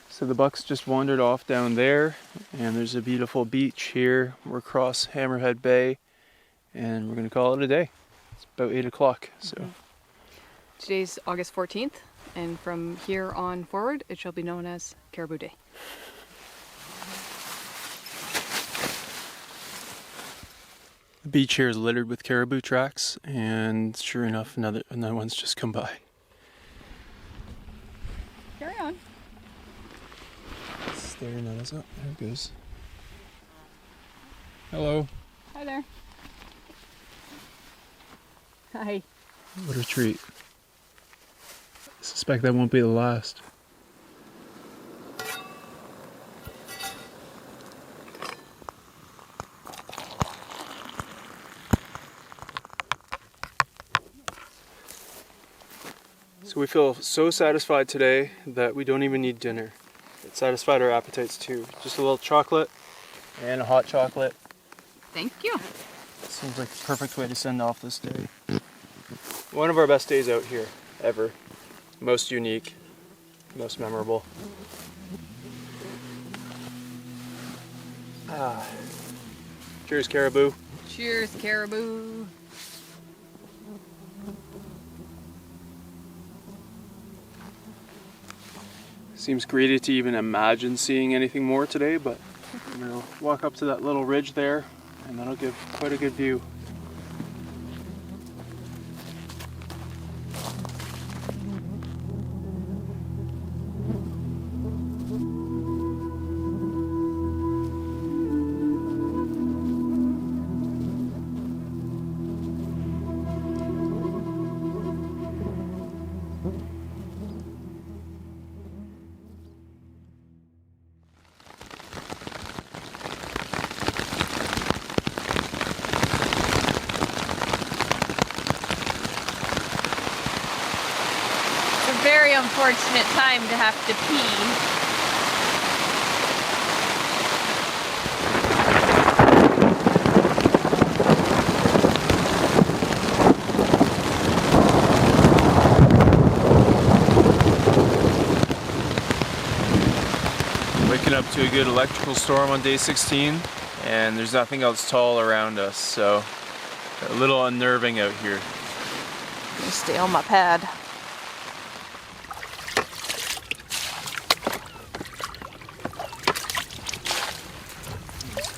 So the bucks just wandered off down there, and there's a beautiful beach here. We're across Hammerhead Bay, and we're gonna call it a day. It's about 8 o'clock, so. Today's August 14th, and from here on forward, it shall be known as Caribou Day. The beach here is littered with caribou tracks, and sure enough, another one's just come by. Carry on. Staring at us. Oh, there it goes. Hello. Hi there. Hi. What a treat. I suspect that won't be the last. So we feel so satisfied today that we don't even need dinner. It satisfied our appetites too. Just a little chocolate and a hot chocolate. Thank you. Seems like the perfect way to send off this day. One of our best days out here, ever. Most unique, most memorable. Cheers, caribou. Cheers, caribou. Seems greedy to even imagine seeing anything more today, but we'll walk up to that little ridge there, and that'll give quite a good view. Very unfortunate time to have to pee. Waking up to a good electrical storm on day 16, and there's nothing else tall around us, so a little unnerving out here. I'm gonna stay on my pad.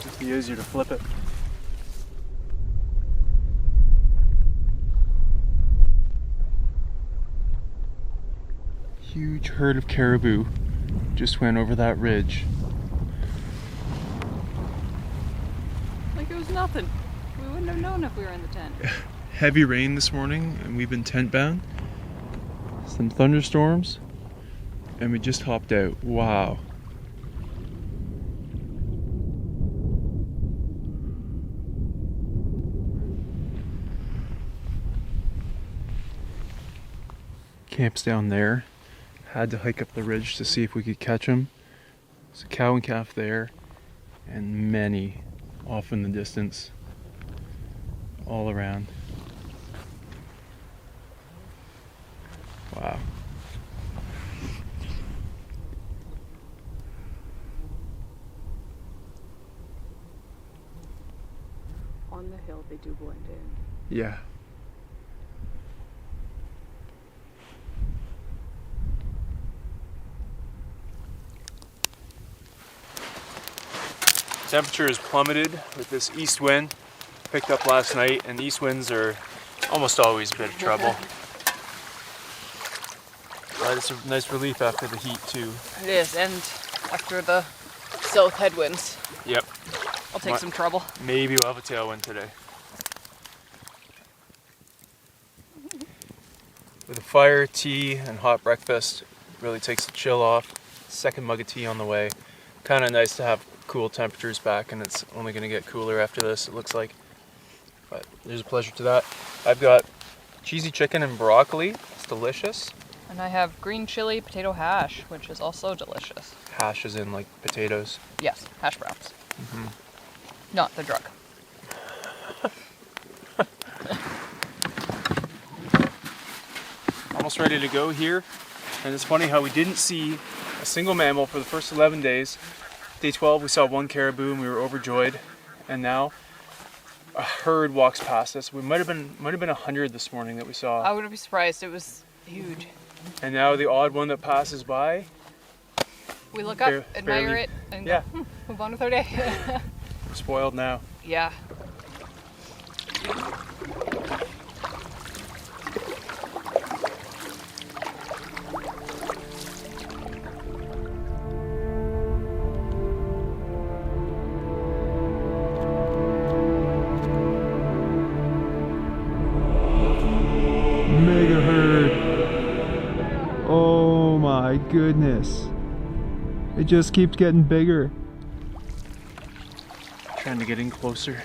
It'd be easier to flip it. Huge herd of caribou just went over that ridge. Like it was nothing. We wouldn't have known if we were in the tent. Heavy rain this morning, and we've been tent bound. Some thunderstorms, and we just hopped out. Wow. Camp's down there. Had to hike up the ridge to see if we could catch them. There's a cow and calf there, and many off in the distance, all around. Wow. On the hill, they do blend in. Yeah. Temperature has plummeted with this east wind. Picked up last night, and east winds are almost always a bit of trouble. But it's a nice relief after the heat too. It is, and after the south headwinds. Yep. I'll take some trouble. Maybe we'll have a tailwind today. With a fire, tea, and hot breakfast, really takes the chill off. Second mug of tea on the way. Kind of nice to have cool temperatures back, and it's only going to get cooler after this, it looks like. but there's a pleasure to that. I've got cheesy chicken and broccoli. It's delicious. And I have green chili potato hash, which is also delicious. Hash is in like potatoes. Yes, hash browns. Not the drug. Almost ready to go here. And it's funny how we didn't see a single mammal for the first 11 days. Day 12 we saw one caribou and we were overjoyed. And now a herd walks past us. We might have been 100 this morning that we saw. I wouldn't be surprised. It was huge. And now the odd one that passes by. We look up, admire it, and go, move on with our day. We're spoiled now. Yeah. Mega herd. Oh my goodness. It just keeps getting bigger. Trying to get in closer.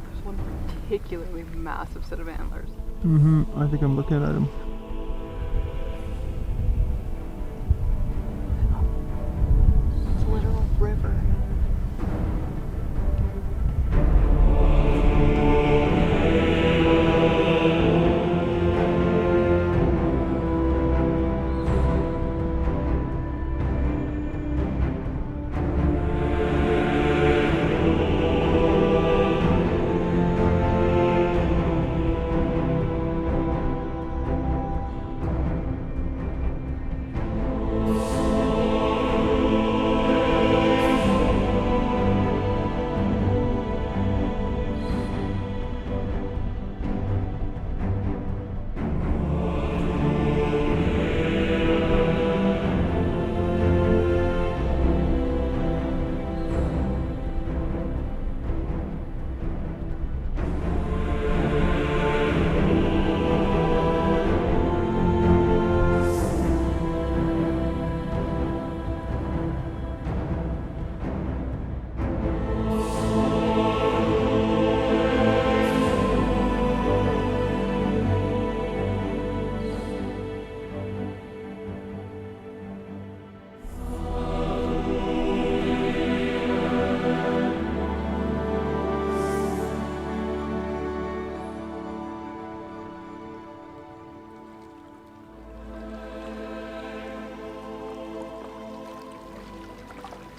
There's one particularly massive set of antlers. I think I'm looking at him. It's a literal river.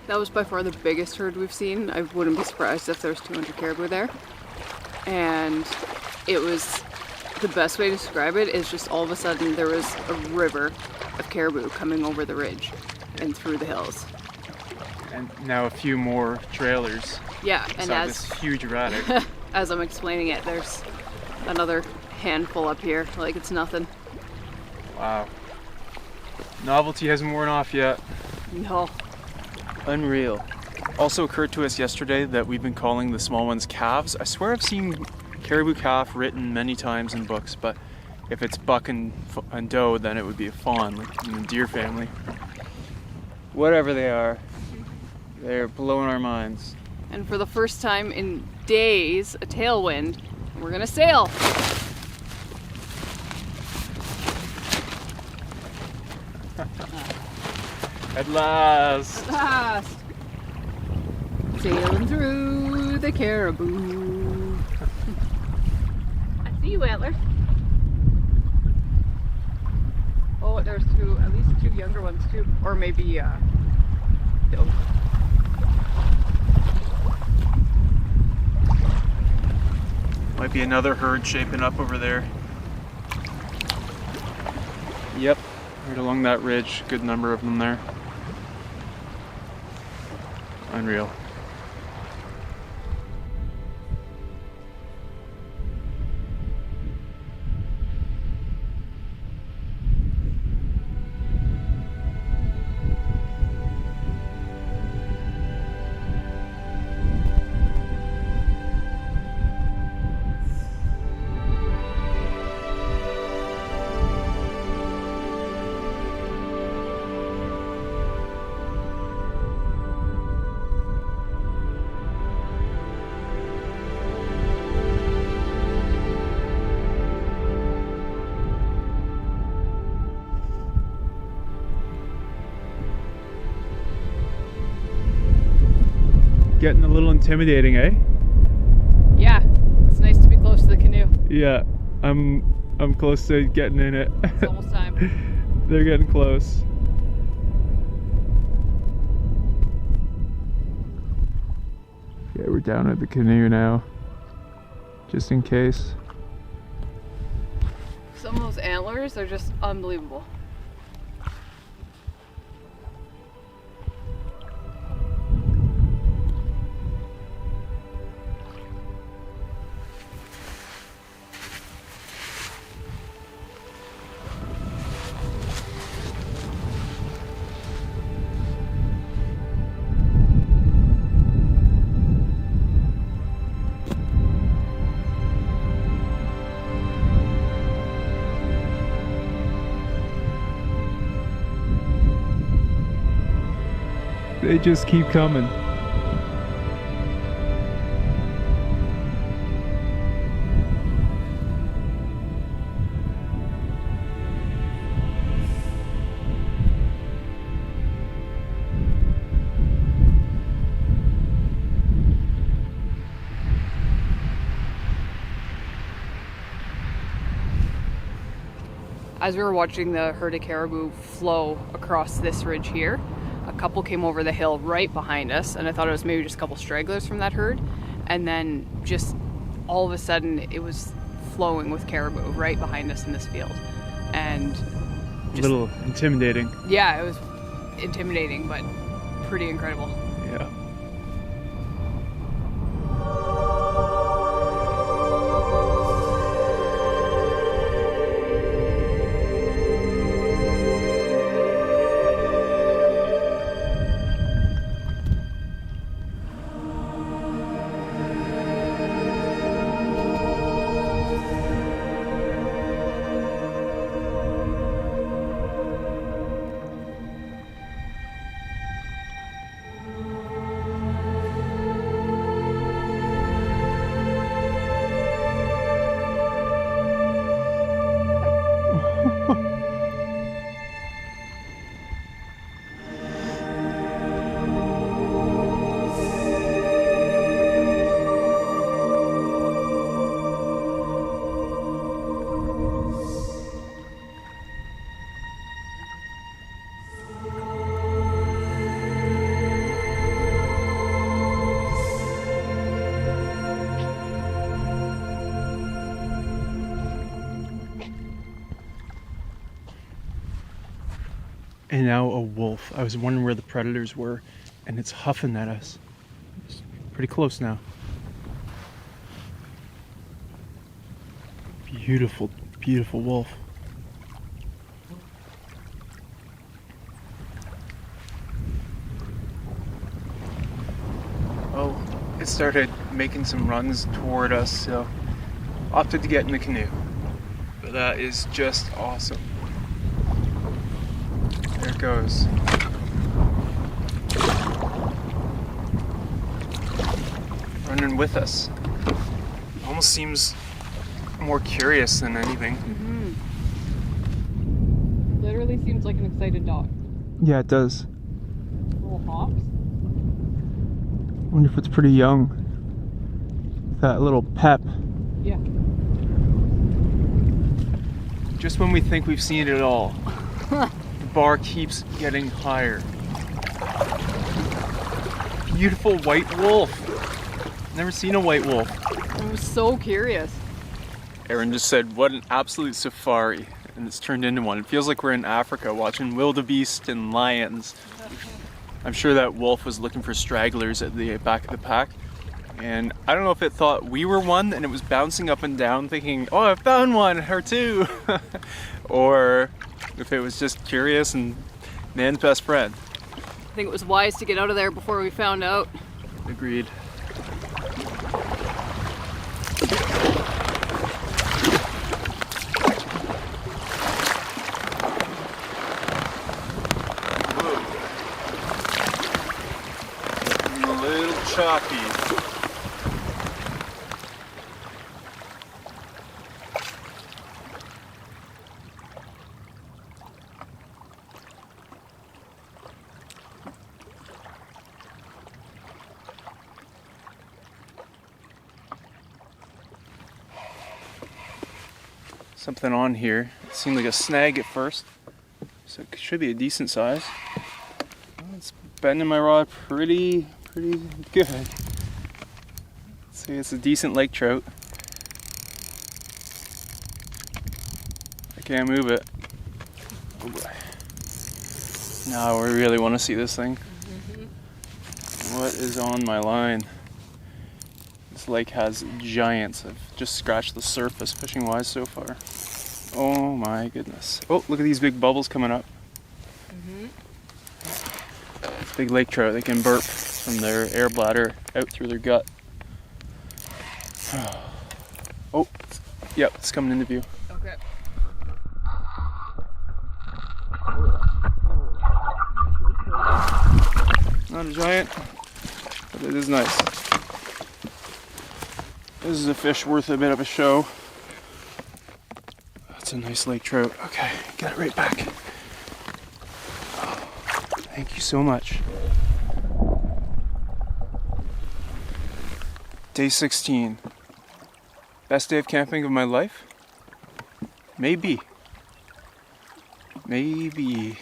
That was by far the biggest herd we've seen. I wouldn't be surprised if there's 200 caribou there. And it was, the best way to describe it is just all of a sudden there was a river of caribou coming over the ridge and through the hills. And now a few more trailers. Yeah, and Beside this huge radic. as I'm explaining it, there's another handful up here, like it's nothing. Wow. Novelty hasn't worn off yet. No. Unreal. Also occurred to us yesterday that we've been calling the small ones calves. I swear I've seen caribou calf written many times in books, but if it's buck and doe, then it would be a fawn, like in the deer family. Whatever they are, they're blowing our minds. And for the first time in days, a tailwind. We're gonna sail. At last! At last! Sailing through the caribou. I see you, Antler. Oh, there's at least two younger ones too. Or maybe, doe. Might be another herd shaping up over there. Yep, right along that ridge. Good number of them there. Unreal. Getting a little intimidating, eh? Yeah, it's nice to be close to the canoe. Yeah, I'm close to getting in it. It's almost time. They're getting close. Yeah, we're down at the canoe now, just in case. Some of those antlers are just unbelievable. They just keep coming. As we were watching the herd of caribou flow across this ridge here, a couple came over the hill right behind us, and I thought it was maybe just a couple stragglers from that herd, and then just all of a sudden it was flowing with caribou right behind us in this field. And A little intimidating. yeah, it was intimidating, but pretty incredible. Yeah. And now a wolf. I was wondering where the predators were, and it's huffing at us. It's pretty close now. Beautiful, beautiful wolf. Oh, it started making some runs toward us, so opted to get in the canoe. But that is just awesome. There it goes. Running with us. Almost seems more curious than anything. Literally seems like an excited dog. Yeah, it does. Little hops. Wonder if it's pretty young. That little pep. Yeah. Just when we think we've seen it all, the bar keeps getting higher. Beautiful white wolf. Never seen a white wolf. I was so curious. Aaron just said, what an absolute safari. And it's turned into one. It feels like we're in Africa watching wildebeest and lions. I'm sure that wolf was looking for stragglers at the back of the pack. And I don't know if it thought we were one and it was bouncing up and down thinking, oh, I found one, or two. Or if it was just curious and man's best friend. I think it was wise to get out of there before we found out. Agreed. A little choppy. something on here. It seemed like a snag at first, so it should be a decent size. Well, it's bending my rod pretty good. See, it's a decent lake trout. I can't move it. Oh boy. Now we really want to see this thing. What is on my line? This lake has giants. I've just scratched the surface fishing wise so far. Oh my goodness. Oh, look at these big bubbles coming up. It's big lake trout. They can burp from their air bladder out through their gut. Oh, yep, it's coming into view. Okay. Not a giant, but it is nice. This is a fish worth a bit of a show. That's a nice lake trout. Okay, get it right back. Thank you so much. Day 16. Best day of camping of my life? Maybe. Maybe.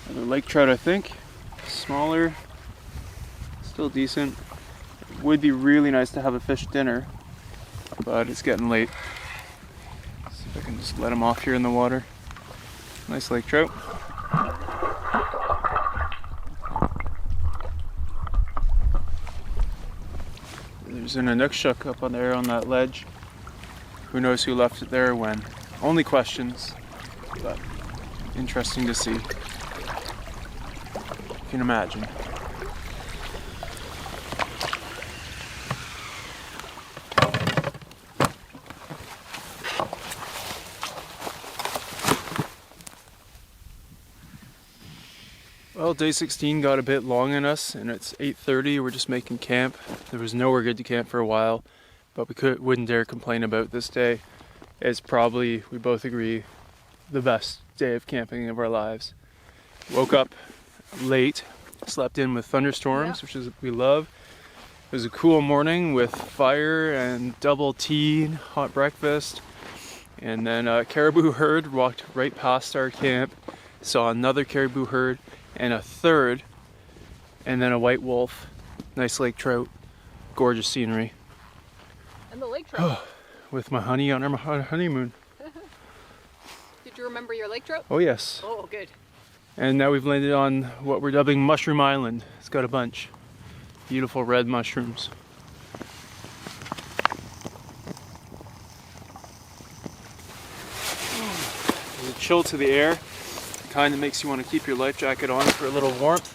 Another lake trout, I think. Smaller. Still decent. It would be really nice to have a fish dinner, but it's getting late. See if I can just let him off here in the water. Nice lake trout. There's an Inukshuk up on there on that ledge. Who knows who left it there when? Only questions, but interesting to see. You can imagine. Well, day 16 got a bit long in us, and it's 8:30. We're just making camp. There was nowhere good to camp for a while, but wouldn't dare complain about this day. It's probably, we both agree, the best day of camping of our lives. Woke up late, slept in with thunderstorms, which is we love. It was a cool morning with fire and double tea, hot breakfast, and then a caribou herd walked right past our camp. Saw another caribou herd and a third, and then a white wolf. Nice lake trout, gorgeous scenery. And the lake trout. With my honey on our honeymoon. Did you remember your lake trout? Oh yes. Oh, good. And now we've landed on what we're dubbing Mushroom Island. It's got a bunch. Beautiful red mushrooms. There's a chill to the air. Kind of makes you want to keep your life jacket on for a little warmth.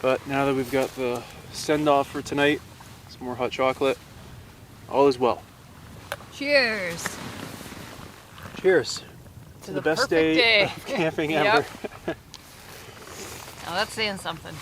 But now that we've got the send-off for tonight, some more hot chocolate, all is well. Cheers. Cheers. To the best day of camping ever. Now that's saying something.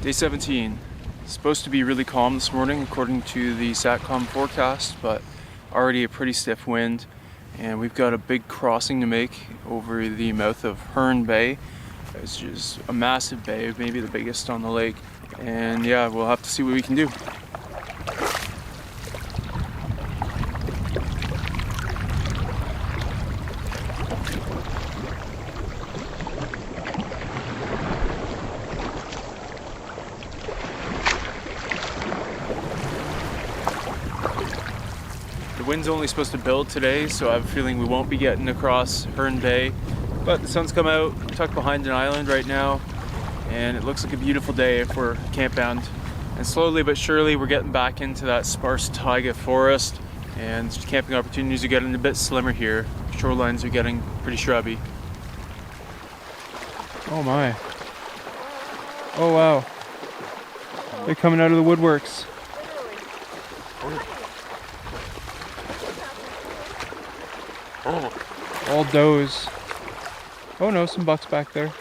Day 17. It's supposed to be really calm this morning according to the SATCOM forecast, but already a pretty stiff wind, and we've got a big crossing to make over the mouth of Hearn Bay. It's just a massive bay, maybe the biggest on the lake, and yeah, we'll have to see what we can do. The wind's only supposed to build today, so I have a feeling we won't be getting across Hearn Bay. But the sun's come out, tucked behind an island right now, and it looks like a beautiful day if we're campbound. And slowly but surely we're getting back into that sparse taiga forest, and camping opportunities are getting a bit slimmer here. Shorelines are getting pretty shrubby. Oh my. Oh wow. They're coming out of the woodworks. All does. Oh no, some bucks back there.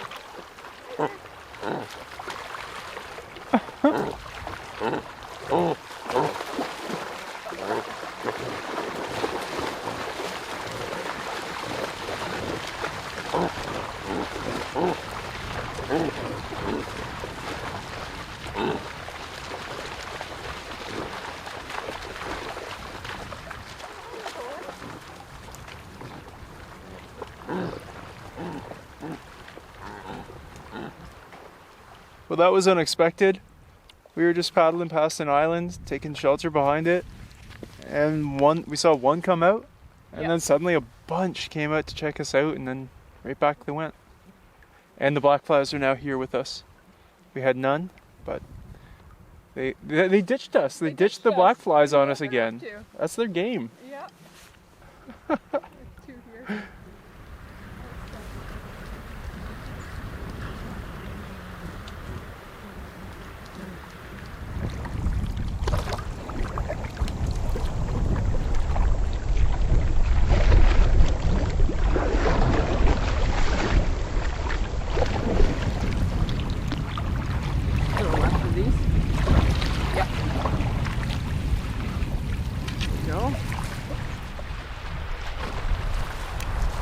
Well, that was unexpected. We were just paddling past an island, taking shelter behind it, and we saw one come out, and then suddenly a bunch came out to check us out, and then right back they went. And the black flies are now here with us. We had none, but they ditched us. They ditched the black flies on us again. That's their game. Yeah. Two here.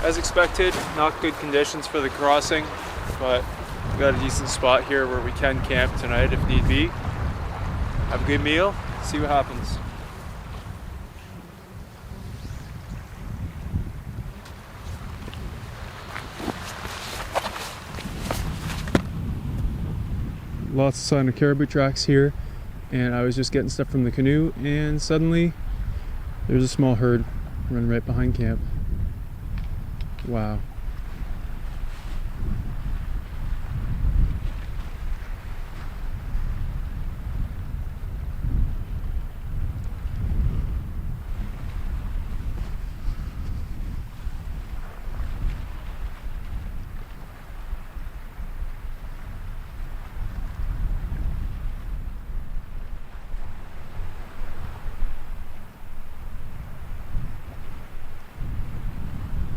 As expected, not good conditions for the crossing, but we got a decent spot here where we can camp tonight if need be. Have a good meal, see what happens. Lots of sign of caribou tracks here, and I was just getting stuff from the canoe, and suddenly there's a small herd running right behind camp. Wow.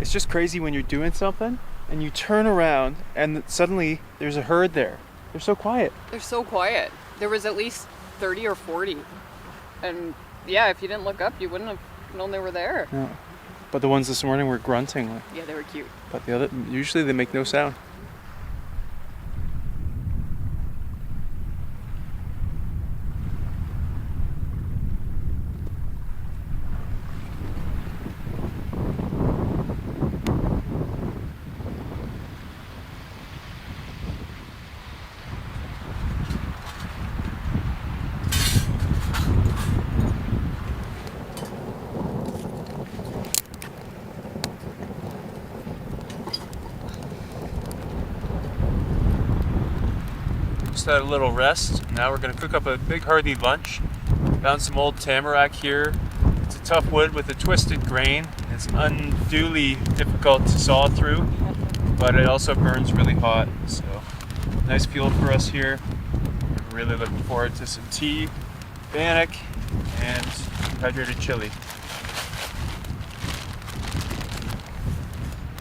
It's just crazy when you're doing something and you turn around and suddenly there's a herd there. They're so quiet. They're so quiet. There was at least 30 or 40. And yeah, if you didn't look up, you wouldn't have known they were there. Yeah. But the ones this morning were grunting. Yeah, they were cute. But the other, usually they make no sound. Just had a little rest. Now we're gonna cook up a big hearty lunch. Found some old tamarack here. It's a tough wood with a twisted grain. It's unduly difficult to saw through, but it also burns really hot. So nice fuel for us here. We're really looking forward to some tea, bannock, and hydrated chili.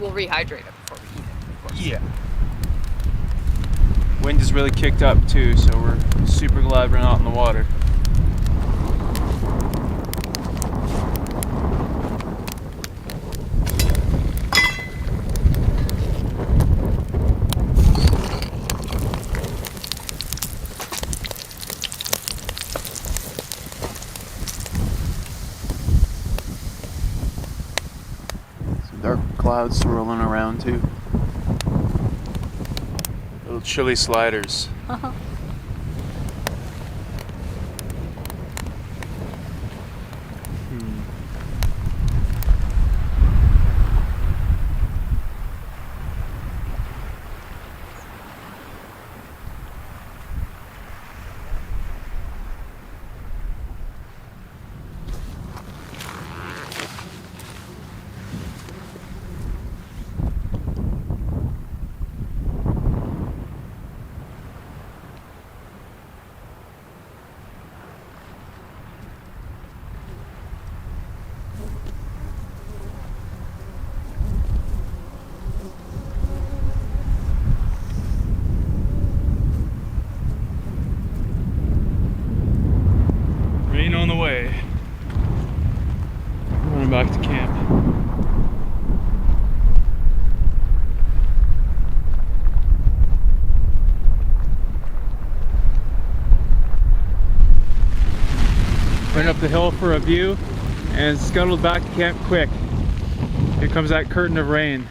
We'll rehydrate it before we eat it, of course. Yeah. Wind is really kicked up too, so we're super glad we're not in the water. Some dark clouds swirling around too. Little chili sliders. the hill for a view and scuttled back to camp quick. Here comes that curtain of rain.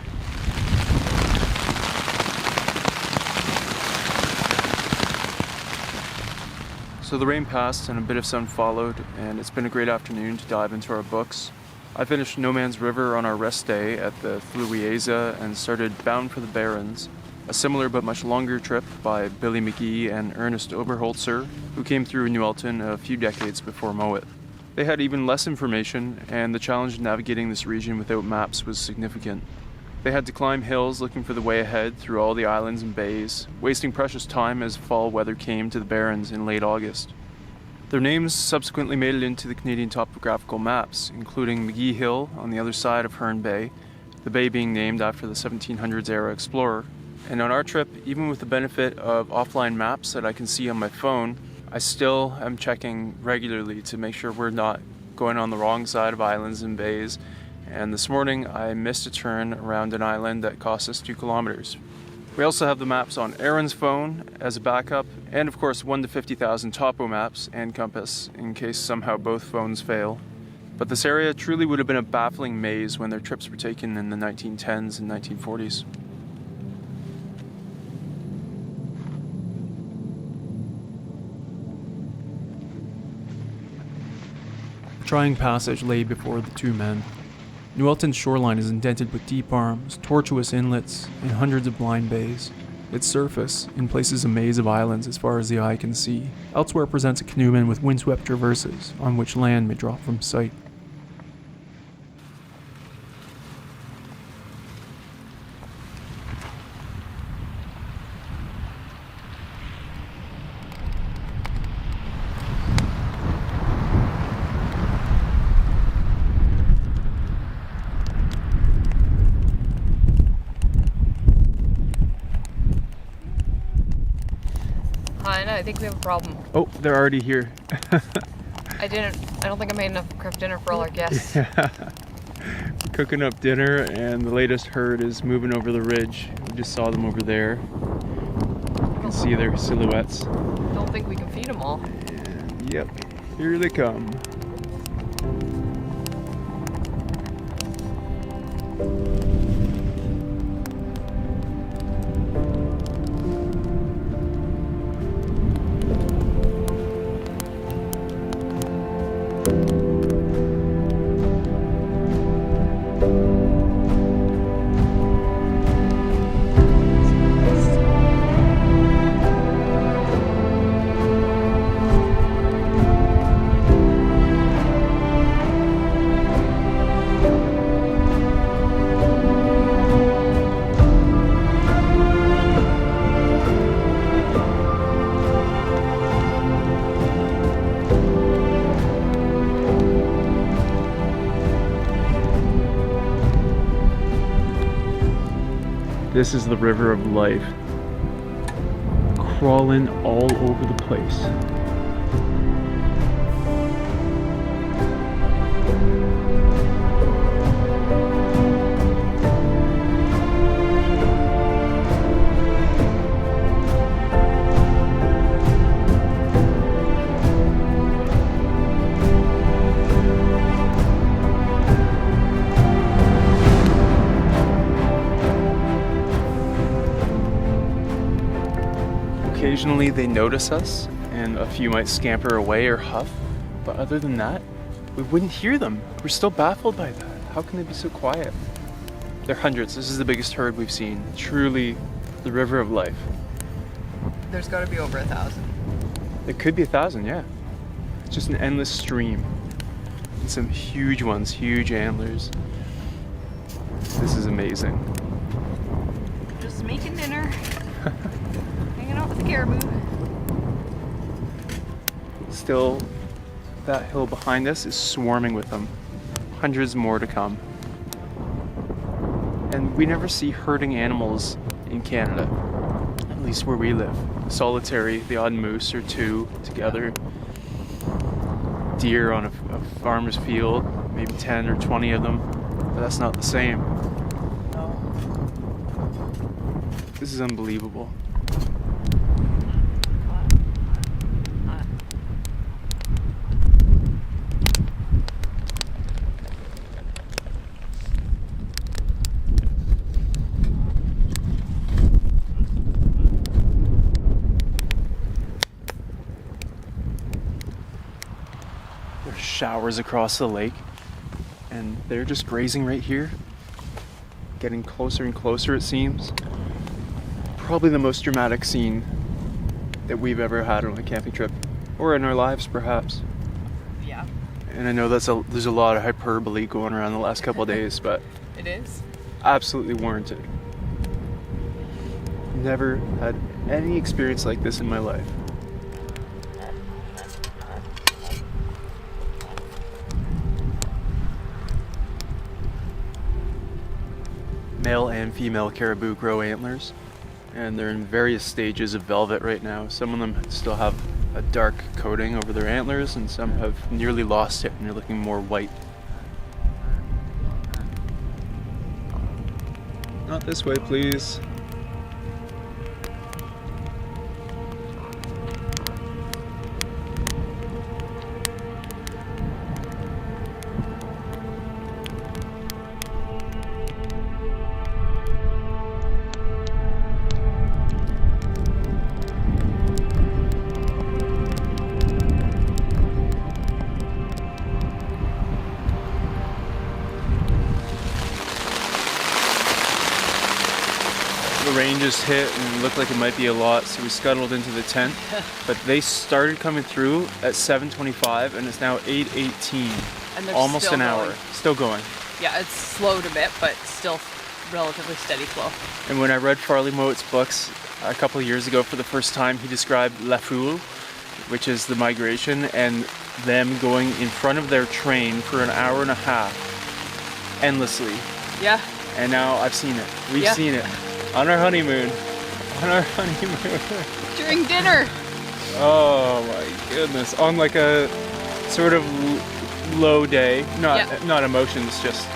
So the rain passed and a bit of sun followed, and it's been a great afternoon to dive into our books. I finished No Man's River on our rest day at the Fluieza and started Bound for the Barrens, a similar but much longer trip by Billy McGee and Ernest Oberholzer, who came through Nueltin a few decades before Mowat. They had even less information, and the challenge of navigating this region without maps was significant. They had to climb hills looking for the way ahead through all the islands and bays, wasting precious time as fall weather came to the Barrens in late August. Their names subsequently made it into the Canadian topographical maps, including McGee Hill on the other side of Hearn Bay, the bay being named after the 1700s era explorer. And on our trip, even with the benefit of offline maps that I can see on my phone, I still am checking regularly to make sure we're not going on the wrong side of islands and bays. And this morning I missed a turn around an island that cost us 2 kilometers. We also have the maps on Aaron's phone as a backup, and of course 1 to 50,000 topo maps and compass in case somehow both phones fail. But this area truly would have been a baffling maze when their trips were taken in the 1910s and 1940s. A trying passage lay before the two men. Nueltin's shoreline is indented with deep arms, tortuous inlets, and hundreds of blind bays. Its surface, in places a maze of islands as far as the eye can see, elsewhere presents a canoeman with windswept traverses on which land may drop from sight. I think we have a problem. Oh, they're already here. I don't think I made enough craft dinner for all our guests. Yeah. Cooking up dinner, and the latest herd is moving over the ridge. We just saw them over there. You can see their silhouettes. Don't think we can feed them all. And, yep, here they come. This is the river of life, crawling all over the place. Occasionally they notice us, and a few might scamper away or huff, but other than that, we wouldn't hear them. We're still baffled by that. How can they be so quiet? They're hundreds. This is the biggest herd we've seen. Truly the river of life. There's got to be over 1,000. It could be 1,000, yeah. It's just an endless stream. And some huge ones, huge antlers. This is amazing. Just making dinner. Hanging out with the caribou. Still, that hill behind us is swarming with them. Hundreds more to come. And we never see herding animals in Canada, at least where we live. Solitary, the odd moose or two together. Deer on a farmer's field, maybe 10 or 20 of them, but that's not the same. No. This is unbelievable. showers across the lake, and they're just grazing right here, getting closer and closer, it seems. Probably the most dramatic scene that we've ever had on a camping trip, or in our lives perhaps. Yeah. And I know there's a lot of hyperbole going around the last couple of days, but It is. absolutely warranted. Never had any experience like this in my life. Male and female caribou grow antlers, and they're in various stages of velvet right now. Some of them still have a dark coating over their antlers, and some have nearly lost it and they're looking more white. Not this way, please. The rain just hit and it looked like it might be a lot, so we scuttled into the tent. But they started coming through at 7:25 and it's now 8:18. And they're Almost still an hour. going. Still going. Yeah, it's slowed a bit, but still relatively steady flow. And when I read Farley Moat's books a couple of years ago for the first time, he described La Foule, which is the migration, and them going in front of their train for an hour and a half, endlessly. Yeah. And now I've seen it. We've Yeah. seen it. On our honeymoon. On our honeymoon. During dinner. Oh my goodness. On like a sort of low day. Not emotions, just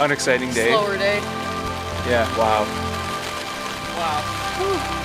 unexciting day. Slower day. Yeah, wow. Wow. Whew.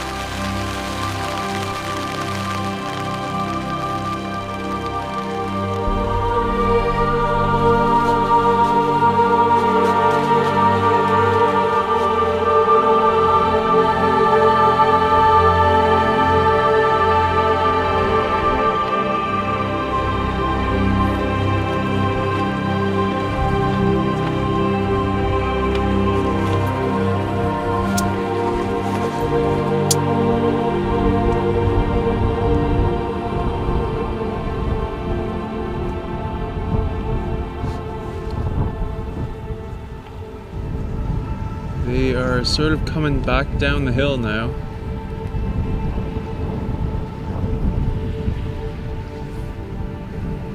They are sort of coming back down the hill now.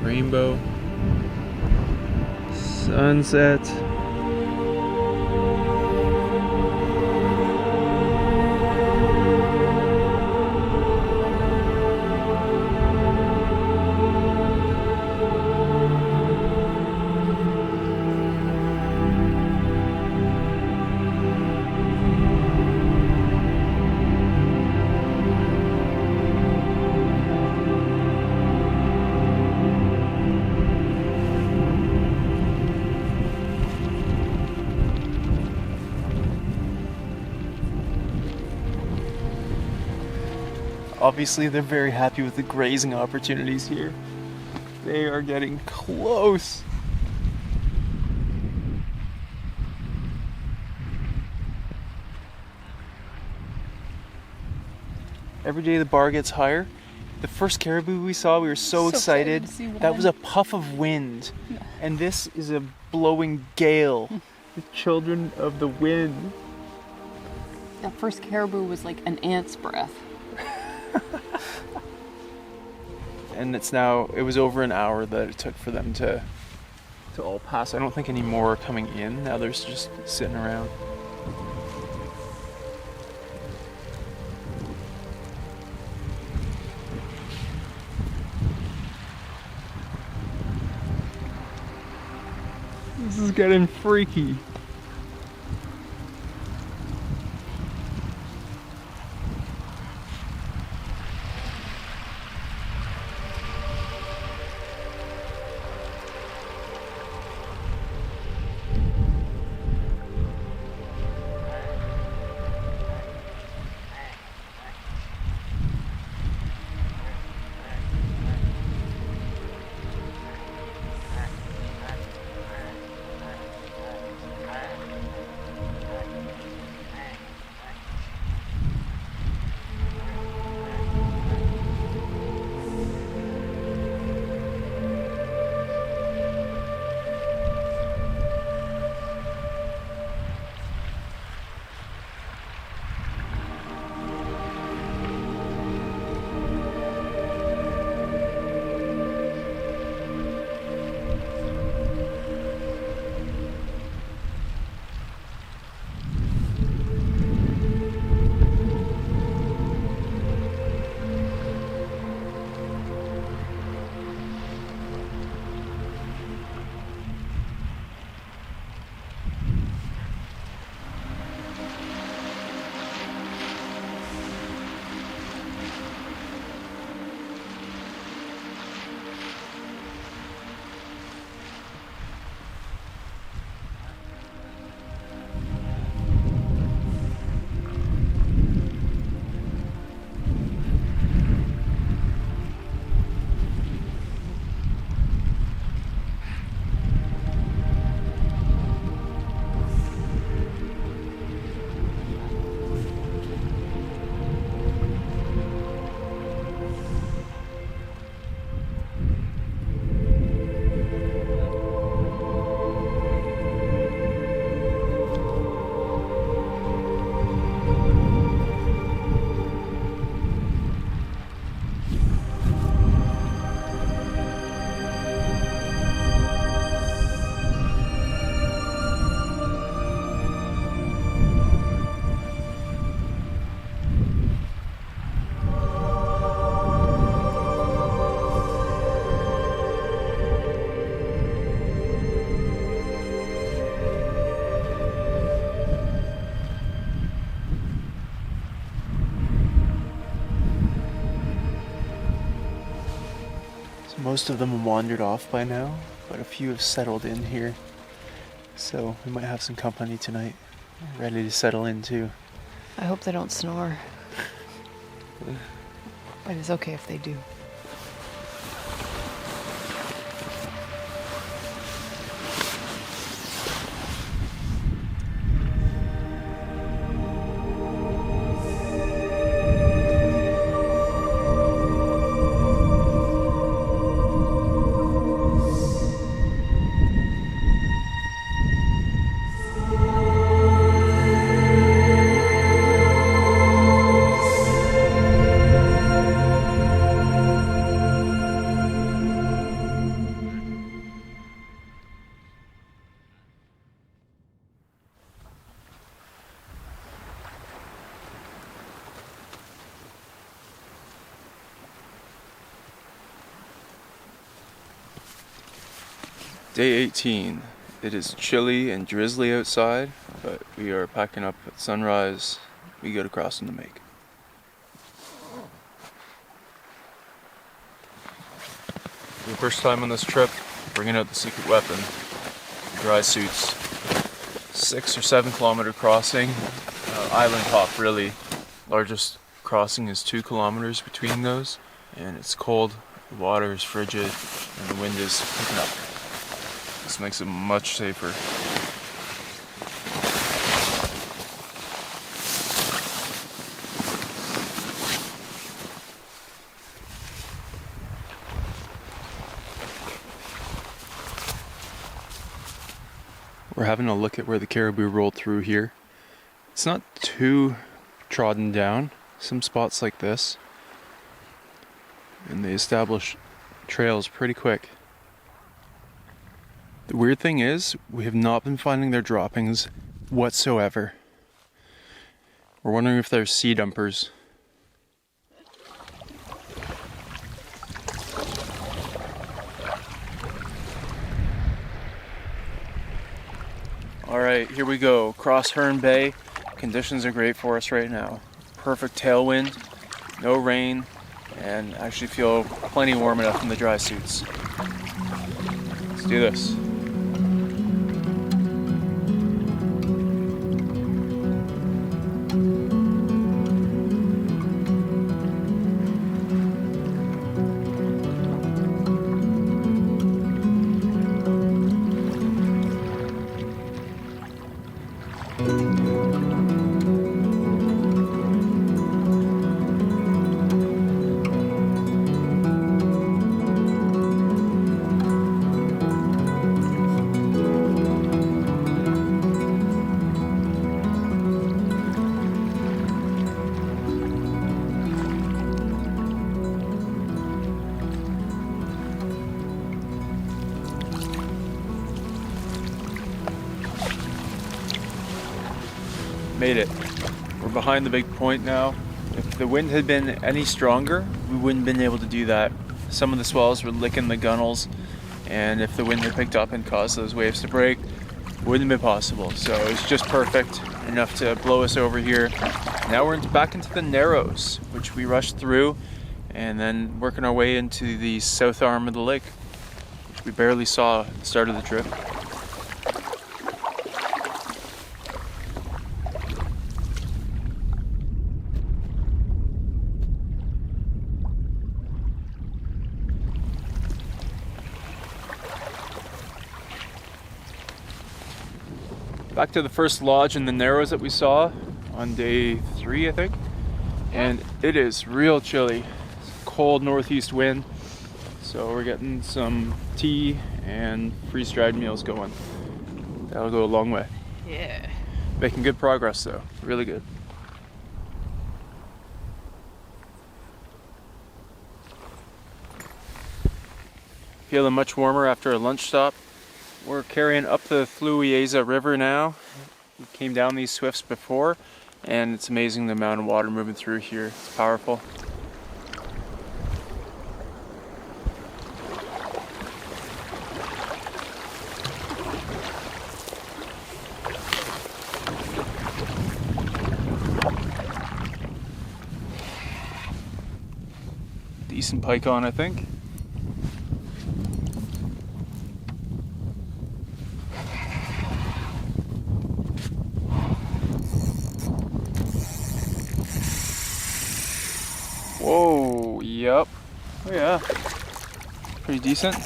Rainbow. Sunset. Obviously, they're very happy with the grazing opportunities here. They are getting close. Every day the bar gets higher. The first caribou we saw, we were so excited. To see one. That was a puff of wind. And this is a blowing gale. The children of the wind. That first caribou was like an ant's breath. And it was over an hour that it took for them to all pass. I don't think any more are coming in. Now they're just sitting around. This is getting freaky. Most of them have wandered off by now, but a few have settled in here. So we might have some company tonight, ready to settle in too. I hope they don't snore. But it's okay if they do. Day 18. It is chilly and drizzly outside, but we are packing up at sunrise. We go to crossing the Make. For the first time on this trip, bringing out the secret weapon, dry suits. 6 or 7 kilometer crossing, island hop really. Largest crossing is 2 kilometers between those, and it's cold, the water is frigid, and the wind is picking up. This makes it much safer. We're having a look at where the caribou rolled through here. It's not too trodden down, some spots like this, and they establish trails pretty quick. The weird thing is, we have not been finding their droppings whatsoever. We're wondering if they're sea dumpers. Alright, here we go. Cross Hearn Bay. Conditions are great for us right now. Perfect tailwind, no rain, and actually feel plenty warm enough in the dry suits. Let's do this. Made it. We're behind the big point now. If the wind had been any stronger, we wouldn't have been able to do that. Some of the swells were licking the gunnels, and if the wind had picked up and caused those waves to break, it wouldn't have been possible. So it was just perfect, enough to blow us over here. Now we're back into the Narrows, which we rushed through, and then working our way into the south arm of the lake, which we barely saw at the start of the trip. Back to the first lodge in the Narrows that we saw on day 3, I think. And it is real chilly. It's a cold northeast wind. So we're getting some tea and freeze-dried meals going. That'll go a long way. Yeah. Making good progress though, really good. Feeling much warmer after a lunch stop. We're carrying up the Fluieza River now. We came down these swifts before, and it's amazing the amount of water moving through here. It's powerful. Decent pike on, I think. Oh, yep. Oh yeah. Pretty decent.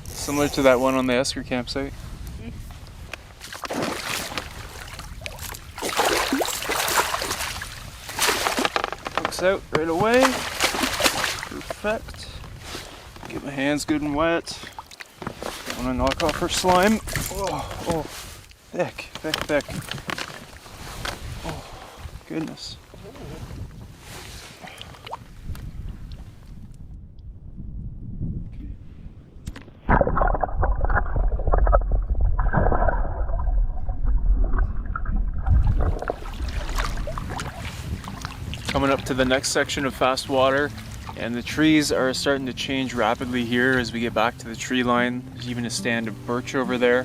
Similar to that one on the Esker campsite. Hooks out right away. Perfect. Get my hands good and wet. Don't want to knock off her slime. Oh, thick. Oh, goodness. Coming up to the next section of fast water, and the trees are starting to change rapidly here as we get back to the tree line. There's even a stand of birch over there,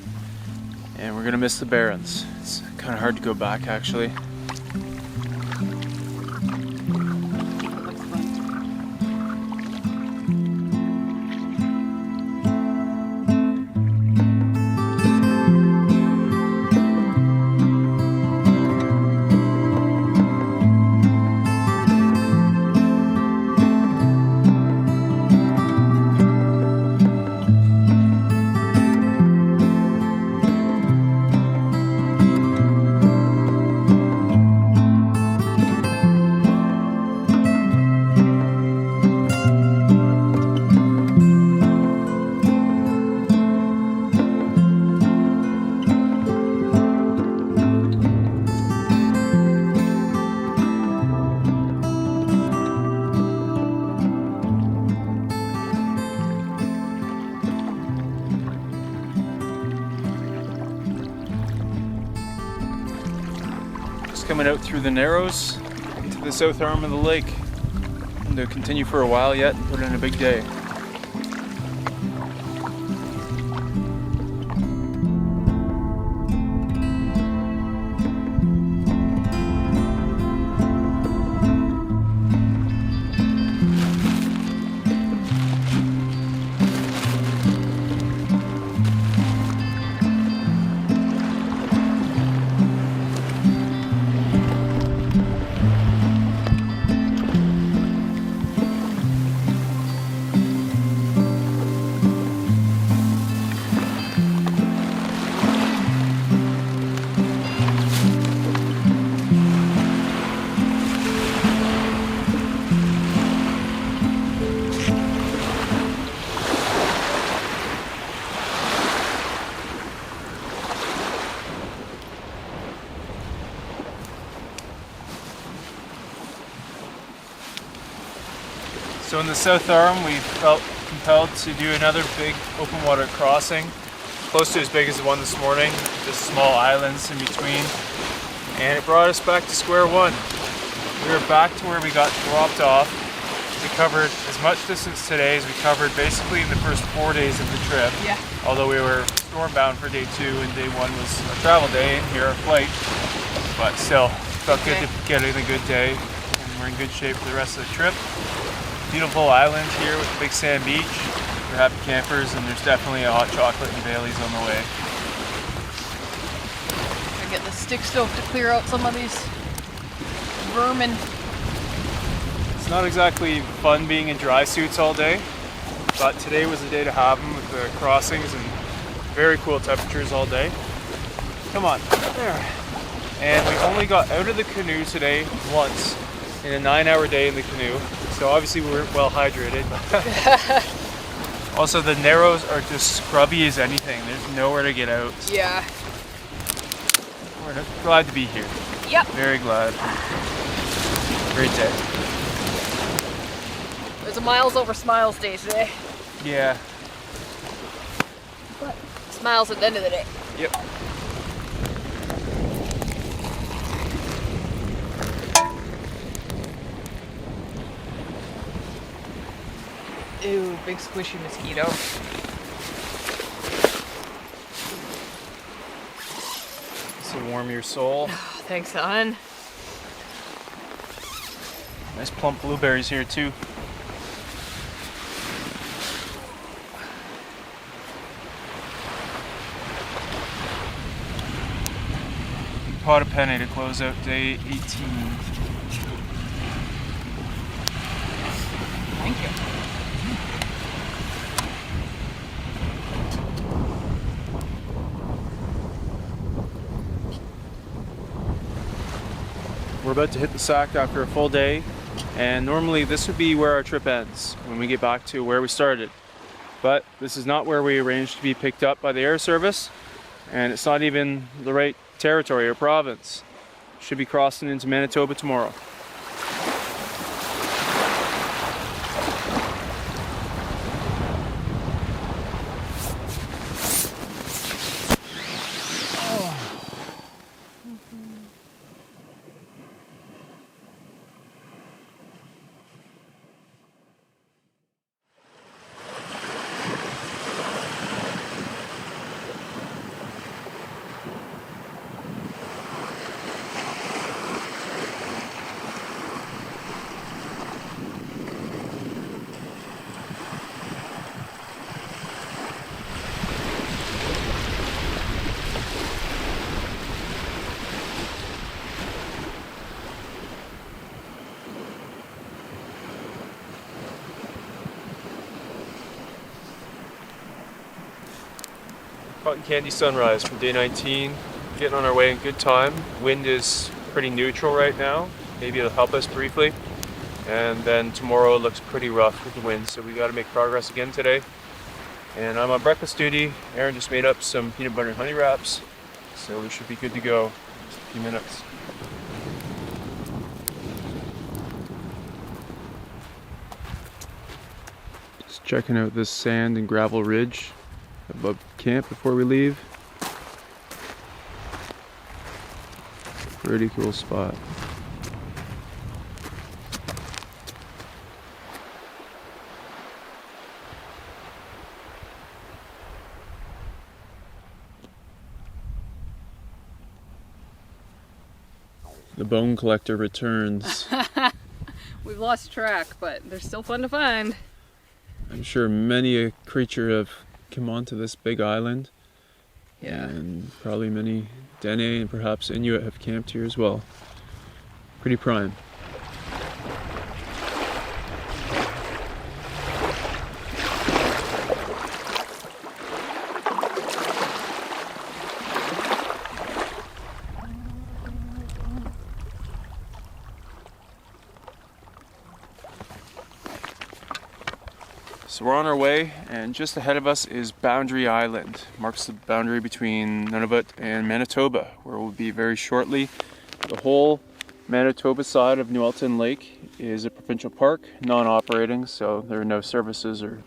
and we're gonna miss the Barrens. It's kind of hard to go back actually. Coming out through the Narrows into the south arm of the lake. And to continue for a while yet and put in a big day. So in the south arm, we felt compelled to do another big open water crossing, close to as big as the one this morning, just small islands in between, and it brought us back to square one. We were back to where we got dropped off. We covered as much distance today as we covered basically in the first 4 days of the trip. Yeah. Although we were storm bound for day 2 and day 1 was our travel day and here our flight. But still, felt good to get in a good day, and we're in good shape for the rest of the trip. Beautiful island here with a big sand beach. We're happy campers, and there's definitely a hot chocolate and Bailey's on the way. I get the stick stove to clear out some of these vermin. It's not exactly fun being in dry suits all day, but today was the day to have them with the crossings and very cool temperatures all day. Come on, there. And we only got out of the canoe today once in a 9-hour day in the canoe. So obviously we weren't well hydrated. Also the Narrows are just scrubby as anything. There's nowhere to get out. Yeah. We're glad to be here. Yep. Very glad. Great day. It was a miles over smiles day today. Yeah. But smiles at the end of the day. Yep. Ew, big squishy mosquito. This will warm your soul. Thanks, hon. Nice plump blueberries here too. Pot of penny to close out day 18. Thank you. We're about to hit the Sac after a full day, and normally this would be where our trip ends, when we get back to where we started. But this is not where we arranged to be picked up by the air service, and it's not even the right territory or province. Should be crossing into Manitoba tomorrow. Cotton candy sunrise from day 19. Getting on our way in good time. Wind is pretty neutral right now. Maybe it'll help us briefly. And then tomorrow looks pretty rough with the wind, so we got to make progress again today. And I'm on breakfast duty. Aaron just made up some peanut butter and honey wraps, so we should be good to go in just a few minutes. Just checking out this sand and gravel ridge above camp before we leave. Pretty cool spot. The bone collector returns. We've lost track, but they're still fun to find. I'm sure many a creature have come onto this big island. Yeah. And probably many Dene and perhaps Inuit have camped here as well. Pretty prime. So we're on our way, and just ahead of us is Boundary Island. Marks the boundary between Nunavut and Manitoba, where we'll be very shortly. The whole Manitoba side of Nueltin Lake is a provincial park, non-operating, so there are no services or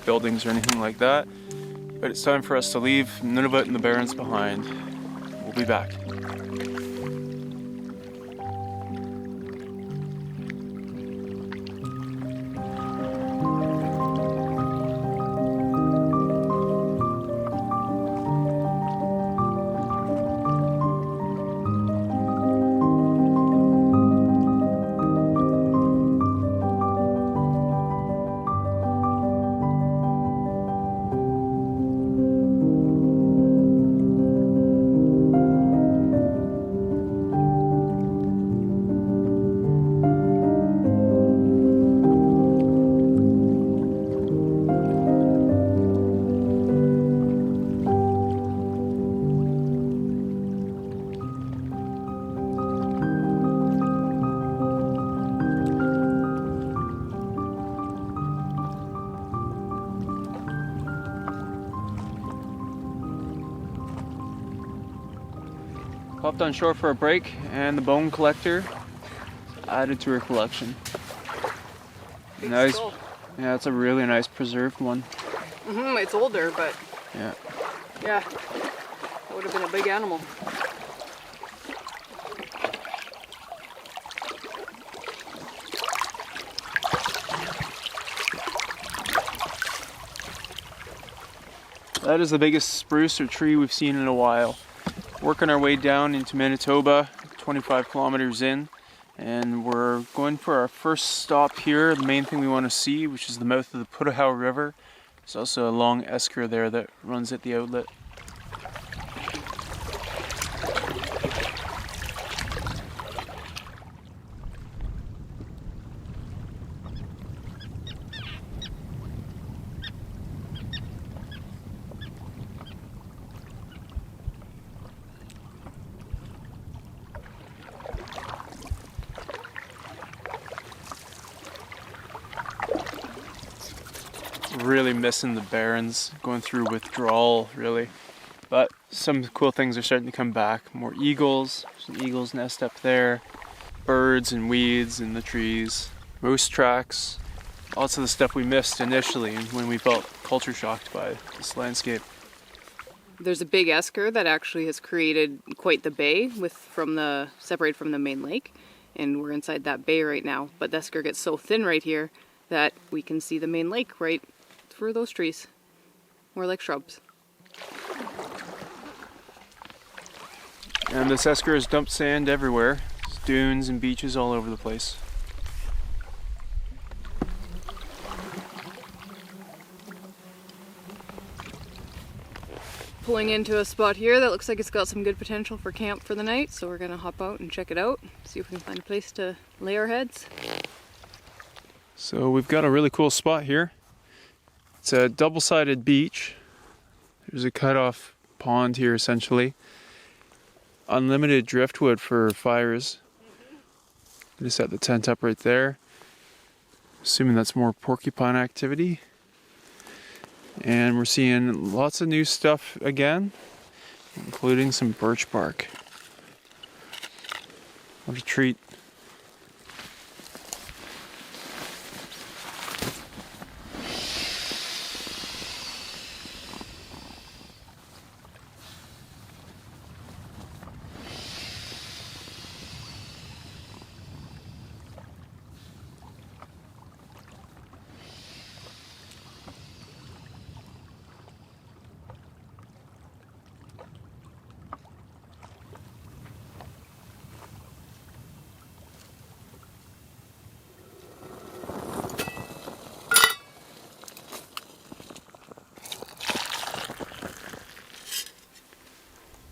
buildings or anything like that. But it's time for us to leave Nunavut and the Barrens behind. We'll be back. Popped on shore for a break, and the bone collector added to her collection. Nice. Skull. Yeah, it's a really nice preserved one. It's older, but Yeah. yeah, it would have been a big animal. That is the biggest spruce or tree we've seen in a while. Working our way down into Manitoba, 25 kilometers in, and we're going for our first stop here. The main thing we want to see, which is the mouth of the Putahau River. There's also a long esker there that runs at the outlet. really missing the Barrens, going through withdrawal really. But some cool things are starting to come back. More eagles, there's an eagle's nest up there. Birds and weeds in the trees. Moose tracks. Lots of the stuff we missed initially when we felt culture shocked by this landscape. There's a big esker that actually has created quite the bay separated from the main lake. And we're inside that bay right now. But the esker gets so thin right here that we can see the main lake right through those trees. More like shrubs. And this esker has dumped sand everywhere. There's dunes and beaches all over the place. Pulling into a spot here that looks like it's got some good potential for camp for the night, so we're gonna hop out and check it out, see if we can find a place to lay our heads. So we've got a really cool spot here. It's a double-sided beach. There's a cut-off pond here essentially. Unlimited driftwood for fires. Gonna set the tent up right there. Assuming that's more porcupine activity. And we're seeing lots of new stuff again, including some birch bark. What a treat.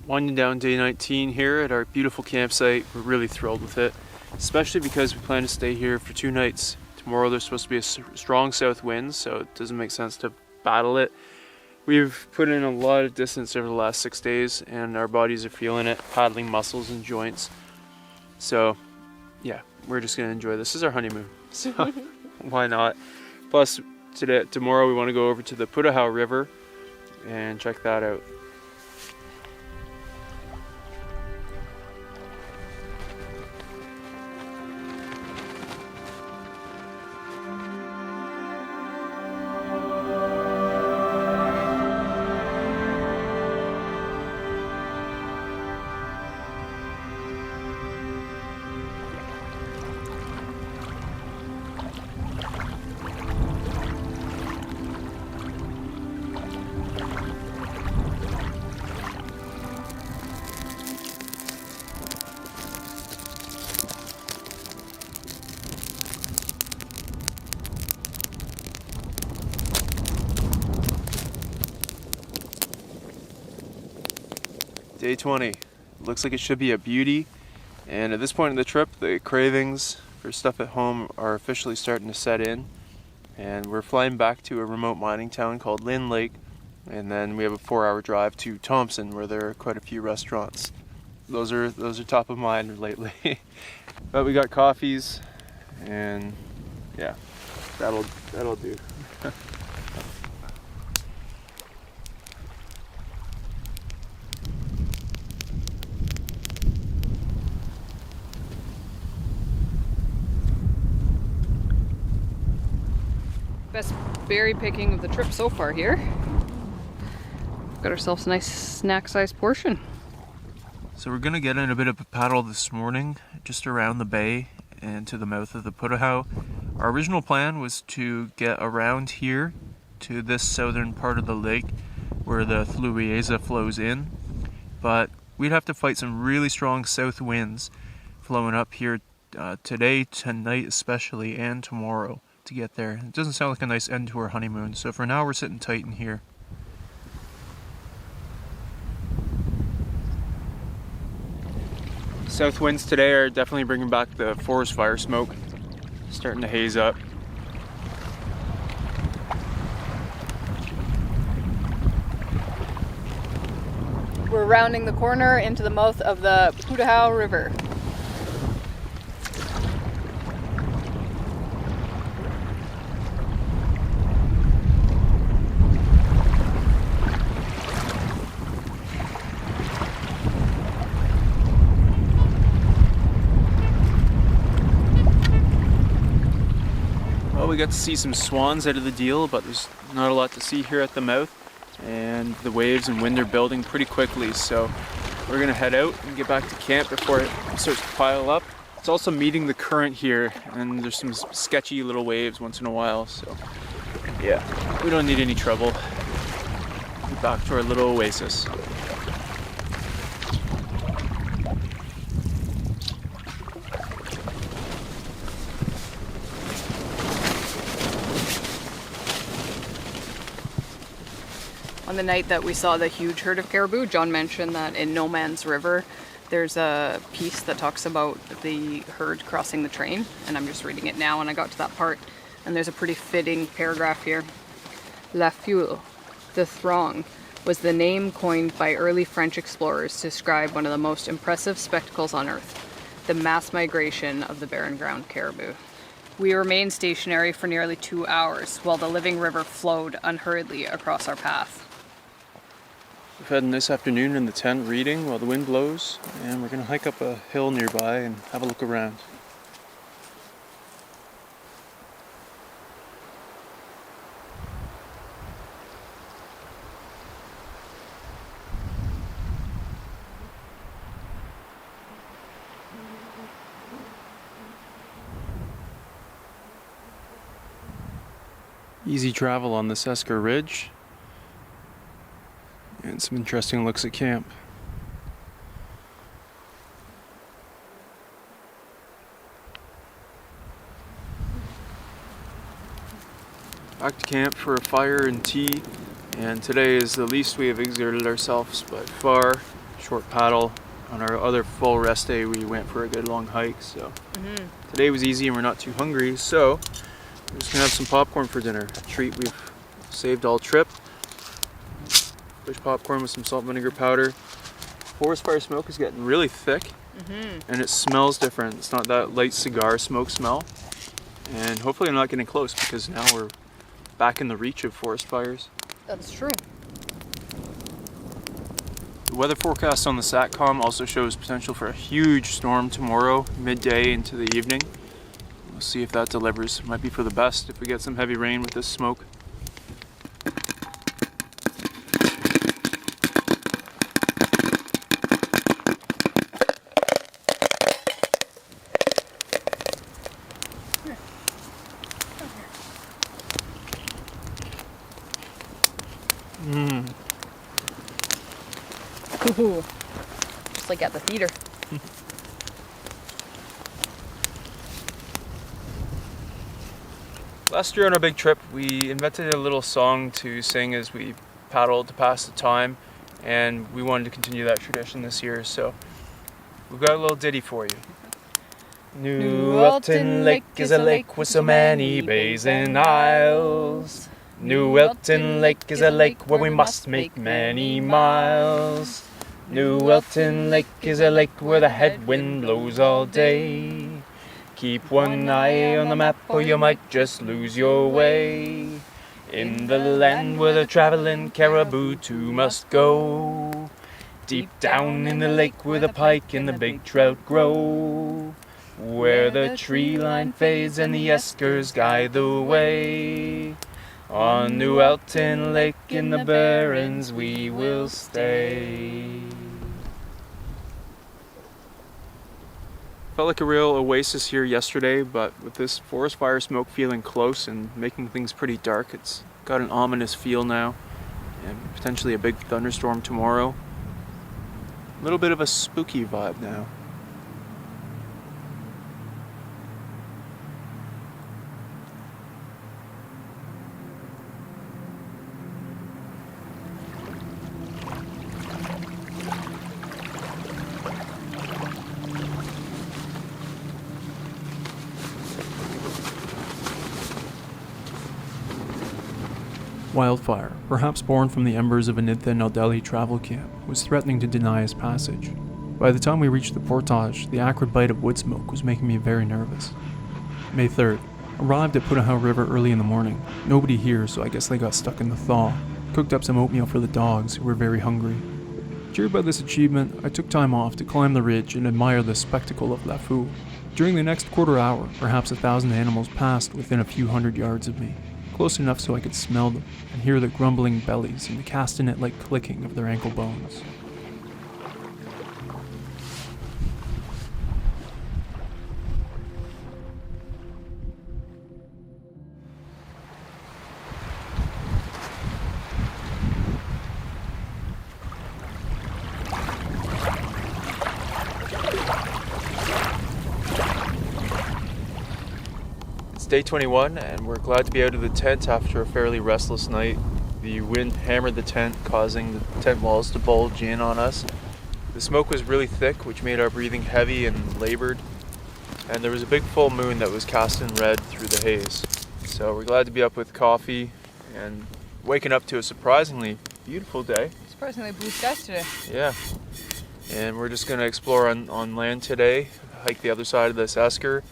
Winding down day 19 here at our beautiful campsite. We're really thrilled with it, especially because we plan to stay here for 2 nights. Tomorrow there's supposed to be a strong south wind, so it doesn't make sense to battle it. We've put in a lot of distance over the last 6 days and our bodies are feeling it, paddling muscles and joints. So yeah, we're just gonna enjoy this. This is our honeymoon, so why not? Plus tomorrow we want to go over to the Putahau River and check that out. Day 20. Looks like it should be a beauty, and at this point in the trip the cravings for stuff at home are officially starting to set in, and we're flying back to a remote mining town called Lynn Lake, and then we have a 4-hour drive to Thompson where there are quite a few restaurants. Those are top of mind lately. But we got coffees, and yeah, that'll do. Best berry picking of the trip so far here. Got ourselves a nice snack-sized portion. So we're gonna get in a bit of a paddle this morning, just around the bay and to the mouth of the Putahau. Our original plan was to get around here to this southern part of the lake where the Fluvieza flows in, but we'd have to fight some really strong south winds flowing up here today, tonight especially, and tomorrow to get there. It doesn't sound like a nice end to our honeymoon, so for now we're sitting tight in here. South winds today are definitely bringing back the forest fire smoke. Starting to haze up. We're rounding the corner into the mouth of the Putahau River. we got to see some swans out of the deal, but there's not a lot to see here at the mouth. And the waves and wind are building pretty quickly, so we're gonna head out and get back to camp before it starts to pile up. It's also meeting the current here, and there's some sketchy little waves once in a while, so yeah, we don't need any trouble. Get back to our little oasis. On the night that we saw the huge herd of caribou, John mentioned that in No Man's River, there's a piece that talks about the herd crossing the train, and I'm just reading it now, and I got to that part, and there's a pretty fitting paragraph here. La foule, the throng, was the name coined by early French explorers to describe one of the most impressive spectacles on Earth, the mass migration of the barren ground caribou. We remained stationary for nearly 2 hours while the living river flowed unhurriedly across our path. We've had a nice afternoon in the tent reading while the wind blows, and we're going to hike up a hill nearby and have a look around. Easy travel on this Esker Ridge. And some interesting looks at camp. Back to camp for a fire and tea, and today is the least we have exerted ourselves by far. Short paddle. On our other full rest day we went for a good long hike, so today was easy and we're not too hungry, so we're just gonna have some popcorn for dinner. A treat we've saved all trip. Fish popcorn with some salt and vinegar powder. Forest fire smoke is getting really thick, and it smells different. It's not that light cigar smoke smell, and hopefully I'm not getting close because now we're back in the reach of forest fires. That's true. The weather forecast on the SATCOM also shows potential for a huge storm tomorrow, midday into the evening. We'll see if that delivers. It might be for the best if we get some heavy rain with this smoke. Ooh, just like at the theater. Last year on our big trip, we invented a little song to sing as we paddled to pass the time, and we wanted to continue that tradition this year, so we've got a little ditty for you. Nueltin Lake is a lake with so many bays and isles. Nueltin Lake is a lake where we must make many miles. Nueltin Lake is a lake where the headwind blows all day. Keep one eye on the map or you might just lose your way. In the land where the traveling caribou too must go. Deep down in the lake where the pike and the big trout grow. Where the tree line fades and the eskers guide the way. On Nueltin Lake in the Barrens we will stay. Felt like a real oasis here yesterday, but with this forest fire smoke feeling close and making things pretty dark, it's got an ominous feel now, and potentially a big thunderstorm tomorrow. A little bit of a spooky vibe now. Wildfire, perhaps born from the embers of a Nueltin Delhi travel camp, was threatening to deny us passage. By the time we reached the portage, the acrid bite of wood smoke was making me very nervous. May 3rd. Arrived at Punahou River early in the morning. Nobody here, so I guess they got stuck in the thaw. Cooked up some oatmeal for the dogs, who were very hungry. Cheered by this achievement, I took time off to climb the ridge and admire the spectacle of La Foule. During the next quarter hour, perhaps 1,000 animals passed within a few hundred yards of me, close enough so I could smell them and hear the grumbling bellies and the castanet-like clicking of their ankle bones. Day 21, and we're glad to be out of the tent after a fairly restless night. The wind hammered the tent, causing the tent walls to bulge in on us. The smoke was really thick, which made our breathing heavy and labored, and there was a big full moon that was cast in red through the haze. So we're glad to be up with coffee and waking up to a surprisingly beautiful day. Surprisingly blue skies today. Yeah, and we're just going to explore on land today, hike the other side of this esker.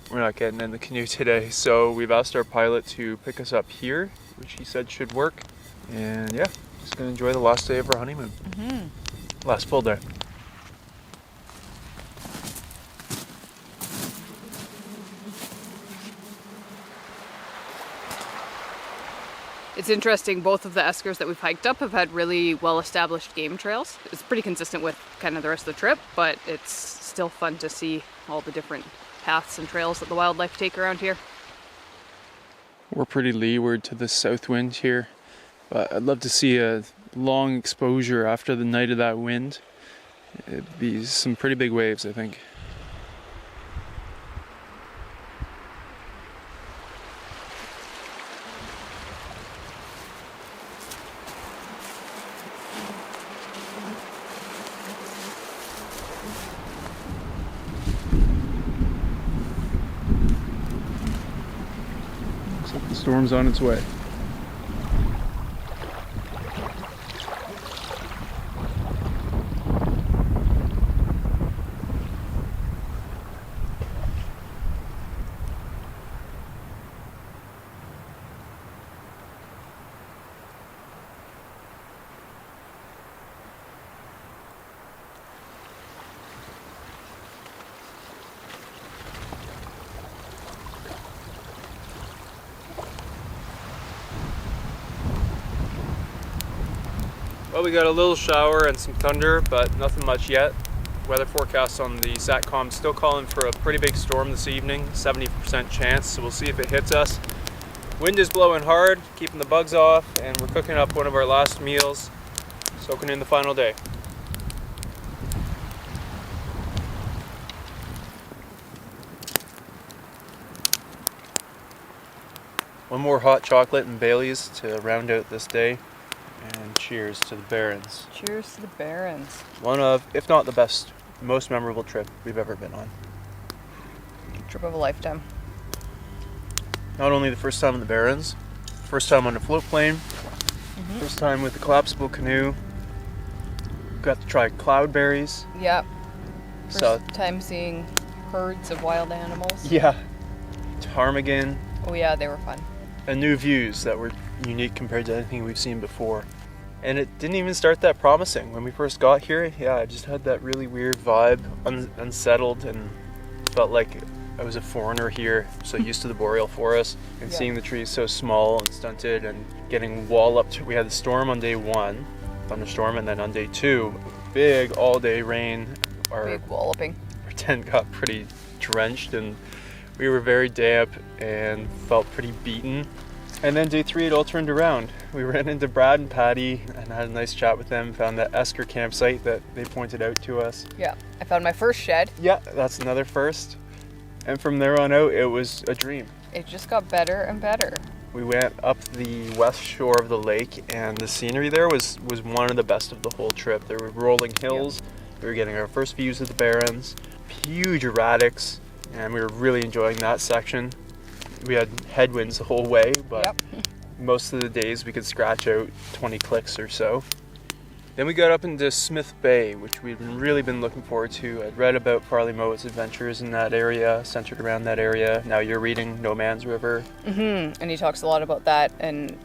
We're not getting in the canoe today, so we've asked our pilot to pick us up here, which he said should work. And yeah, just gonna enjoy the last day of our honeymoon. Last full day. It's interesting, both of the eskers that we've hiked up have had really well-established game trails. It's pretty consistent with kind of the rest of the trip, but it's still fun to see all the different paths and trails that the wildlife take around here. We're pretty leeward to the south wind here, but I'd love to see a long exposure after the night of that wind. It'd be some pretty big waves, I think. The storm's on its way. Well, we got a little shower and some thunder, but nothing much yet. Weather forecast on the SATCOM still calling for a pretty big storm this evening, 70% chance, so we'll see if it hits us. Wind is blowing hard, keeping the bugs off, and we're cooking up one of our last meals, soaking in the final day. One more hot chocolate and Baileys to round out this day. And cheers to the Barrens. Cheers to the Barrens. One of, if not the best, most memorable trip we've ever been on. Trip of a lifetime. Not only the first time in the Barrens, first time on a float plane, first time with the collapsible canoe. Got to try cloudberries. Yep. First So, time seeing herds of wild animals. yeah, ptarmigan, Oh yeah, they were fun. and new views that were unique compared to anything we've seen before. And it didn't even start that promising. When we first got here, yeah, I just had that really weird vibe, unsettled, and felt like I was a foreigner here, so used to the boreal forest, and seeing the trees so small and stunted, and getting walloped. We had the storm on day 1, thunderstorm, and then on day 2, big all-day rain. Big walloping. Our tent got pretty drenched, and we were very damp and felt pretty beaten. And then day 3, it all turned around. We ran into Brad and Patty and had a nice chat with them, found that esker campsite that they pointed out to us. Yeah, I found my first shed. Yeah, that's another first. And from there on out, it was a dream. It just got better and better. We went up the west shore of the lake, and the scenery there was one of the best of the whole trip. There were rolling hills. We were getting our first views of the Barrens, huge erratics, and we were really enjoying that section. We had headwinds the whole way, but most of the days we could scratch out 20 clicks or so. Then we got up into Smith Bay, which we'd really been looking forward to. I'd read about Farley Mowat's adventures in that area, centered around that area. Now you're reading No Man's River. And he talks a lot about that, and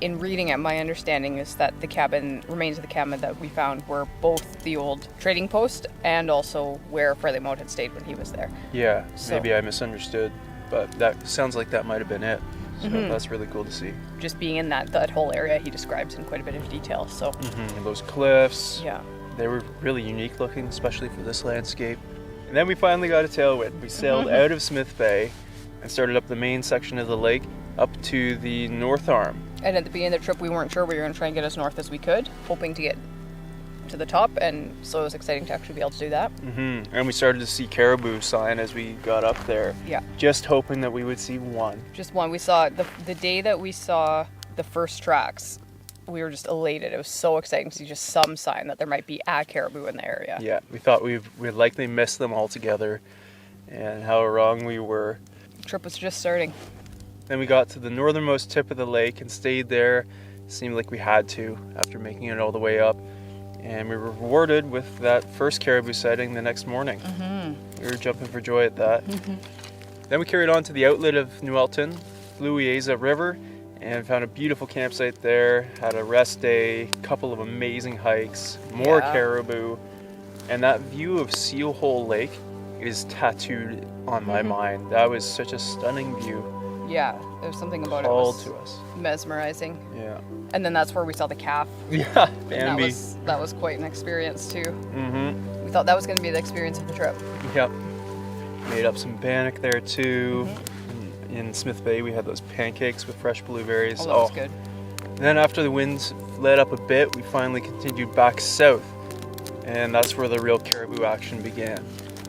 in reading it, my understanding is that the remains of the cabin that we found were both the old trading post and also where Fairleigh Mote had stayed when he was there. Yeah, So- maybe I misunderstood, but that sounds like that might have been it. So that's really cool to see. Just being in that whole area, he describes in quite a bit of detail. So And those cliffs, yeah, they were really unique looking, especially for this landscape. And then we finally got a tailwind. We sailed out of Smith Bay and started up the main section of the lake up to the north arm. and at the beginning of the trip, we weren't sure. We were going to try and get as north as we could, hoping to get to the top, and so it was exciting to actually be able to do that. And we started to see caribou sign as we got up there. Yeah. Just hoping that we would see one. Just one. We saw the day that we saw the first tracks, we were just elated. It was so exciting to see just some sign that there might be a caribou in the area. Yeah, we thought we'd likely miss them altogether, and how wrong we were. The trip was just starting. Then we got to the northernmost tip of the lake and stayed there. Seemed like we had to after making it all the way up. And we were rewarded with that first caribou sighting the next morning. We were jumping for joy at that. Then we carried on to the outlet of Nueltin, Fluieza River, and found a beautiful campsite there. Had a rest day, couple of amazing hikes, more Yeah. caribou, and that view of Seal Hole Lake is tattooed on my mind. That was such a stunning view. Yeah, there's something about Called it to was us. mesmerizing. Yeah. And then that's where we saw the calf. Yeah, And Bambi. that was quite an experience too. Mm-hmm. We thought that was going to be the experience of the trip. Yep. Made up some bannock there too. In Smith Bay, we had those pancakes with fresh blueberries. Oh, that was good. Then after the winds let up a bit, we finally continued back south, and that's where the real caribou action began.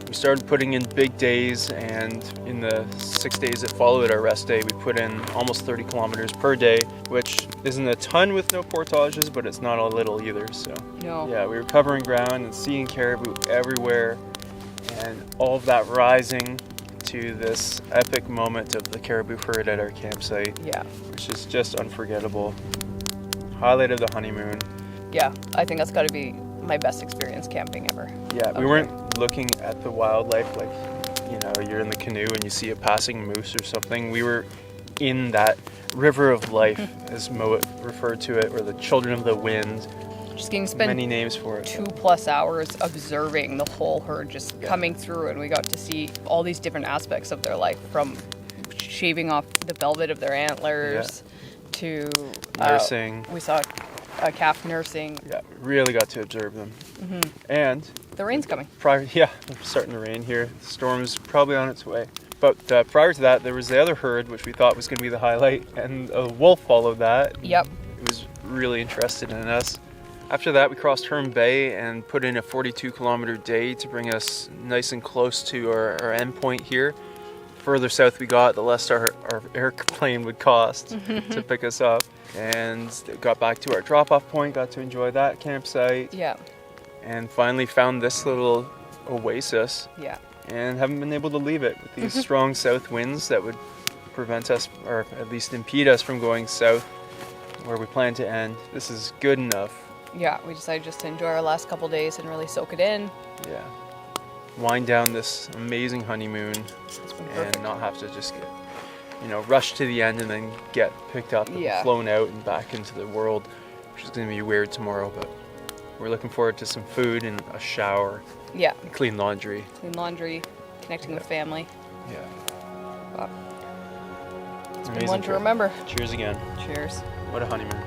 We started putting in big days, and in the 6 days that followed our rest day, we put in almost 30 kilometers per day, which isn't a ton with no portages, but it's not a little either. So No. yeah, we were covering ground and seeing caribou everywhere, and all of that rising to this epic moment of the caribou herd at our campsite, Yeah. which is just unforgettable. Highlight of the honeymoon. Yeah, I think that's got to be my best experience camping ever. Yeah, we Okay. weren't looking at the wildlife like, you know, you're in the canoe and you see a passing moose or something. We were in that river of life, as Moet referred to it, or the children of the wind. Just getting to spend Many names for it. 2+ hours observing the whole herd just coming through, and we got to see all these different aspects of their life, from shaving off the velvet of their antlers to Nursing. we saw a calf nursing. Yeah, really got to observe them. And The rain's coming. it's starting to rain here. The storm's probably on its way. But prior to that, there was the other herd, which we thought was going to be the highlight, and a wolf followed that. Yep. It was really interested in us. After that, we crossed Herm Bay and put in a 42-kilometer day to bring us nice and close to our end point here. Further south we got, the less our airplane would cost to pick us up. And got back to our drop-off point, got to enjoy that campsite, Yeah. and finally found this little oasis, Yeah. and haven't been able to leave it with these strong south winds that would prevent us, or at least impede us from going south where we plan to end. This is good enough. Yeah. We decided just to enjoy our last couple days and really soak it in. Yeah. Wind down this amazing honeymoon It's been perfect. and not have to just get, rush to the end and then get picked up and Yeah. flown out and back into the world, which is going to be weird tomorrow, but we're looking forward to some food and a shower, Yeah. and clean laundry. Clean laundry, connecting with family. Yeah. Wow. It's been Amazing one to trip. remember. Cheers again. Cheers. What a honeymoon.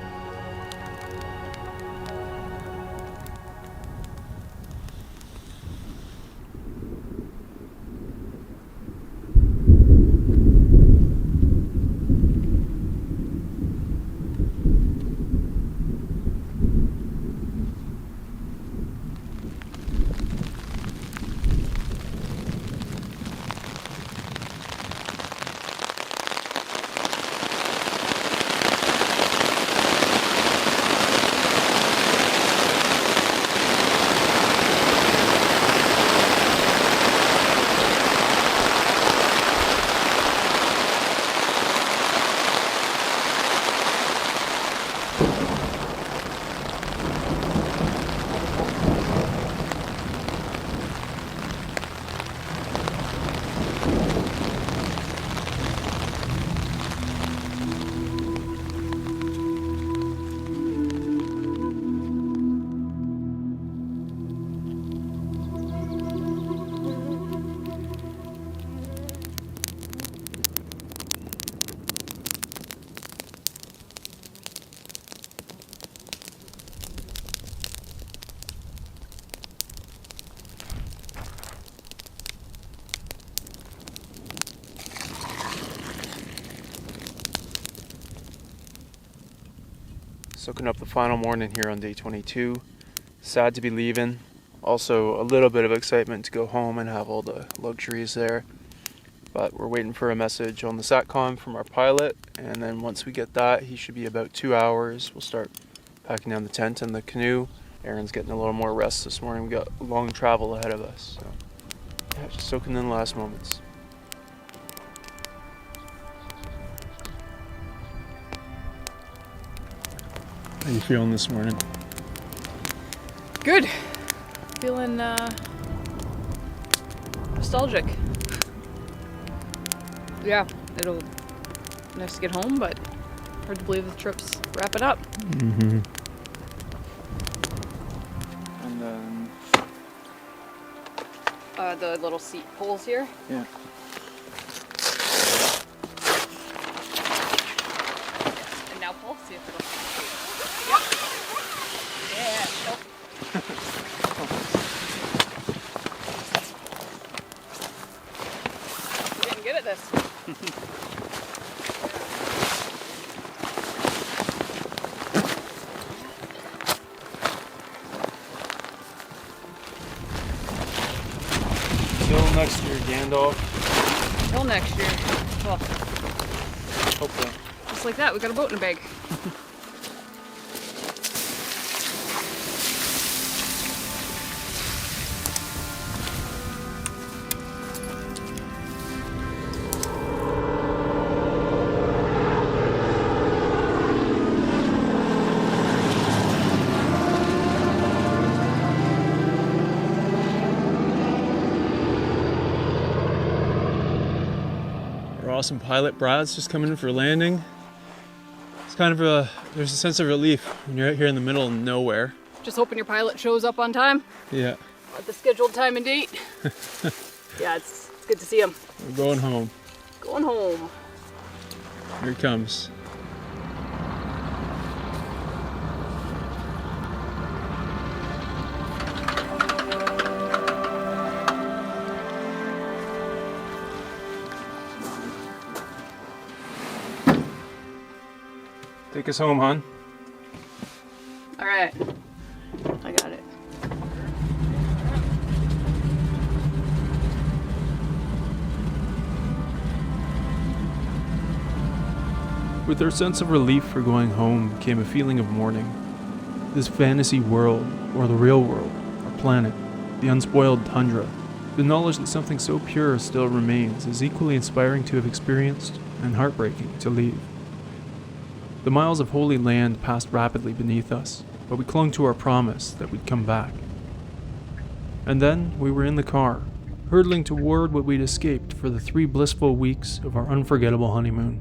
Soaking up the final morning here on day 22. Sad to be leaving. Also a little bit of excitement to go home and have all the luxuries there. But we're waiting for a message on the SATCOM from our pilot, and then once we get that, he should be about 2 hours. We'll start packing down the tent and the canoe. Aaron's getting a little more rest this morning. We got a long travel ahead of us. So yeah, just soaking in the last moments. How you feeling this morning? Good. Feeling nostalgic. Yeah, it'll nice to get home, but hard to believe the trip's wrapping up. Mm-hmm. And then the little seat poles here. yeah. And now Paul, see if it'll. Yep. Yeah. We're getting good at this. Till next year, Gandalf. Till next year. Well, Hopefully. just like that, we got a boat in a bag. Our awesome pilot Brad's just coming in for landing. It's kind of there's a sense of relief when you're out here in the middle of nowhere. Just hoping your pilot shows up on time Yeah, at the scheduled time and date. Yeah, it's good to see him. we're going home. Going home. Here he comes. Take us home, hon. All right, I got it. With our sense of relief for going home came a feeling of mourning. This fantasy world, or the real world, our planet, the unspoiled tundra, the knowledge that something so pure still remains is equally inspiring to have experienced and heartbreaking to leave. The miles of holy land passed rapidly beneath us, but we clung to our promise that we'd come back. And then we were in the car, hurtling toward what we'd escaped for the 3 blissful weeks of our unforgettable honeymoon.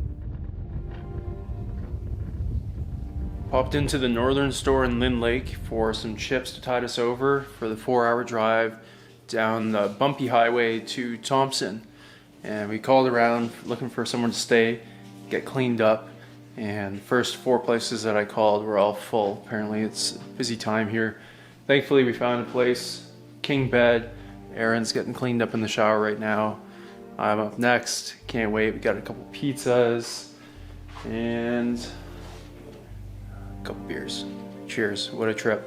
Popped into the northern store in Lynn Lake for some chips to tide us over for the 4-hour drive down the bumpy highway to Thompson. And we called around looking for someone to stay, get cleaned up. And the first 4 places that I called were all full. Apparently it's a busy time here. Thankfully we found a place, king bed. Aaron's getting cleaned up in the shower right now. I'm up next, can't wait. We got a couple pizzas and a couple beers. Cheers, what a trip.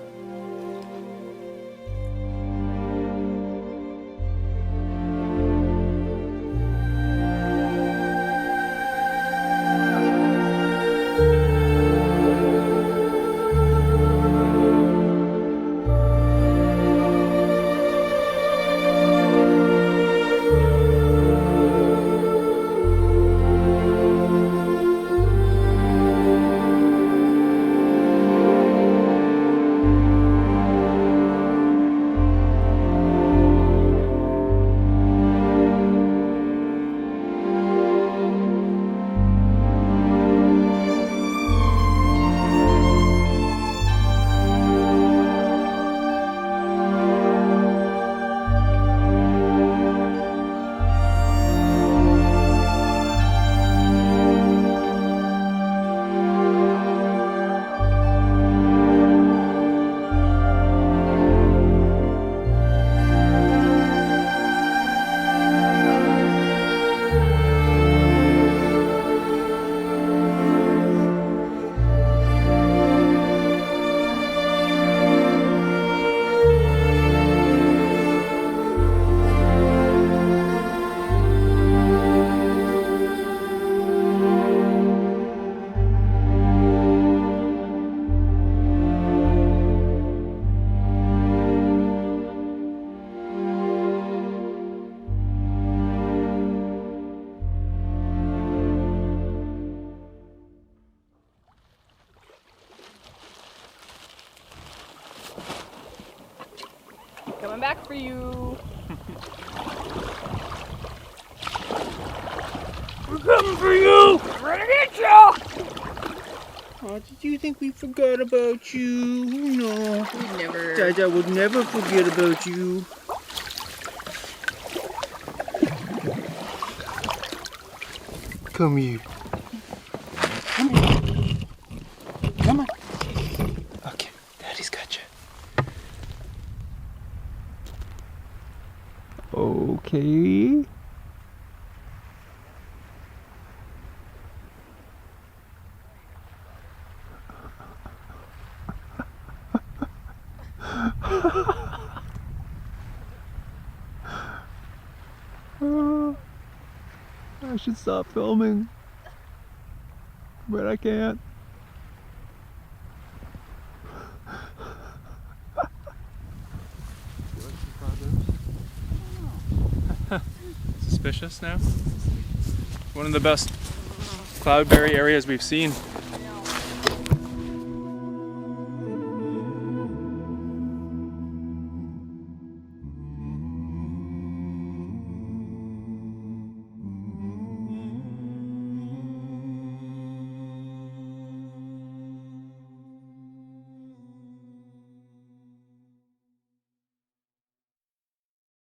Coming back for you. We're coming for you! We're gonna get you! Oh, did you think we forgot about you? No. We'd never. Dada would never forget about you. Come here. Come here. Come on. Okay, Daddy's got you. Okay. I should stop filming, but I can't. Suspicious now? One of the best cloudberry areas we've seen.